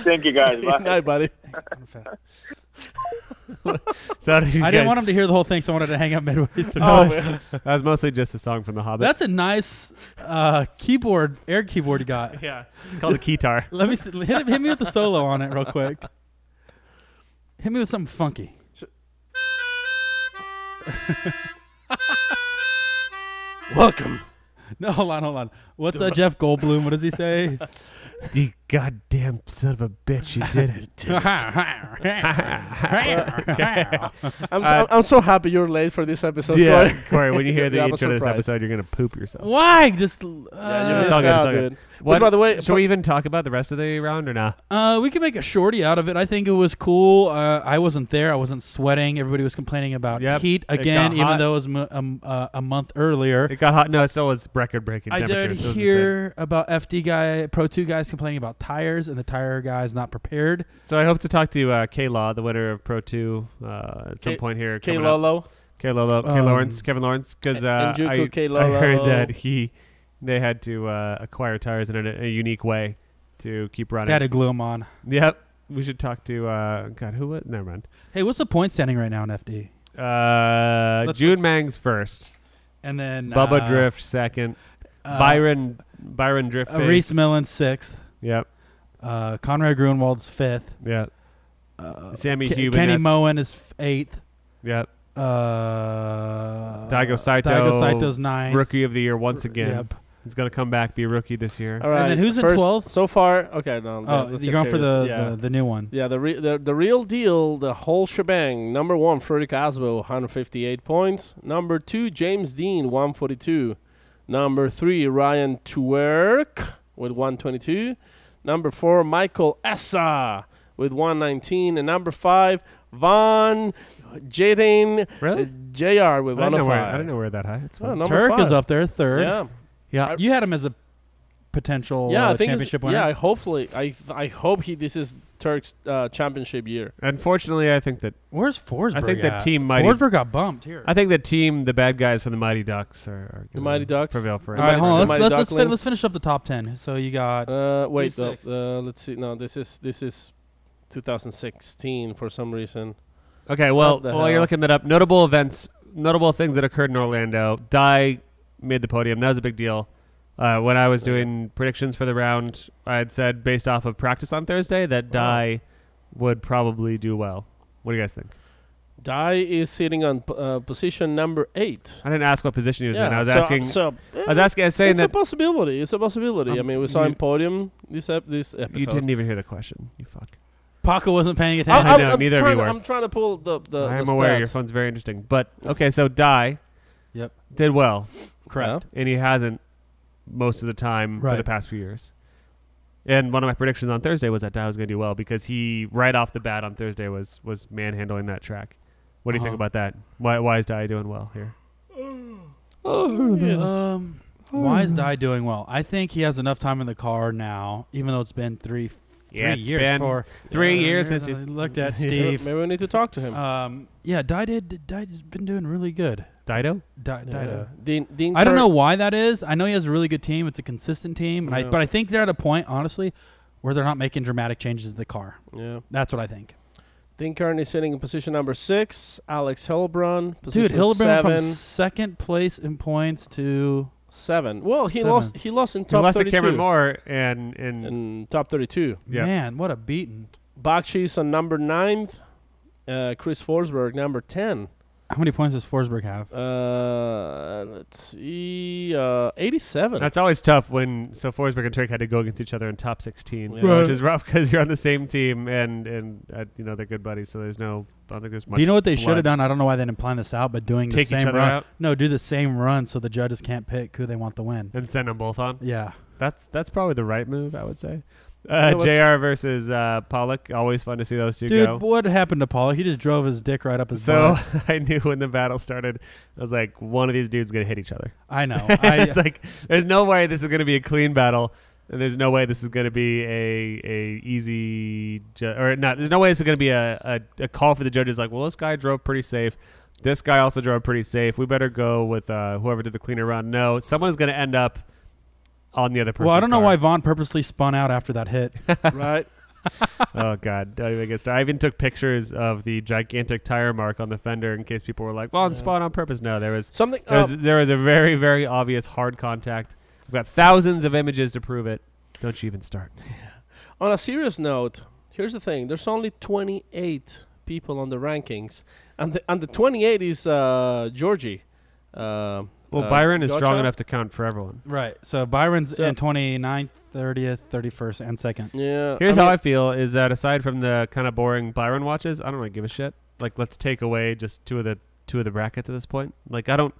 Thank you, guys. Bye. Good night, buddy. So I didn't want him to hear the whole thing, so I wanted to hang up midway through. That was mostly just a song from The Hobbit. That's a nice air keyboard you got. Yeah, it's called the keytar. Let me hit me with the solo on it real quick. Hit me with something funky. Welcome. No, hold on. What's Jeff Goldblum? What does he say? You goddamn son of a bitch, you did it. I'm so happy you're late for this episode. Yeah, Corey. Corey, when you hear the You have a intro to this surprise. episode, you're going to poop yourself. Why? Just Yeah, you It's missed all good, out, it's all good. dude. Which, by the way, should we even talk about the rest of the round or not? we can make a shorty out of it. I think it was cool. I wasn't there. I wasn't sweating. Everybody was complaining about heat it again, got even hot. though it was a month earlier. It got hot. No, it still was record-breaking I did temperatures. It was hear about Pro 2 guys complaining about tires, and the tire guys not prepared. insane. So I hope to talk to K-Law, the winner of Pro 2, at some point here. K coming up. Lolo. Kevin Lawrence, because Njuku K. I Lolo. heard that they had to acquire tires in a unique way to keep running. They had to glue them on. Yep. We should talk to God. Who? What? Never mind. Hey, what's the point standing right now in FD? June Mang's first. And then Bubba Drift second. Byron Drift. Reese Millen sixth. Yep. Conrad Grunwald's 5th. Yeah. Sammy Huben. Kenny Moen is 8th. Yep. Daigo Saito's 9th. Rookie of the year once again. Yep. He's going to come back, be a rookie this year. All right. And then who's in 12th? So far, okay, no. Oh, you're going for the new one. Yeah, the real deal, the whole shebang. Number 1, Frederick Asbo, 158 points. Number 2, James Dean, 142. Number 3, Ryan Twerk with 122. Number 4, Michael Essa with 119. And number 5, Von Jaden JR with 105. I don't know where that high. It's fun. Turk 5. is up there, 3rd. Yeah. Yeah, you had him as a potential I think championship winner. Yeah, hopefully. I hope this is Turk's championship year. Unfortunately, I think that Where's Forsberg? I think that team Forsberg got bumped here. I think the bad guys from the Mighty Ducks are The Mighty Ducks prevail for it. All right, hold on. Ducklings. Let's finish up the top 10. So you got wait, who's sixth? let's see. No, this is 2016 for some reason. Okay, well, What the while you're hell? looking that up, notable things that occurred in Orlando. Dye made the podium. That was a big deal. When I was doing predictions for the round, I had said based off of practice on Thursday that Dye would probably do well. What do you guys think? Dye is sitting on position number 8. I didn't ask what position he was in. I was so, asking. So I was saying it's that a possibility. It's a possibility. I mean, we saw him podium this episode. you didn't even hear the question. You fuck. Paco wasn't paying attention. I know, neither of you were. I'm trying to pull the I'm the aware stats. your phone's very interesting, but okay. So Dye, Yep. did well, Correct. and he hasn't most of the time for Right. the past few years. And one of my predictions on Thursday was that Dye was going to do well because he right off the bat on Thursday was manhandling that track. What do you think about that? Why is Dye doing well here? Why is Dye doing well? I think he has enough time in the car now, even though it's been three It's years. been 3 years since I you looked at Steve. Maybe we need to talk to him. Dye's been doing really good. Dido. Dido. Dean I don't Kirk- know why that is. I know he has a really good team. It's a consistent team, and Yeah. but I think they're at a point, honestly, where they're not making dramatic changes to the car. Yeah. That's what I think. Dean Kern is sitting in position number 6. Alex Hillbrun, position Dude, Hillebrand 7. from second place in points to 7. Well, he 7. lost. He lost in He top lost to 32. Cameron Moore and In top 32. yeah. man, what a beating. Bakshi's on number 9. Chris Forsberg, number 10. How many points does Forsberg have? Let's see. 87. That's always tough when Forsberg and Turk had to go against each other in top 16, Yeah. which is rough because you're on the same team and they're good buddies. So there's no. I don't think there's much. Do you know what they should blood. have done? I don't know why they didn't plan this out, but doing Take the each same other run. out? No, do the same run so the judges can't pick who they want to win. And send them both on. Yeah. That's probably the right move, I would say. what's- JR versus Pollock. Always fun to see those two Dude, go. what happened to Paul? He just drove his dick right up his So butt. I knew when the battle started, I was like, one of these dudes is gonna hit each other. I know. It's like there's no way this is gonna be a clean battle, and there's no way this is gonna be a easy or not. There's no way this is gonna be a call for the judges. Like, well, this guy drove pretty safe. This guy also drove pretty safe. We better go with whoever did the cleaner run. No, someone is gonna end up on the other person's well, I don't know car. why Vaughn purposely spun out after that hit. right? Oh God! Don't even get started. I even took pictures of the gigantic tire mark on the fender in case people were like, "Well, spot on purpose." No, there was Something. there was a very very obvious hard contact. I've got thousands of images to prove it. Don't you even start. On a serious note, here's the thing: there's only 28 people on the rankings, and the 28 is Georgie. Well, Byron is strong Gotcha? enough to count for everyone. Right. So Byron's So- in 29th, 30th, 31st, and 2nd. Yeah. Here's how I feel: is that aside from the kind of boring Byron watches, I don't really give a shit. Like, let's take away just two of the brackets at this point. Like, I don't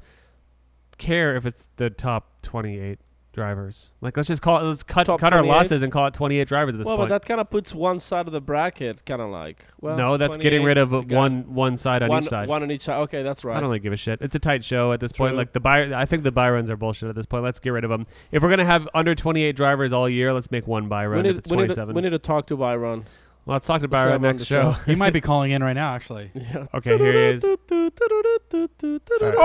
care if it's the top 28 drivers. Like, let's just cut Top our 28? losses and call it 28 drivers at this Well, point. but that kind of puts one side of the bracket kind of like. Well, No, that's getting 28, rid of you got one side on each side. One on each side. Okay, that's right. I don't really give a shit. It's a tight show at this point. True. Like I think the buy runs are bullshit at this point. Let's get rid of them. If we're gonna have under 28 drivers all year, let's make one buy run if it's 27. we need to talk to Byron. Well, let's talk to Let's Byron have him on next the show. He might be calling in right now, actually. Yeah. Okay, here he is. Oh,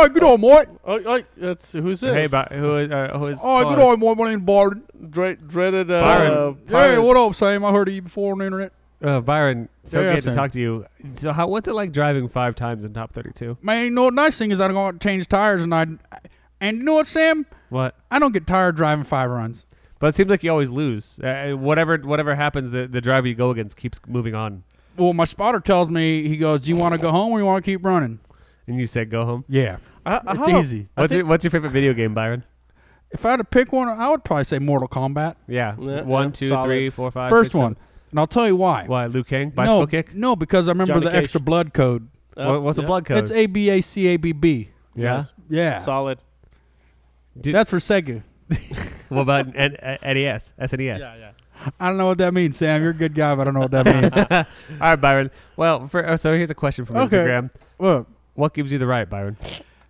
good on, Mike. Oh, that's who's this? Hey, who is? Oh, good on, Mike. My name's Byron. Dreaded. Byron. Hey, what up, Sam? I heard of you before on the internet. Byron, so Yeah, good to Sam. talk to you. So, what's it like driving 5 times in top 32? Man, you know what? Nice thing is I don't got to change tires, and you know what, Sam? What? I don't get tired driving 5 runs. But it seems like you always lose. Whatever happens, the driver you go against keeps moving on. Well, my spotter tells me, he goes, do you want to go home or you want to keep running? And you said go home? Yeah. It's easy. What's your favorite video game, Byron? If I had to pick one, I would probably say Mortal Kombat. Yeah. Yeah, 1, 2, solid. 3, 4, 5, First 6, one. 7. And I'll tell you why. Why? Liu Kang? Bicycle kick? No, because I remember Johnny the Cage. extra blood code. What's the blood code? It's ABACABB. Yeah. Yeah. Solid. That's for Sega. What about NES? SNES? Yeah. I don't know what that means, Sam. You're a good guy, but I don't know what that means. All right, Byron. Well, so here's a question from Okay. Instagram. Well, What gives you the right, Byron?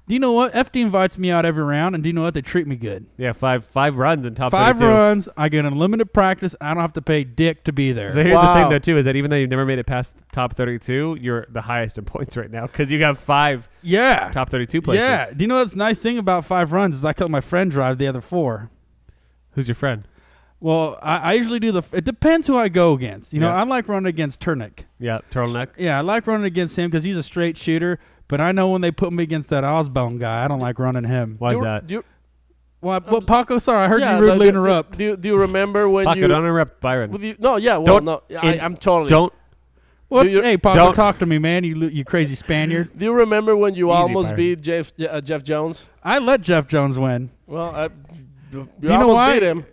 do you know what? FD invites me out every round, and do you know what? They treat me good. Yeah, five runs in top 5 32. runs. I get unlimited practice. I don't have to pay dick to be there. So here's the Wow. thing, though, too, is that even though you've never made it past top 32, you're the highest in points right now because you got 5 Yeah. top 32 places. Yeah. Do you know what's nice thing about 5 runs is I let my friend drive the other 4. Who's your friend? Well, I usually do it depends who I go against. You know, Yeah. I like running against Turnick. Yeah, turtleneck. Yeah, I like running against him because he's a straight shooter. But I know when they put me against that Osbone guy, I don't like running him. Why is that? Well, Paco, sorry, I heard Yeah, you rudely like, interrupt. Do you remember when Paco, you? don't interrupt Byron. With you no, yeah, well, Don't no, in- I'm totally. Don't. What? do you- Hey, Paco, don't- talk to me, man. You crazy Spaniard. Do you remember when you Easy, almost Byron. beat Jeff Jones? I let Jeff Jones win. Well, you know almost why? beat him.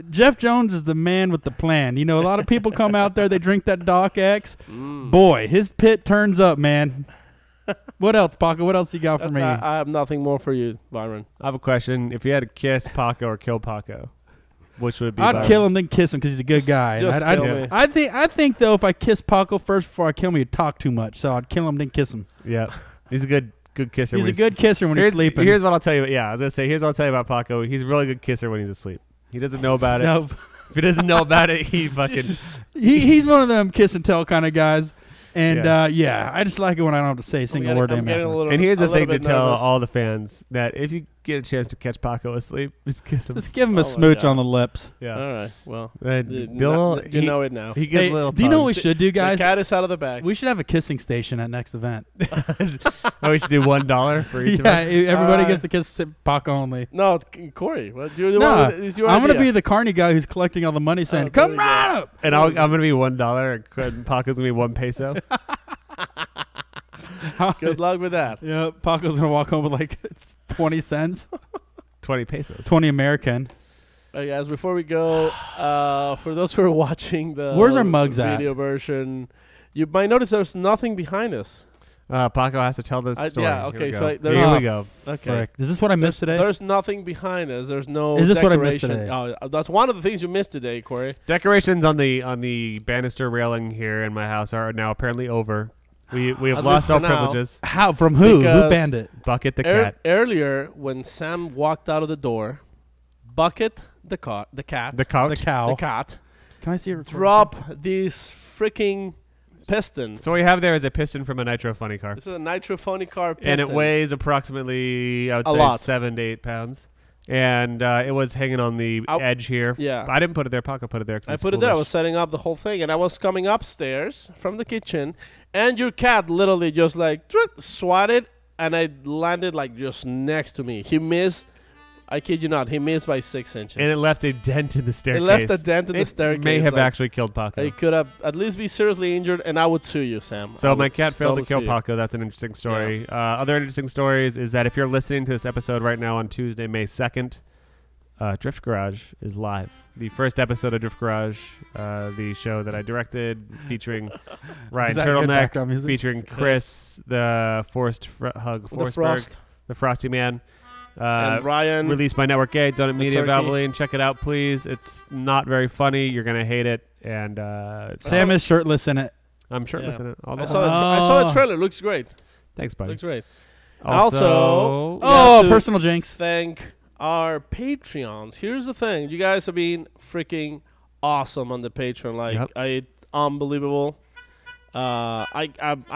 Jeff Jones is the man with the plan. You know, a lot of people come out there, they drink that Doc X. Boy, his pit turns up, man. What else, Paco? What else you got for me? I have nothing more for you, Byron. I have a question. If you had to kiss Paco or kill Paco, which would it be? I'd Byron? kill him, then kiss him because he's a good guy. And Just I'd, kill I'd, me. I think though, if I kiss Paco first before I kill him, he'd talk too much. So I'd kill him, then kiss him. Yeah, he's a good kisser. He's when a good kisser when he's sleeping. Here's what I'll tell you. Yeah, I was gonna say. Here's what I'll tell you about Paco. He's a really good kisser when he's asleep. He doesn't know about it. No, If he doesn't know about it, he fucking. he's one of them kiss and tell kind of guys. And Yeah. I just like it when I don't have to say a single word to him. after. And here's the thing to tell nervous. all the fans that if you get a chance to catch Paco asleep, just kiss him. Just give him a Oh my smooch God. on the lips. Yeah. All right. Well, Bill, you know it now. He gives Hey, a little. do you know what we tongue. should do, guys? The cat is out of the bag. We should have a kissing station at next event. Oh, we should do $1 for each of Yeah, us. everybody gets to kiss Paco only. No, Corey. Well, you're the No, one. It's your I'm gonna idea. be the carny guy who's collecting all the money, saying, there "Come you right go. up." And I'm gonna be $1, and Paco's gonna be 1 peso. Good luck with that. Yeah, Paco's gonna walk home with like 20 cents, 20 pesos. 20 American. Hey guys, before we go, for those who are watching the Where's our mugs at? video version, you might notice there's nothing behind us. Paco has to tell this story. yeah, Here okay, we go. so there's- Here Oh, we go. Okay. Frick. Is this what I missed today? There's nothing behind us. There's no Is this what I missed decoration. today? Oh, that's one of the things you missed today, Corey. Decorations on the banister railing here in my house are now apparently over. We have At lost least all for now. privileges. How? From who? Who Because- banned it? Bucket the cat. Earlier, when Sam walked out of the door, Bucket, the cat, The couch. The cow. the cat, Can I see it? drop these freaking pistons. So what we have there is a piston from a Nitro Funny car. This is a nitrophonic car piston. And it weighs approximately, I would A say, lot. 7 to 8 pounds. And it was hanging on the edge here. Yeah. I didn't put it there. Paco put it there. 'cause I he's put it there. I foolish. was setting up the whole thing, and I was coming upstairs from the kitchen, and your cat literally just like swatted, and I landed like just next to me. He missed. I kid you not. He missed by 6 inches. And it left a dent in the staircase. It left a dent in the staircase. May have like, actually killed Paco. He could have at least be seriously injured, and I would sue you, Sam. So I my would cat failed to totally kill sue you. Paco. That's an interesting story. Other interesting stories is that if you're listening to this episode right now on Tuesday, May 2nd, Drift Garage is live. The first episode of Drift Garage, the show that I directed, featuring Ryan Is that good background Turtleneck, music? featuring Chris, the Forced Hug The Forsberg, Frost the Frosty Man. and Ryan. Released by Network A, Donut Media, turkey. Valvoline. Check it out, please. It's not very funny. You're gonna hate it, and Sam is shirtless in it. I'm shirtless in it. All the I time. saw the trailer. Looks great. Thanks, buddy. Looks great. Also, Oh, to personal jinx. Thank our Patreons. Here's the thing: you guys have been freaking awesome on the Patreon. Like, Yep. unbelievable. I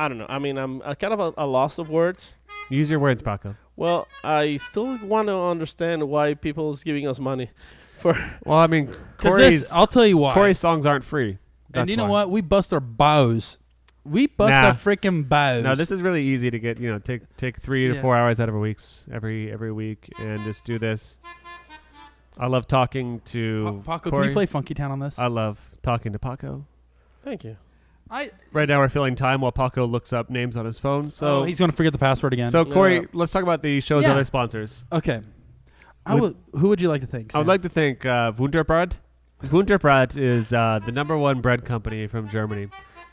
don't know. I mean, I'm kind of a loss of words. use your words, Paco. Well, I still want to understand why people is giving us money for. Well, I mean, 'Cause Corey's I'll tell you why. Corey's songs aren't free. and That's you know why. what? We bust our bows. We bust Nah. our freaking bows. No, this is really easy to get. Take 3 to Yeah. 4 hours out of a week's every week and just do this. I love talking to Paco, Corey. can you play Funky Town on this? I love talking to Paco. Thank you. Right now we're filling time while Paco looks up names on his phone. So he's going to forget the password again. So Corey, Yeah. let's talk about the show's Yeah. other sponsors. Okay. Who would you like to thank? I would Sam? like to thank Wunderbrot. Wunderbrot is the #1 bread company from Germany.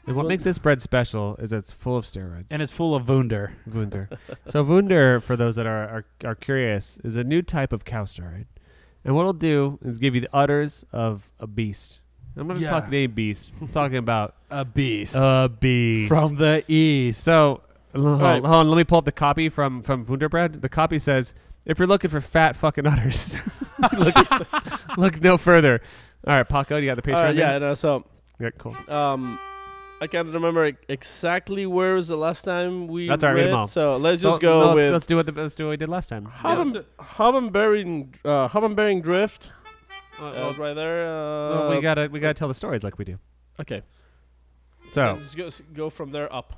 And what makes this bread special is it's full of steroids. And it's full of Wunder. Wunder. So Wunder, for those that are curious, is a new type of cow steroid. And what it'll do is give you the udders of a beast. I'm not just talking a beast. I'm talking about A beast. a beast. From the east. So, hold on, let me pull up the copy from Wunderbread. The copy says, if you're looking for fat fucking udders, look no further. All right, Paco, you got the Patreon Yeah, names? no, so Yeah, cool. I can't remember exactly where was the last time we That's all right, read read, them all. so let's So, just go no, with let's do what we did last time. Hobbenbearing Drift. Well, Right there. we gotta tell the stories like we do. Okay. So Let's go from there up.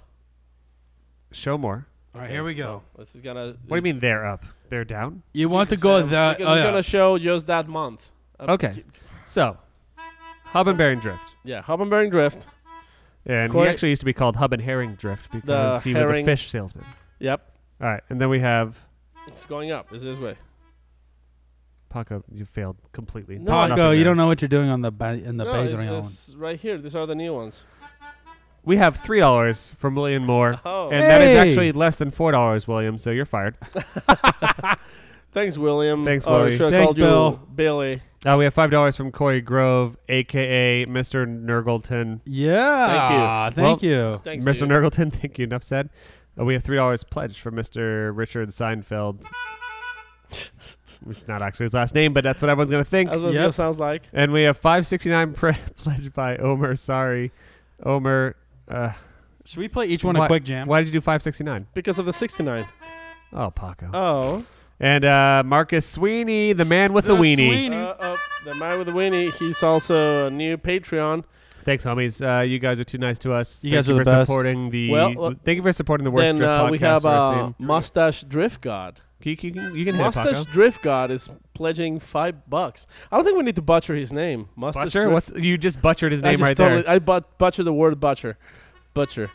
show more. All right, here we go. This is gonna. What do you mean they're up? They're down? You want to go the... Because it's gonna show just that month. Okay. So, Hub and Bearing Drift. Yeah, Hobbenbearing Drift. And Corey- he actually used to be called Hub and Herring Drift because he was a herring- fish salesman. Yep. All right, and then we have It's going up. It's this way. Paco. You failed completely. No, There's nothing Paco, you there. don't know what you're doing on the in the No, base it's, ring it's right here. These are the new ones. We have $3 from William Moore, Oh. and that is Hey! actually less than $4, William. So you're fired. Thanks, William. Thanks, Oh, Willie. should have Thanks, called Bill. you Billy. We have $5 from Corey Grove, aka Mr. Nergleton. Yeah. Thank you. Thanks, Mr. dude. Nergleton, thank you. Enough said. We have $3 pledged from Mr. Richard Seinfeld. It's not actually his last name, but that's what everyone's gonna think. That's what Yep. it sounds like. And we have $5.69 pledged by Omer. Sorry, Omer. Should we play each one a quick jam? Why did you do $5.69? Because of the 69. Oh, Paco. Oh. And Marcus Sweeney, the man with the The weenie. Sweeney. The man with the weenie. He's also a new Patreon. Thanks, homies. You guys are too nice to us. You Thank guys are you the for best. supporting the. Well, thank you for supporting the worst Then drift podcast we have we've seen. Mustache Drift God. You can hit it, Paco. Mustache Drift God is pledging $5. I don't think we need to butcher his name. Mustache Butcher? Drift. You just butchered his I name just right totally, there. I butchered the word butcher. Butcher.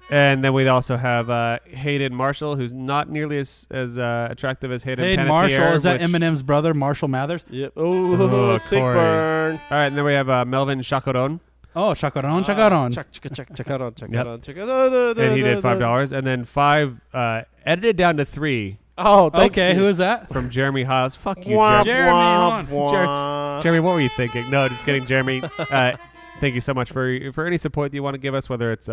And then we also have Hayden Marshall, who's not nearly as attractive as Hayden Hayden Panettiere, Marshall, is that which- Eminem's brother, Marshall Mathers? Yep. Oh, Oh, sick Corey. burn. All right, and then we have Melvin Chacaron, Oh, Chacaron, Chacaron. Check out on. Check Yep. out on. Check out on. and he did $5, and then 5 edited down to 3 Oh, thank Okay, you. who is that? from Jeremy Haas. Fuck you, Wah, Jeremy. Jeremy, wah, hold wah. Jeremy, what were you thinking? No, just kidding, Jeremy. Thank you so much for any support that you want to give us, whether it's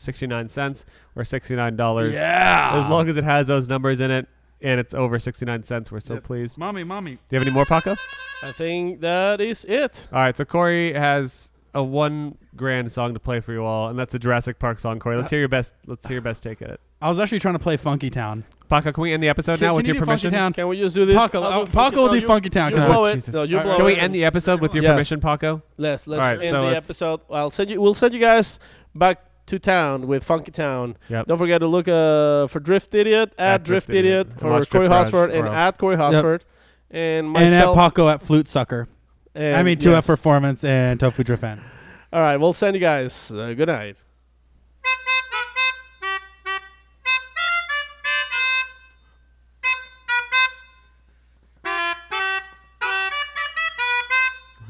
69 cents or $69. Yeah. As long as it has those numbers in it and it's over 69 cents, we're so pleased. Mommy. Do you have any more, Paco? I think that is it. All right, so Corey has a $1,000 song to play for you all, and that's a Jurassic Park song. Corey, let's hear your best. Let's hear your best take at it. I was actually trying to play Funky Town. Paco, can we end the episode now with your permission? Town? Can we just do this? Paco, I'll do Paco will do you- Funky Town. You 'cause blow I- it. Jesus. No, you All right. blow Can we it. end the episode with your Yes. permission, Paco? Let's All right, end so the it's- episode. We'll send you guys back to town with Funky Town. Yep. Don't forget to look for Drift Idiot at Drift Idiot And for watch Corey Drift Garage Hosford or and else. at Corey Hosford and And at myself. Paco at Flute Sucker. I mean, 2F yes. Performance and Tofu Drift Fan. All right, we'll send you guys. Good night.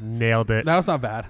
Nailed it. That was not bad.